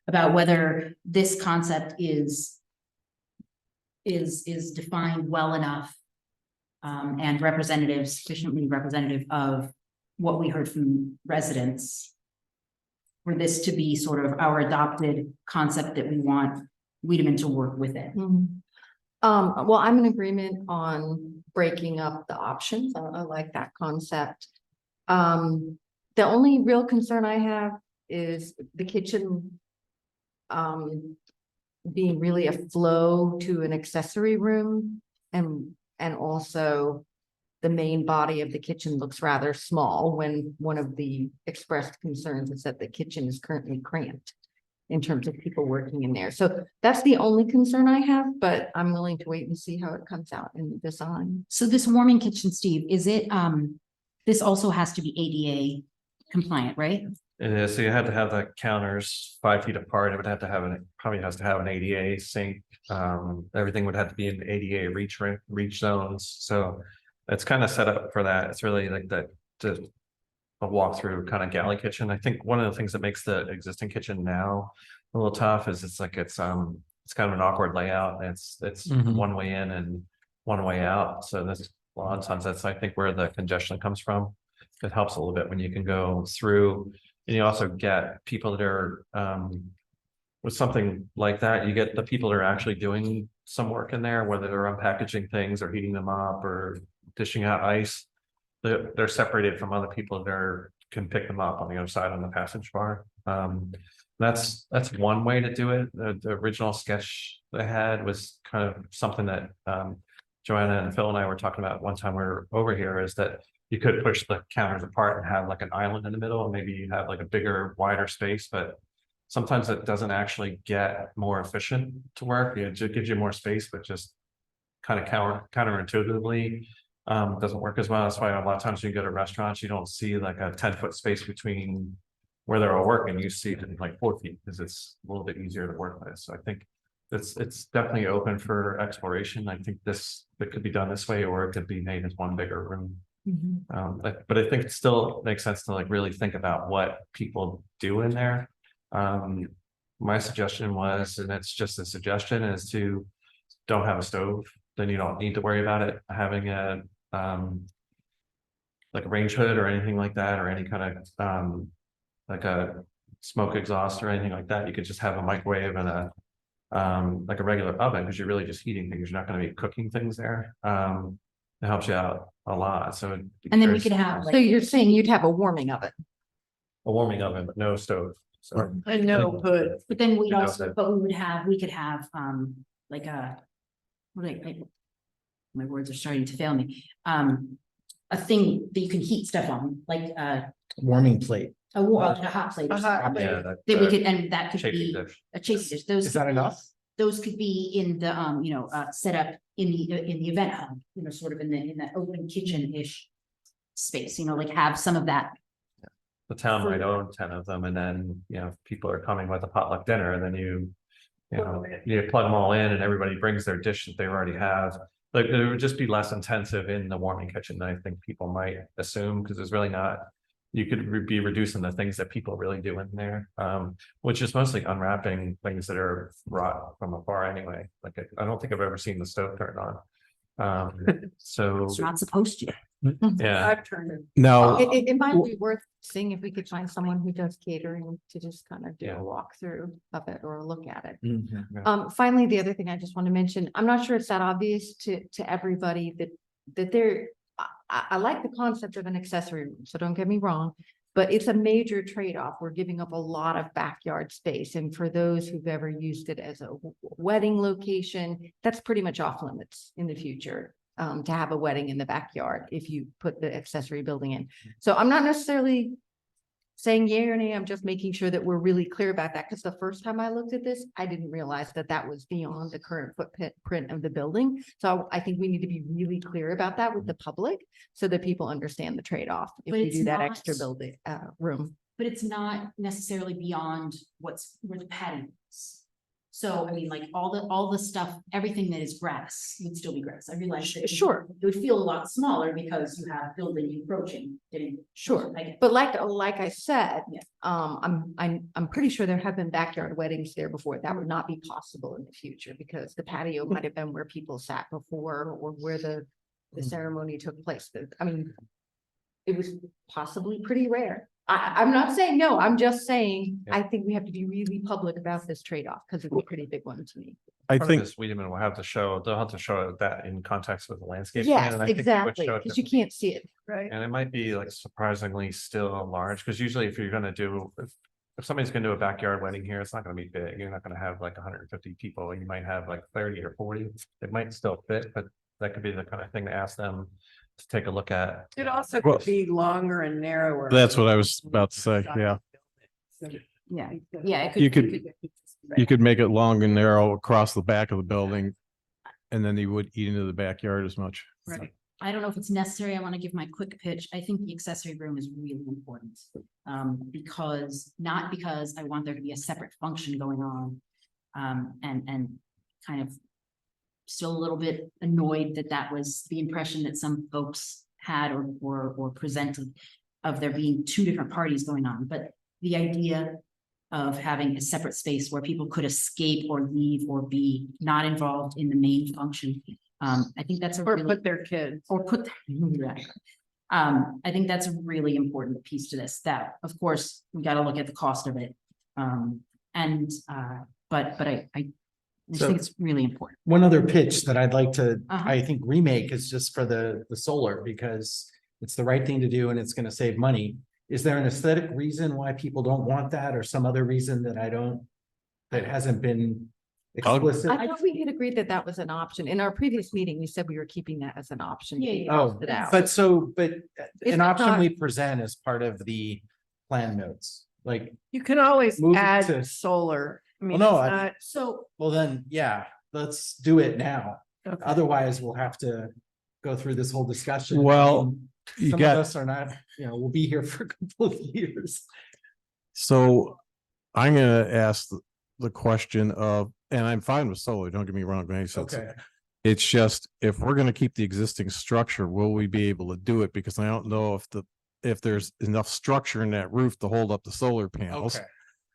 whether this concept is defined well enough and sufficiently representative of what we heard from residents for this to be sort of our adopted concept that we want Wiedemann to work within. Well, I'm in agreement on breaking up the options. I like that concept. The only real concern I have is the kitchen being really a flow to an accessory room, and also the main body of the kitchen looks rather small when one of the expressed concerns is that the kitchen is currently cramped. in terms of people working in there. So that's the only concern I have, but I'm willing to wait and see how it comes out in the design. So this warming kitchen, Steve, is it, this also has to be ADA compliant, right? It is, so you have to have the counters 5 feet apart. It would have to have probably has to have an ADA sink. Everything would have to be in ADA reach zones. So it's kind of set up for that. It's really like a walkthrough kind of galley kitchen. I think one of the things that makes the existing kitchen now a little tough is it's kind of an awkward layout. It's one way in and one way out. So this a lot of times that's I think where the congestion comes from. It helps a little bit when you can go through, and you also get people that are with something like that, you get the people that are actually doing some work in there, whether they're unpackaging things or heating them up or dishing out ice. They're separated from other people that can pick them up on the other side on the passage bar. That's one way to do it. The original sketch they had was kind of something that Joanna and Phil and I were talking about one time we were over here, is that you could push the counters apart and have like an island in the middle, and maybe you have like a bigger, wider space, but sometimes it doesn't actually get more efficient to work. It just gives you more space, but just kind of counterintuitively doesn't work as well. That's why a lot of times when you go to restaurants, you don't see like a 10-foot space between where they're all working. You see it in like 4 feet because it's a little bit easier to work with. So I think it's definitely open for exploration. I think it could be done this way, or it could be made as one bigger room. But I think it still makes sense to like really think about what people do in there. My suggestion was, and it's just a suggestion, is to don't have a stove. Then you don't need to worry about it having a like a range hood or anything like that, or any kind of like a smoke exhaust or anything like that. You could just have a microwave and a like a regular oven, because you're really just heating things. You're not going to be cooking things there. It helps you out a lot. So And then we could have So like, you're saying you'd have a warming oven? a warming oven, but no stove. So I know, but but then we You know, also, that- but we could have, like a, my words are starting to fail me. A thing that you can heat stuff on, like, Warming plate. a hot plate. or A hot something. plate. yeah, That we could, and that could chafing be dish. a chafing dish. Those. Is that could be- enough? Those could be in the, set up in the event hub, sort of in that open kitchen-ish space, like have some of that. The town might own 10 of them, and then, if people are coming with a potluck dinner, and then you plug them all in and everybody brings their dish that they already have. Like, it would just be less intensive in the warming kitchen than I think people might assume, because there's really not, you could be reducing the things that people really do in there, which is mostly unwrapping things that are brought from afar anyway. Like, I don't think I've ever seen the stove turned on. So, It's not supposed to. yeah. I've turned it. Now, It might be worth seeing if we could find someone who does catering to just kind of do Yeah. a walkthrough of it or a look at it. Mhm. Finally, the other thing I just want to mention, I'm not sure it's that obvious to everybody that there, I like the concept of an accessory room, so don't get me wrong. But it's a major trade-off. We're giving up a lot of backyard space. And for those who've ever used it as a wedding location, that's pretty much off limits in the future. To have a wedding in the backyard if you put the accessory building in. So I'm not necessarily saying yay or nay, I'm just making sure that we're really clear about that, because the first time I looked at this, I didn't realize that that was beyond the current footprint of the building. So I think we need to be really clear about that with the public so that people understand the trade-off if But we it's do that not- extra building, room. But it's not necessarily beyond where the patio is. So, I mean, like all the stuff, everything that is grass would still be grass. I realize. that Sure. It would feel a lot smaller because you have building encroaching. Sure. I get- But like I said, Yeah. I'm pretty sure there have been backyard weddings there before. That would not be possible in the future because the patio might have been where people sat before or where the ceremony took place. I mean, it was possibly pretty rare. I'm not saying no, I'm just saying, Yeah. I think we have to be really public about this trade-off because it's a pretty big one to me. I Part of think, this Wiedemann will have to show, they'll have to show that in context with the landscape. plan, Yes, and I think they would exactly, show it because you can't see it. Right. And it might be like surprisingly still large, because usually if you're gonna do, if somebody's gonna do a backyard wedding here, it's not gonna be big. You're not gonna have like 150 people. You might have like 30 or 40. It might still fit, but that could be the kind of thing to ask them to take a look at. It also Well- could be longer and narrower. that's what I was about to say, yeah. Yeah, yeah, it could. You it could- You could make it long and narrow across the back of the building. And then you would eat into the backyard as much. Right. I don't know if it's necessary. I want to give my quick pitch. I think the accessory room is really important. Not because I want there to be a separate function going on. And kind of still a little bit annoyed that that was the impression that some folks had or presented of there being two different parties going on, but the idea of having a separate space where people could escape or leave or be not involved in the main function. I think that's Or put their kids. I think that's a really important piece to this, that, of course, we gotta look at the cost of it. But I just So- think it's really important. One other pitch that I'd like to, Uh-huh. I think remake is just for the solar, because it's the right thing to do and it's gonna save money. Is there an aesthetic reason why people don't want that, or some other reason that that hasn't been explicit? I thought we had agreed that that was an option. In our previous meeting, we said we were keeping that as an option. to be Oh, tested out. but It's an option not- we present as part of the plan notes, like, You can always Move it add to- solar. I mean, no, it's I- not- So, well then, yeah, let's do it now. okay. Otherwise, we'll have to go through this whole discussion. Well, And You Some of got, us are not, we'll be here for a couple of years. so I'm gonna ask the question of, and I'm fine with solar, don't get me wrong, when I said so. Okay. It's just, if we're gonna keep the existing structure, will we be able to do it? Because I don't know if there's enough structure in that roof to hold up the solar panels. Okay.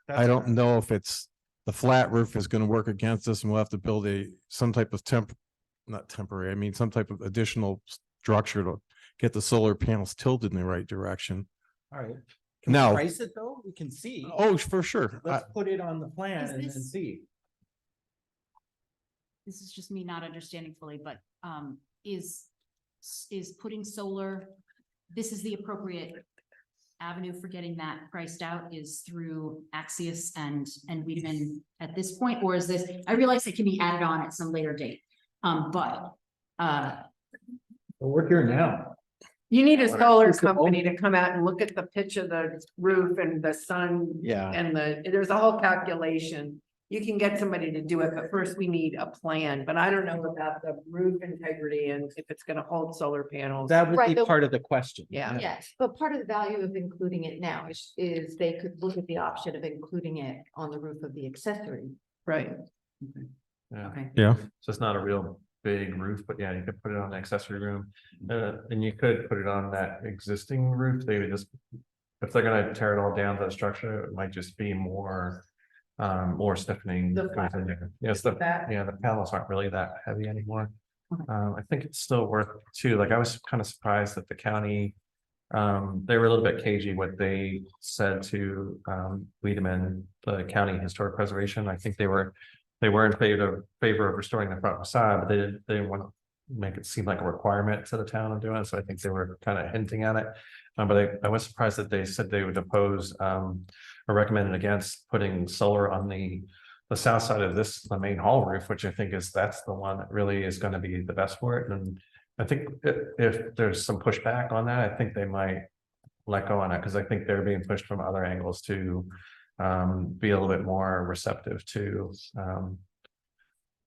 I don't know if the flat roof is gonna work against us and we'll have to build some type of not temporary, I mean, some type of additional structure to get the solar panels tilted in the right direction. All right. Can we Now- price it though? We can see. Oh, for sure. Let's put it on the plan Is and then this- see. this is just me not understanding fully, but, is putting solar, this is the appropriate avenue for getting that priced out is through Axios and Weedman at this point, or is this, I realize it can be added on at some later date. But We're here now. You need a What- solar is it company to come out and look at the pitch of the roof and the sun Yeah. and there's a whole calculation. You can get somebody to do it, but first we need a plan, but I don't know about the roof integrity and if it's gonna hold solar panels. That would Right, be but- part of the question. Yeah. Yes, but part of the value of including it now is they could look at the option of including it on the roof of the accessory. Right. Yeah. okay, Yeah, So it's not a real big roof, but yeah, you could put it on the accessory room. And you could put it on that existing roof. They would just, if they're gonna tear it all down to the structure, it might just be more stiffening. The goes in there. Yes, the panels aren't really that heavy anymore. Okay. I think it's still worth too, like I was kind of surprised that the county, they were a little bit cagey what they said to Wiedemann, the county historic preservation. I think they were in favor of restoring the front facade, but they didn't want to make it seem like a requirement to the town of doing it. So I think they were kind of hinting at it. But I was surprised that they said they would oppose or recommended against putting solar on the south side of the main hall roof, which I think that's the one that really is going to be the best for it. And I think if there's some pushback on that, I think they might let go on it, because I think they're being pushed from other angles to be a little bit more receptive to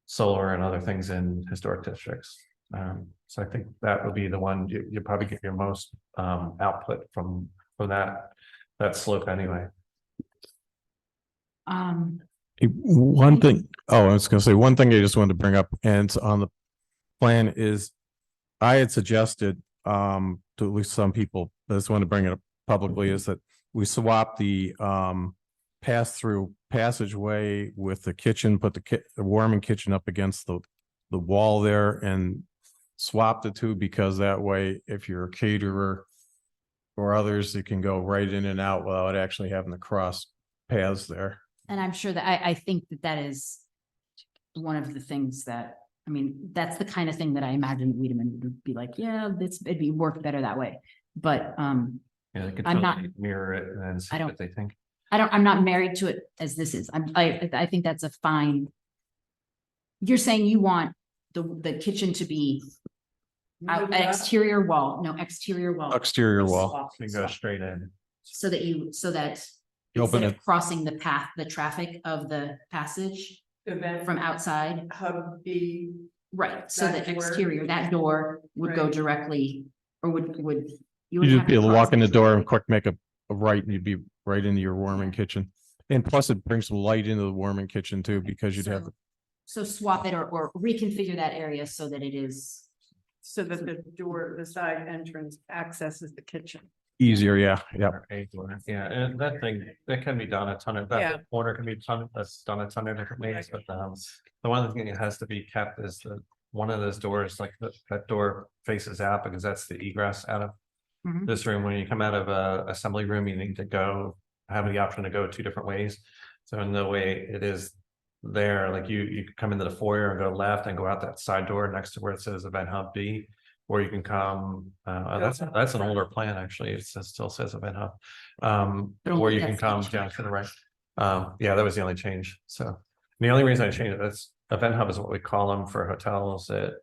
solar and other things in historic districts. So I think that would be the one you probably get your most output from that slope anyway. one thing, I was gonna say, one thing I just wanted to bring up, and it's on the plan is, I had suggested, to at least some people, but I just want to bring it up publicly, is that we swap the, pass-through passageway with the kitchen, put the warming kitchen up against the wall there and swap the two, because that way, if you're a caterer or others, you can go right in and out without actually having to cross paths there. and I'm sure that I think that is one of the things that, I mean, that's the kind of thing that I imagine Wiedemann would be like, yeah, it'd be work better that way. But, Yeah, they could I'm not- totally mirror it and then see I don't- what they think. I'm not married to it as this is. I think that's a fine. You're saying you want the kitchen to be an exterior wall, no exterior wall. Exterior wall. You can go straight in. So that open instead it, of crossing the path, the traffic of the passage Event from outside. hub B. Right, so That the door. exterior, that door would go Right. directly, or would. You you would just have be to able to cross walk in the it. door and quick make a right and you'd be right into your warming kitchen. And plus it brings some light into the warming kitchen too, because you'd have, So swap it or reconfigure that area so that it is. So that the door, the side entrance accesses the kitchen. easier, yeah, yeah. Or a door. Yeah, and that thing, that can be done a ton of, Yeah. that corner can be that's done a ton of different ways, but the one thing that has to be kept is one of those doors, like that door faces out because that's the egress out of Mhm. this room. When you come out of a assembly room, you need to have the option to go 2 different ways. So in the way it is there, like you could come into the foyer and go left and go out that side door next to where it says event hub B. Or you can come, that's an older plan, actually. It still says event hub. But Or only you can that's the come change. down to the right. Yeah, that was the only change. So the only reason I changed it, that's event hub is what we call them for hotels at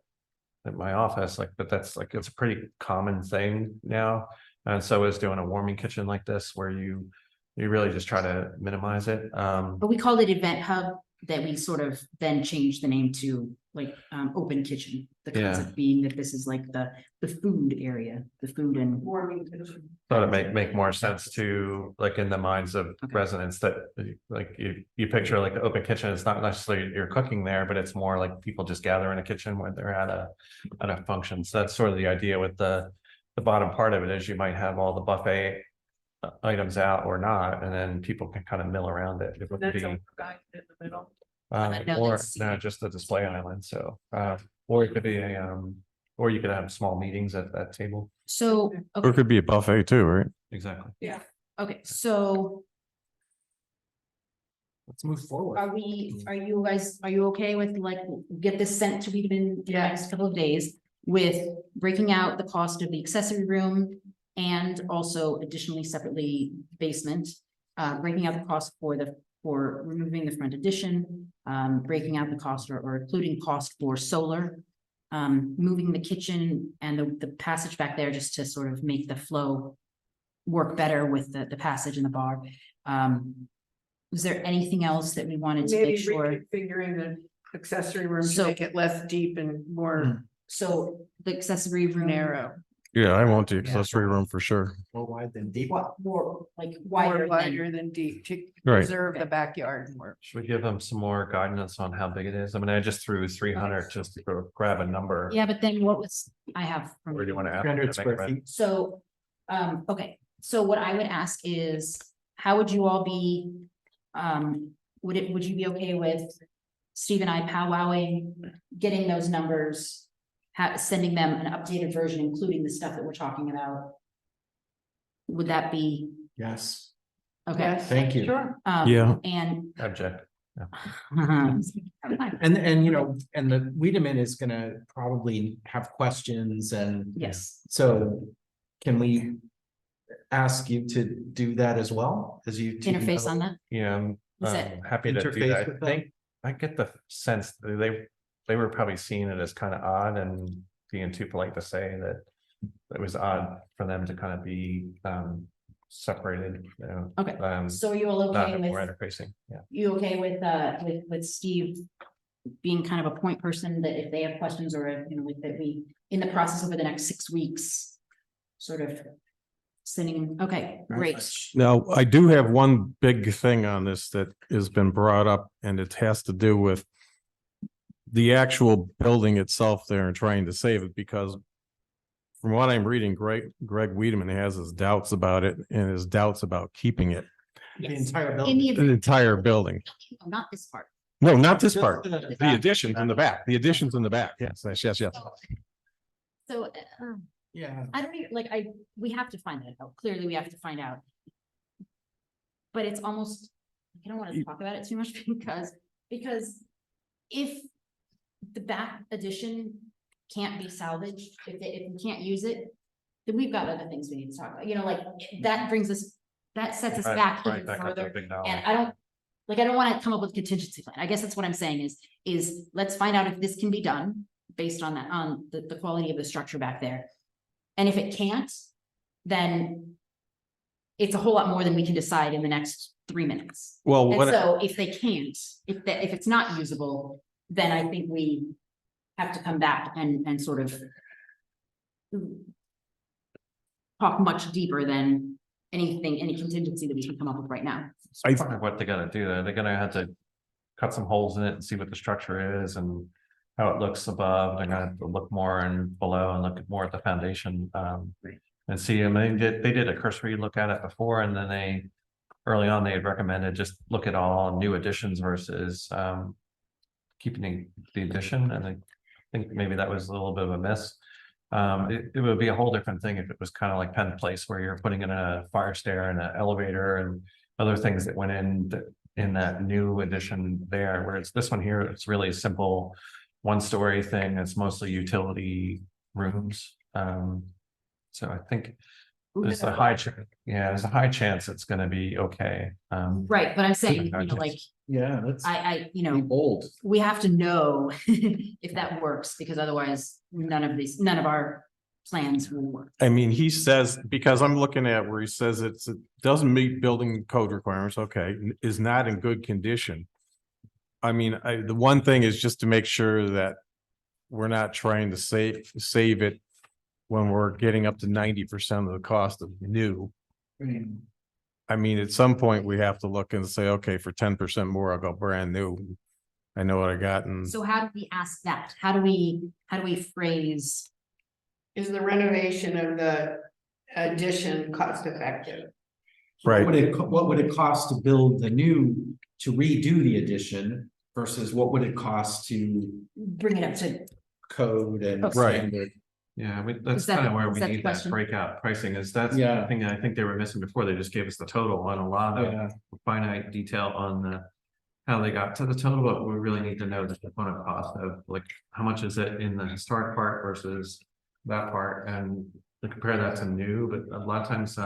my office, like, but that's like, it's a pretty common thing now. And so is doing a warming kitchen like this, where you really just try to minimize it. But we called it Event Hub, that we sort of then changed the name to like open kitchen. The Yeah. concept being that this is like the food area, the food and. Warming kitchen. Thought it make more sense to, like, in the minds of Okay. residents, that like you picture like the open kitchen, it's not necessarily you're cooking there, but it's more like people just gather in a kitchen when they're at a function. So that's sort of the idea with the bottom part of it, is you might have all the buffet items out or not, and then people can kind of mill around it. It would That's be a guy in the middle. No, or that's- no, just a display island. So or it could be or you could have small meetings at that table. So, Or it okay, could be a buffet too, right? Exactly. okay, so Let's move forward. are you okay with like, get this sent to Weedman in the next couple of days? With breaking out the cost of the accessory room and also additionally separately basement. Breaking out the cost for removing the front addition, breaking out the cost or including cost for solar. Moving the kitchen and the passage back there just to sort of make the flow work better with the passage in the bar. Was there anything else that we wanted to Maybe make sure? reconfiguring the accessory room to So- make it less deep and more So the accessory room. narrow. Yeah, I want the accessory room for sure. More wide than deep. What, more like More wider than, wider than deep to Right. preserve the backyard more. Should we give them some more guidance on how big it is? I mean, I just threw 300 just to grab a number. yeah, but then what was, I have. from- Or do you want to add? 300 square feet. So, okay, so what I would ask is, how would you all be, would you be okay with Steve and I powwowing, getting those numbers, sending them an updated version, including the stuff that we're talking about? Would that be, Yes, okay? Yes, thank you. Sure. Yeah. And. Object. And you know, and the Wiedemann is gonna probably have questions and Yes, so can we ask you to do that as well? As you two interface know- on that. Yeah, I'm Is that- happy to do Interface that. with I them? think, I get the sense that they were probably seeing it as kind of odd and being too polite to say that it was odd for them to kind of be separated, you know. Okay, Um, so are you all not okay have more with, interfacing, yeah. you okay with Steve being kind of a point person, that if they have questions or, you know, like that we, in the process over the next 6 weeks, sort of sending, okay, great. Now, I do have one big thing on this that has been brought up, and it has to do with the actual building itself there and trying to save it, because from what I'm reading, Greg Wiedemann has his doubts about it and his doubts about keeping it, The Yes. entire In building. the, the entire building. not this part. No, not this Just part. the The back. additions in the back, the additions in the back. Yes, yes, yes. So, Yeah. I don't even, like, we have to find that out. Clearly, we have to find out. But it's almost, I don't want to talk about it too much because if the back addition can't be salvaged, if we can't use it, then we've got other things we need to talk about, you know, like, that brings us, that sets us Right, back right, even back up to a further. big dollar. And I don't want to come up with a contingency plan. I guess that's what I'm saying is let's find out if this can be done based on that, on the quality of the structure back there. And if it can't, then it's a whole lot more than we can decide in the next 3 minutes. Well, And what, so if they can't, if it's not usable, then I think we have to come back and sort of talk much deeper than any contingency that we can come up with right now. I- Part of what they gotta do, they're gonna have to cut some holes in it and see what the structure is and how it looks above. They're gonna have to look more and below and look more at the foundation. And see, I mean, they did a cursory look at it before, and then early on, they had recommended just look at all new additions versus keeping the addition, and I think maybe that was a little bit of a miss. It would be a whole different thing if it was kind of like Penn Place, where you're putting in a fire stair and an elevator and other things that went in that new addition there, whereas this one here, it's really a simple one-story thing. It's mostly utility rooms. So I think there's a high chance, there's a high chance it's gonna be okay. Right, but I'm saying, you know, like, Yeah, let's you be know, bold. we have to know if that works, because otherwise none of our plans will work. I mean, he says, because I'm looking at where he says it doesn't meet building code requirements, okay, is not in good condition. I mean, the one thing is just to make sure that we're not trying to save it when we're getting up to 90% of the cost of new. I mean, at some point we have to look and say, okay, for 10% more, I'll go brand new. I know what I got, and So how do we ask that? How do we phrase? Is the renovation of the addition cost effective? right. What would it cost to build the new, to redo the addition versus what would it cost to Bring it up to, code and Okay. Right. standard? Yeah, that's Is that kind of the- where is we that the need that question? breakout pricing is. That's Yeah. the thing that I think they were missing before. They just gave us the total on a lot Yeah. of finite detail on how they got to the total, but we really need to know the component cost of like, how much is it in the historic part versus that part, and to compare that to new. But a lot of times,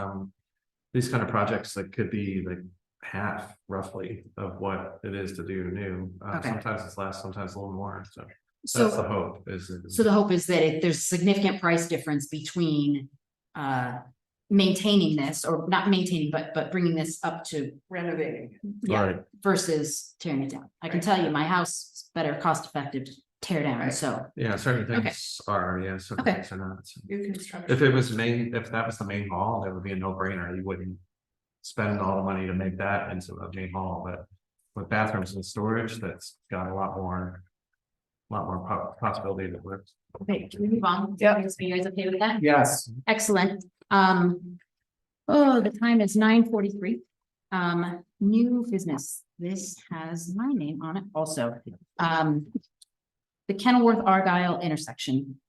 these kind of projects that could be like half roughly of what it is to do new. Okay. Sometimes it's less, sometimes a little more. So that's the so, hope is. so the hope is that if there's significant price difference between maintaining this, or not maintaining, but bringing this up to, Renovating. yeah, Right. versus tearing it down. I can tell you, my house is better cost effective to tear down, Right. so. Yeah, certain Okay. things are, certain Okay. things are not. So New construction. if that was the main hall, that would be a no-brainer. You wouldn't spend all the money to make that into a main hall, but with bathrooms and storage, that's got a lot more possibility that works. Okay, can we move on? Yeah. Are you guys okay with that? Yes. Excellent. The time is 9:43. New business. This has my name on it also. The Kenilworth Argyle intersection,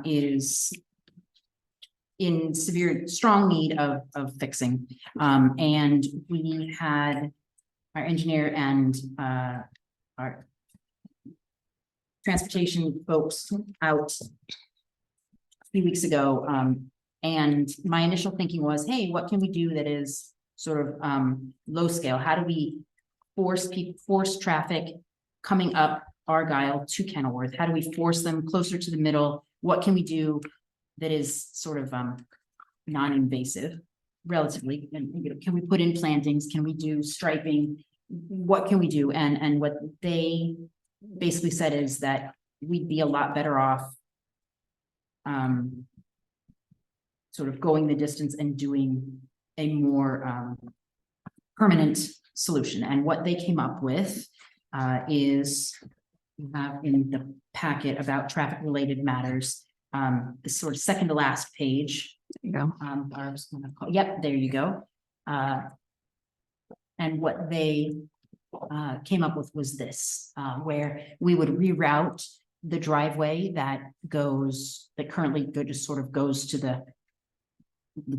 is in strong need of fixing. And we had our engineer and, our transportation folks out a few weeks ago. And my initial thinking was, hey, what can we do that is sort of low scale? How do we force traffic coming up Argyle to Kenilworth? How do we force them closer to the middle? What can we do that is sort of non-invasive relatively? And you know, can we put in plantings? Can we do striping? What can we do? And what they basically said is that we'd be a lot better off sort of going the distance and doing a more permanent solution. And what they came up with is we have in the packet about traffic related matters, the sort of second to last page. There you go. Barb's gonna call, yep, there you go. And what they came up with was this, where we would reroute the driveway that currently just sort of goes to the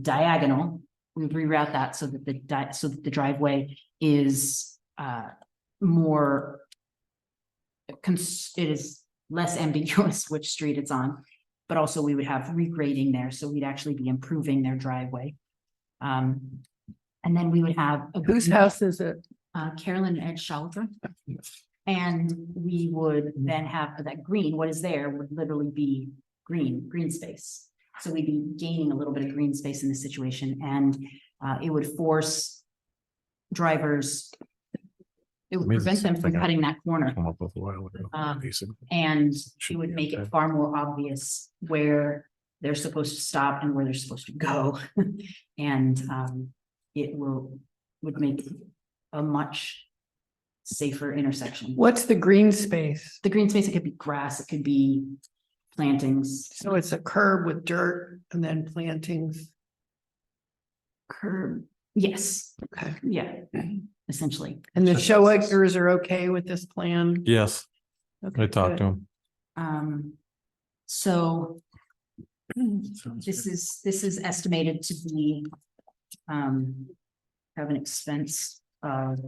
diagonal. We would reroute that so that the driveway is more it is less ambiguous which street it's on, but also we would have regrading there, so we'd actually be improving their driveway. And then we would have Whose house is it? Carolyn and Ed Schaufer. And we would then have that green, what is there would literally be green space. So we'd be gaining a little bit of green space in this situation. And It would force drivers. It would Means prevent it's them from something I cutting that corner. Come up with a while ago, Um, basically. And Should it would be make okay. it far more obvious where they're supposed to stop and where they're supposed to go. And it would make a much safer intersection. What's the green space? The green space, it could be grass, it could be plantings. So it's a curb with dirt and then plantings. Curb, yes, Okay. yeah, essentially. And the showers are okay with this plan? Yes, Okay, I talked to good. him. So this is estimated to be have an expense of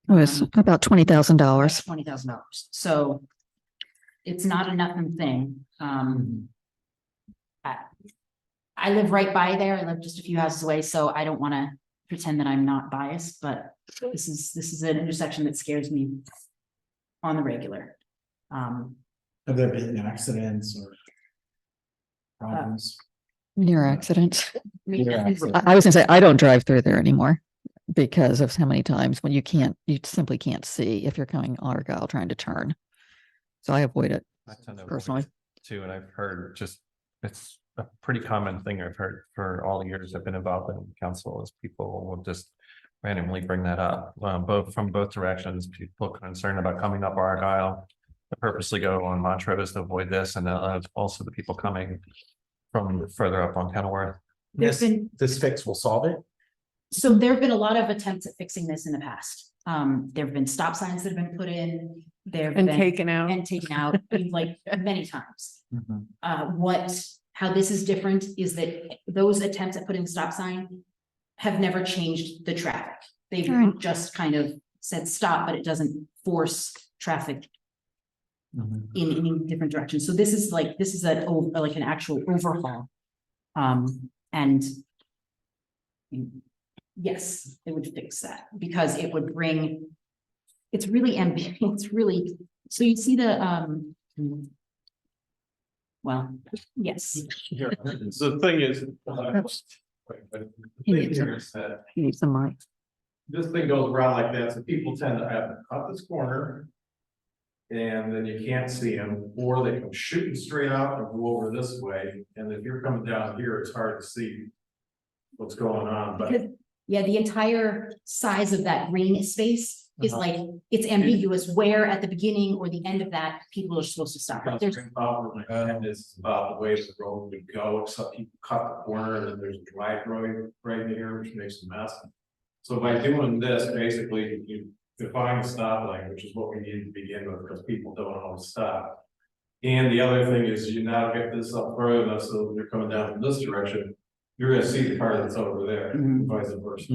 It was about $20,000. $20,000. So it's not a nothing thing. I live right by there. I live just a few houses away, so I don't want to pretend that I'm not biased, but this is an intersection that scares me on the regular. Have there been accidents or problems? Near accidents. Near accidents. I was gonna say, I don't drive through there anymore because of how many times when you simply can't see if you're coming Argyle trying to turn. So I avoid it. I tend to avoid Personally. it Too, and I've heard it's a pretty common thing I've heard for all the years I've been involved in council is people will just randomly bring that up, from both directions, people concerned about coming up Argyle. Purposely go on Montrose to avoid this, and also the people coming from further up on Kenilworth. This fix will solve it? So there have been a lot of attempts at fixing this in the past. There have been stop signs that have been put in, there have And been taken out. and taken out like many times. How this is different is that those attempts at putting a stop sign have never changed the traffic. They've Right. just kind of said stop, but it doesn't force traffic in any different direction. So this is like an actual overhaul. And yes, it would fix that because it would bring, it's really ambiguous, it's really, so you see the, well, yes. The thing is. He needs some mic. This thing goes around like that, so people tend to have to cut this corner. And then you can't see them, or they come shooting straight out and go over this way, and if you're coming down here, it's hard to see. What's going on, but Because, yeah, the entire size of that green space is like, it's ambiguous where at the beginning or the end of that, people are supposed to stop. Like, there's, and it's about the way the road would go, except people cut the corner, and then there's a driveway right here, which makes a mess. So by doing this, basically, you define the stop line, which is what we need to begin with, because people don't always stop. And the other thing is you now get this up further enough, so they're coming down from this direction, you're gonna see the car that's over there, vice versa.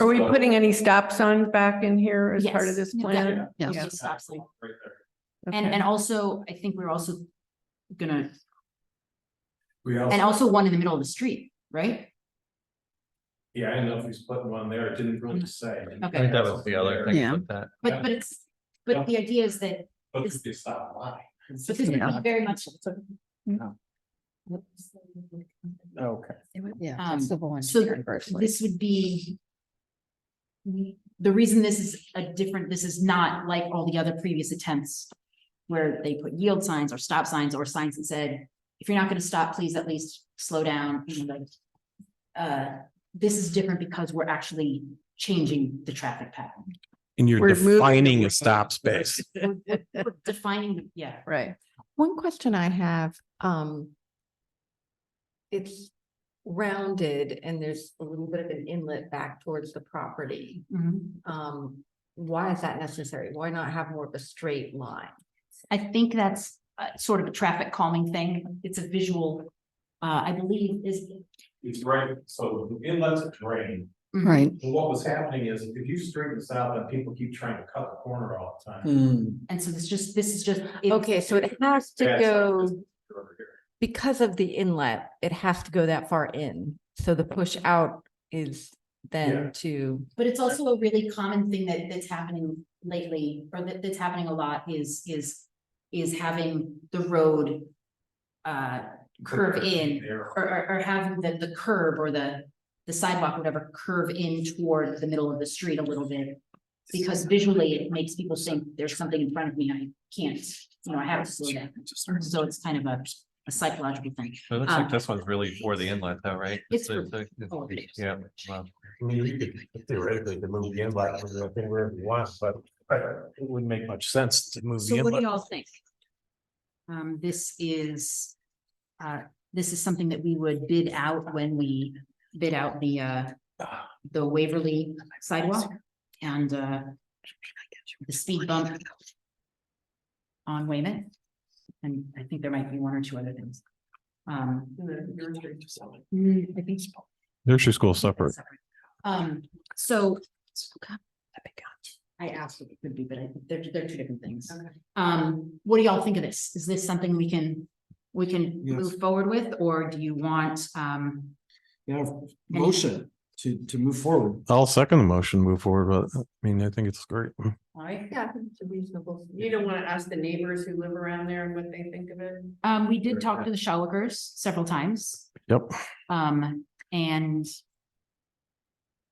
Are we putting any stop signs back in here as part of Yes, this plan? Yeah. Yeah. Stop sign. Right there. and Okay. also, I think we're also gonna, We and also, also one in the middle of the street, right? yeah, I didn't know if he's putting one there, it didn't really say. I Okay. think that was the other thing Yeah. with that. But the idea is that, But it's the stop line. but this would be very much. Okay. Yeah. civil and So conversely. this would be. The reason this is this is not like all the other previous attempts. Where they put yield signs or stop signs or signs that said, if you're not gonna stop, please at least slow down, you know, like. This is different because we're actually changing the traffic pattern. And you're We're moving defining away. a stop space. We're defining, yeah. Right. One question I have, it's rounded and there's a little bit of an inlet back towards the property. Why is that necessary? Why not have more of a straight line? I think that's sort of a traffic calming thing. It's a visual, I believe is. It's right, so the inlet's a drain. Right. And what was happening is if you straighten this out, then people keep trying to cut the corner all the time. And so this is just. Okay, so it has to That's like go, this over here. because of the inlet, it has to go that far in. So the push out is Yeah. then to, But it's also a really common thing that's happening lately, or that's happening a lot is having the road. Curve in, There. or having the curb or the the sidewalk would ever curve in toward the middle of the street a little bit. Because visually it makes people think there's something in front of me, I can't, I have to slow down. So it's kind of a psychological thing. It looks like this one's really for the inlet though, right? It's The- for- the- oh, it is. Yeah. Wow. I mean, you could theoretically to move the inlet wherever you want, but it wouldn't make much sense to move the So what do inlet. y'all think? This is something that we would bid out when we bid out the Waverly sidewalk and the speed bump on Weymouth. And I think there might be one or two other things. I think Nursery school separate. so. I asked if it could be, but I think they're two different things. What do y'all think of this? Is this something we can Yes. move forward with, or do you want, Motion to move forward. I'll second the motion, move forward, but I mean, I think it's great. all right? Yeah, it's a reasonable. You don't want to ask the neighbors who live around there and what they think of it. We did talk to the Shawakers several times. Yep. And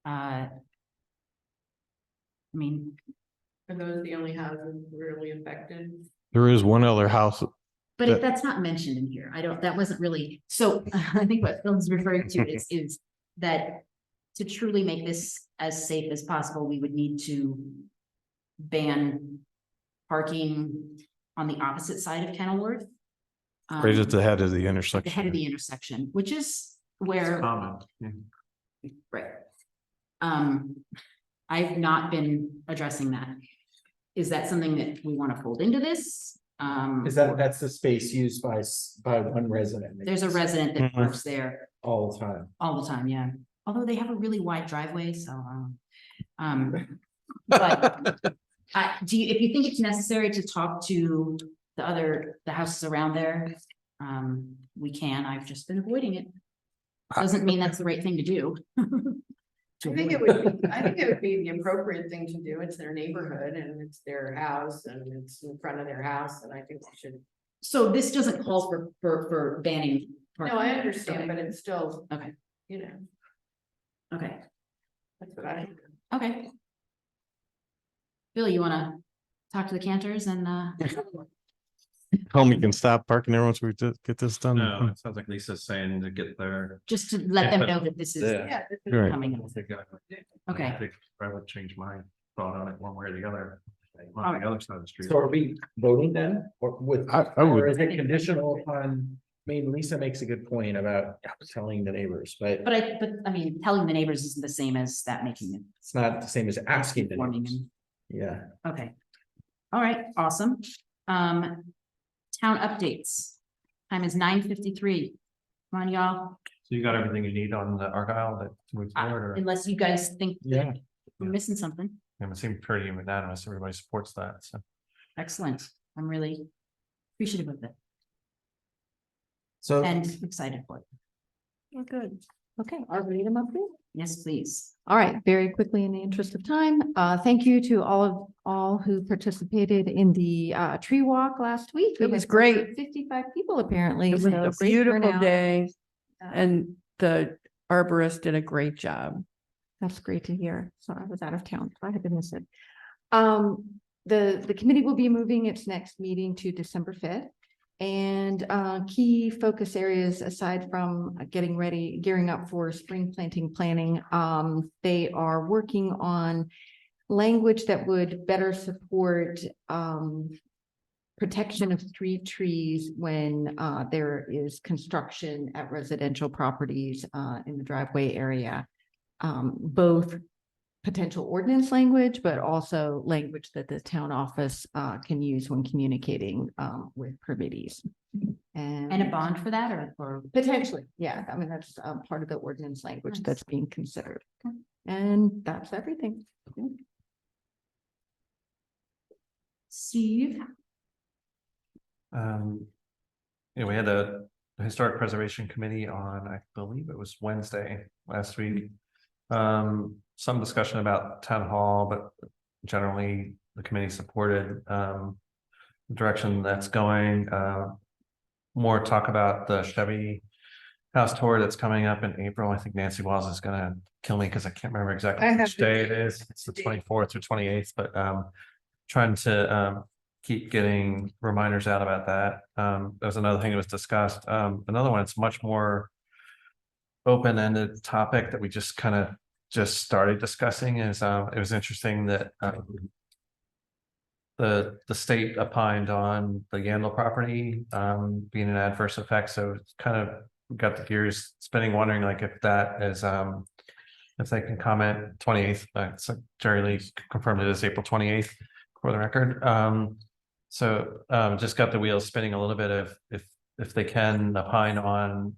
I mean, Are those the only houses really affected? There is one other house. but if that's not mentioned in here, that wasn't really, so I think what Phil's referring to is that to truly make this as safe as possible, we would need to ban parking on the opposite side of Kenilworth. Right at the head of the The head of intersection. the intersection, which is where. Common. Right. I've not been addressing that. Is that something that we want to fold into this? That's the space used by one resident? There's a resident that Mhm. parks there All the time. all the time, yeah. Although they have a really wide driveway, so, but if you think it's necessary to talk to the houses around there, we can. I've just been avoiding it. Doesn't mean that's the right thing to do. I think it would be the appropriate thing to do. It's their neighborhood and it's their house and it's in front of their house and I think we should. So this doesn't call for banning. No, parking. I understand, but it's still. Okay. Okay, That's what I. okay. Bill, you wanna talk to the Cantors and, Tell me you can stop parking there once we get this done. No, it sounds like Lisa's saying to get there. just to let them know that this is Yeah. Right. coming up. Okay. I think I would change my thought on it one way or the other. All On right. the other side of the street. So are we voting then, or with, I or would, is it conditional upon, I mean, Lisa makes a good point about telling the neighbors, but But I mean, telling the neighbors isn't the same as that making it. it's not the same as asking the Informing neighbors. them. Yeah. Okay. All right, awesome. Town updates. Time is 9:53. Come on, y'all, So you got everything you need on the Argyle that moves forward, or unless you guys think Yeah. that we're missing something. it seemed pretty unanimous, everybody supports that, so. Excellent. I'm really appreciative of it So and excited for it. Well, good. Okay, are we them up there? Yes, please. All right, very quickly in the interest of time, thank you to all who participated in the tree walk last week. We It was had great. 55 people apparently. It was so a great beautiful turnout. day Uh, and the arborist did a great job. That's great to hear. So I was out of town, so I had to miss it. The committee will be moving its next meeting to December 5th. And key focus areas aside from gearing up for spring planting, they are working on language that would better support protection of street trees when there is construction at residential properties in the driveway area. Both potential ordinance language, but also language that the town office can use when communicating with permittees. And a bond for that or? Potentially, yeah, I mean, that's part of the ordinance language Nice. that's being considered. Okay. And that's everything. Steve? Yeah, we had the Historic Preservation Committee on, I believe it was Wednesday last week. Some discussion about town hall, but generally the committee supported the direction that's going. More talk about the Chevy house tour that's coming up in April. I think Nancy Walls is gonna kill me because I can't remember exactly I have which the day it is. It's the 24th or 28th, but trying to keep getting reminders out about that. There's another thing that was discussed. Another one, it's much more open-ended topic that we just kind of just started discussing is it was interesting that the state opined on the Yandle property being an adverse effect. So it's kind of got the gears spinning, wondering like if that is if they can comment 28th, so Jerry Lee confirmed it is April 28th for the record. Just got the wheels spinning a little bit of if they can opine on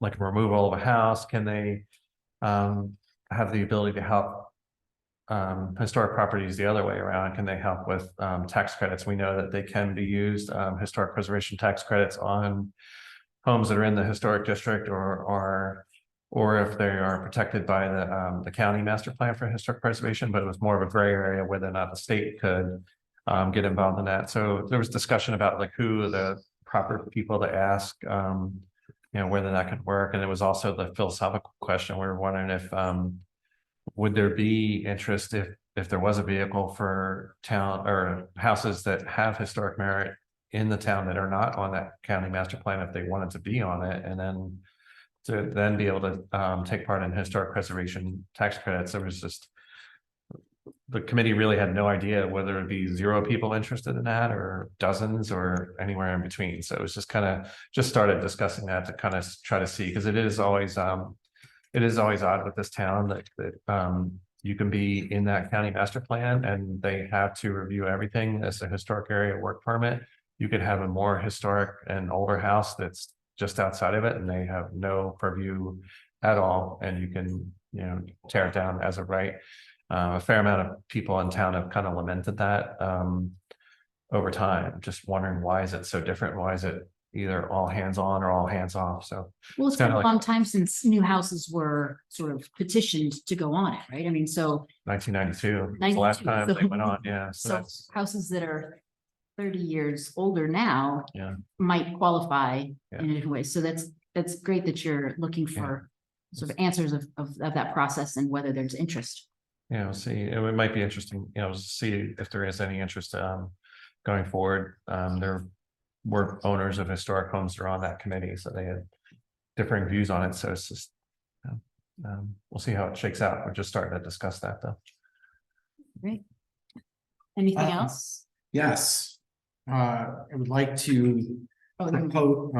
like a removal of a house, can they have the ability to help historic properties the other way around? Can they help with tax credits? We know that they can be used, historic preservation tax credits on homes that are in the historic district or if they are protected by the county master plan for historic preservation, but it was more of a gray area whether or not the state could get involved in that. So there was discussion about like who are the proper people to ask, whether that could work. And it was also the philosophical question. We were wondering if would there be interest if there was a vehicle for town or houses that have historic merit in the town that are not on that county master plan, if they wanted to be on it, and then to then be able to take part in historic preservation tax credits. There was just, the committee really had no idea whether it'd be 0 people interested in that or dozens or anywhere in between. So it was just kind of just started discussing that to kind of try to see, because it is always odd with this town that you can be in that county master plan and they have to review everything as a historic area work permit. You could have a more historic and older house that's just outside of it and they have no purview at all, and you can tear it down as of right. A fair amount of people in town have kind of lamented that over time, just wondering why is it so different? Why is it either all hands on or all hands off? So Well, it's been kinda a like- long time since new houses were sort of petitioned to go on it, right? I mean, so 1992 was the last 92, time so- they went on. Yeah, so so that's houses that are 30 years older now Yeah. might qualify Yeah. in a different way. So that's great that you're looking Yeah. for sort of answers of that process and whether there's interest. Yeah, we'll see. It might be interesting, to see if there is any interest going forward. There were owners of historic homes that are on that committee, so they had differing views on it. So it's just, we'll see how it shakes out. We're just starting to discuss that though. Great. Anything Uh, else? Yes. I would like to propose,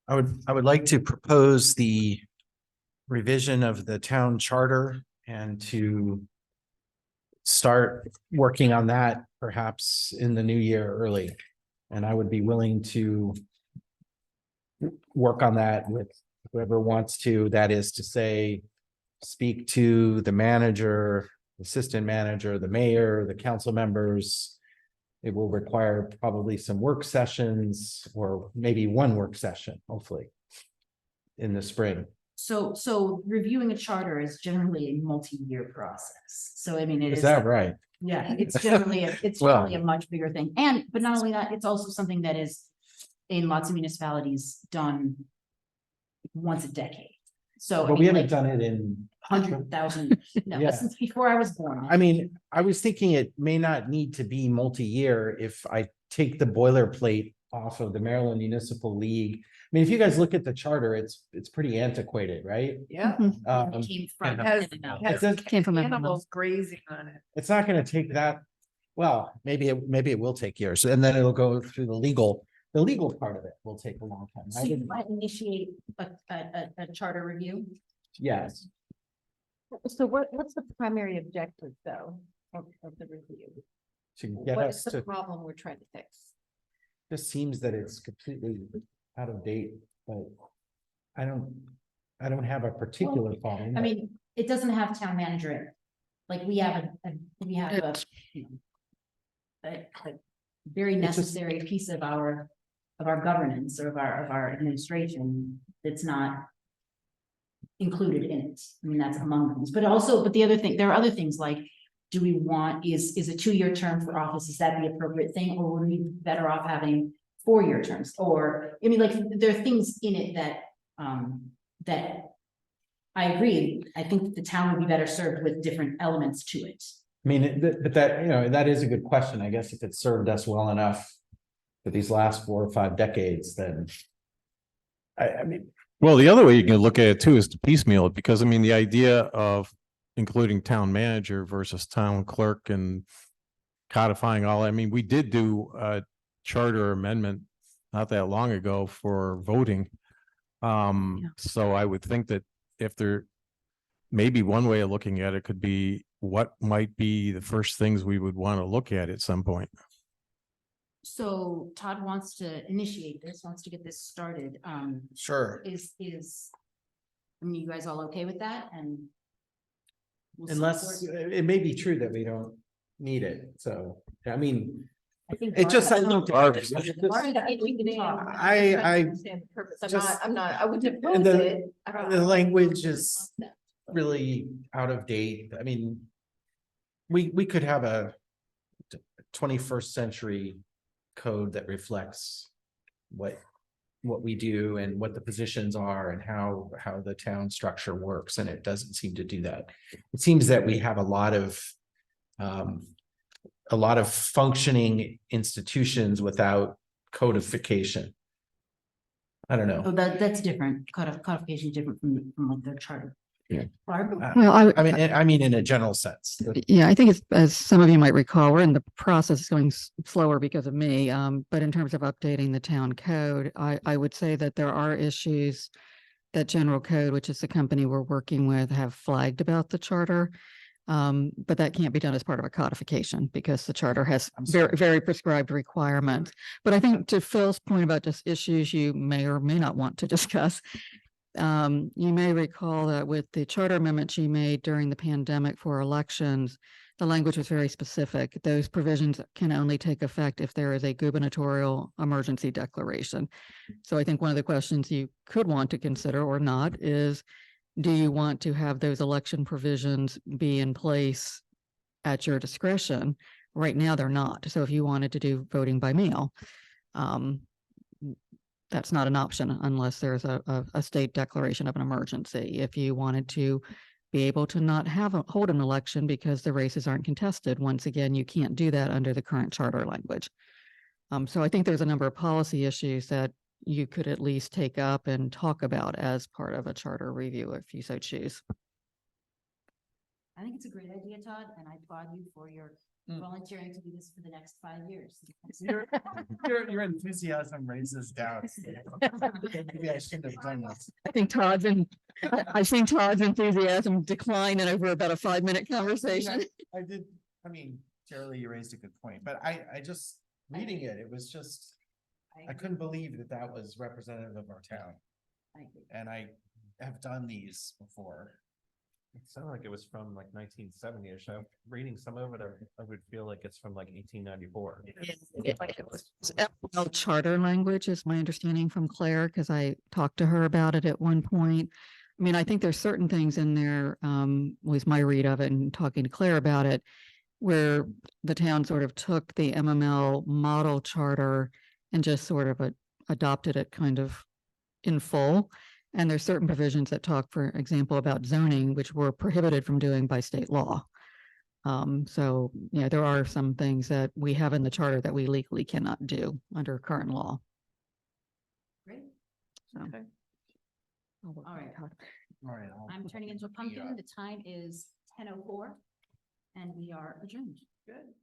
I would like to propose the revision of the town charter and to start working on that perhaps in the new year early. And I would be willing to work on that with whoever wants to, that is to say, speak to the manager, assistant manager, the mayor, the council members. It will require probably some work sessions or maybe one work session, hopefully, in the spring. So reviewing a charter is generally a multi-year process. So I mean, it is. Is that right? Yeah, it's generally, it's Well- generally a much bigger thing. But not only that, it's also something that is in lots of municipalities done once a decade. So. I But we mean, haven't like, done it in 100,000, no, Yeah. since before I was born. I mean, I was thinking it may not need to be multi-year if I take the boilerplate off of the Maryland Municipal League. I mean, if you guys look at the charter, it's pretty antiquated, right? Yeah. Um, Came from. Has- and out. has Came from everyone Animals else. grazing on it. It's not gonna take that, well, maybe it will take years, and then it'll go through the legal part of it will take a long time. So you might initiate a charter review? Yes, So what's the primary objective though of the review? to get What us is the to, problem we're trying to fix? just seems that it's completely out of date, but I don't have a particular problem. I mean, it doesn't have town manager in it. Like we have you know, a very It's just- necessary piece of our governance or of our administration that's not included in it. I mean, that's among things, but the other thing, there are other things like, do we want, is a 2-year term for office, is that the appropriate thing? Or would we be better off having 4-year terms, or, I mean, like, there are things in it that, that I agree, I think the town would be better served with different elements to it. I mean, but that, you know, that is a good question. I guess if it served us well enough for these last 4 or 5 decades, then I mean, Well, the other way you can look at it too is to piecemeal it, because I mean, the idea of including town manager versus town clerk and codifying all, I mean, we did do a charter amendment not that long ago for voting. So I would think that if there, maybe one way of looking at it could be what might be the first things we would want to look at some point. So Todd wants to initiate this, wants to get this started, sure. I mean, you guys all okay with that? And we'll Unless support- it may be true that we don't need it. So, I mean, I think. it just, I looked at it. I just- I wouldn't And oppose the- it. I don't- the language is really out of date. I mean, we could have a 21st century code that reflects what we do and what the positions are and how the town structure works, and it doesn't seem to do that. It seems that we have a lot of functioning institutions without codification. I don't Oh, know. that's different, codification is different from like the charter. Yeah. Barb? Well, I mean, in a general sense. yeah, I think it's, as some of you might recall, we're in the process is going slower because of me. But in terms of updating the town code, I would say that there are issues that General Code, which is the company we're working with, have flagged about the charter. But that can't be done as part of a codification because the charter has very, very prescribed requirements. But I think to Phil's point about just issues you may or may not want to discuss, you may recall that with the charter amendments you made during the pandemic for elections, the language was very specific. Those provisions can only take effect if there is a gubernatorial emergency declaration. So I think one of the questions you could want to consider or not is, do you want to have those election provisions be in place at your discretion? Right now, they're not. So if you wanted to do voting by mail, that's not an option unless there's a state declaration of an emergency. If you wanted to be able to not hold an election because the races aren't contested, once again, you can't do that under the current charter language. So I think there's a number of policy issues that you could at least take up and talk about as part of a charter review if you so choose. I think it's a great idea, Todd, and I applaud you for your volunteering to do this for the next 5 years. Your enthusiasm raises doubts. Maybe I shouldn't have done this. I think I've seen Todd's enthusiasm decline in over about a 5-minute conversation. I did, I mean, Shirley, you raised a good point, but I just, reading it was just, I couldn't believe that was representative of our town. And I have done these before. It sounded like it was from like 1970-ish. I'm reading some of it. I would feel like it's from like 1894. Charter language is my understanding from Claire, because I talked to her about it at one point. I mean, I think there's certain things in there, was my read of it and talking to Claire about it, where the town sort of took the MML model charter and just sort of adopted it kind of in full. And there's certain provisions that talk, for example, about zoning, which were prohibited from doing by state law. So, yeah, there are some things that we have in the charter that we legally cannot do under current law. Great. So. Okay. All right. All right. I'm turning into a pumpkin. The time is 10:04 and we are adjourned. Good.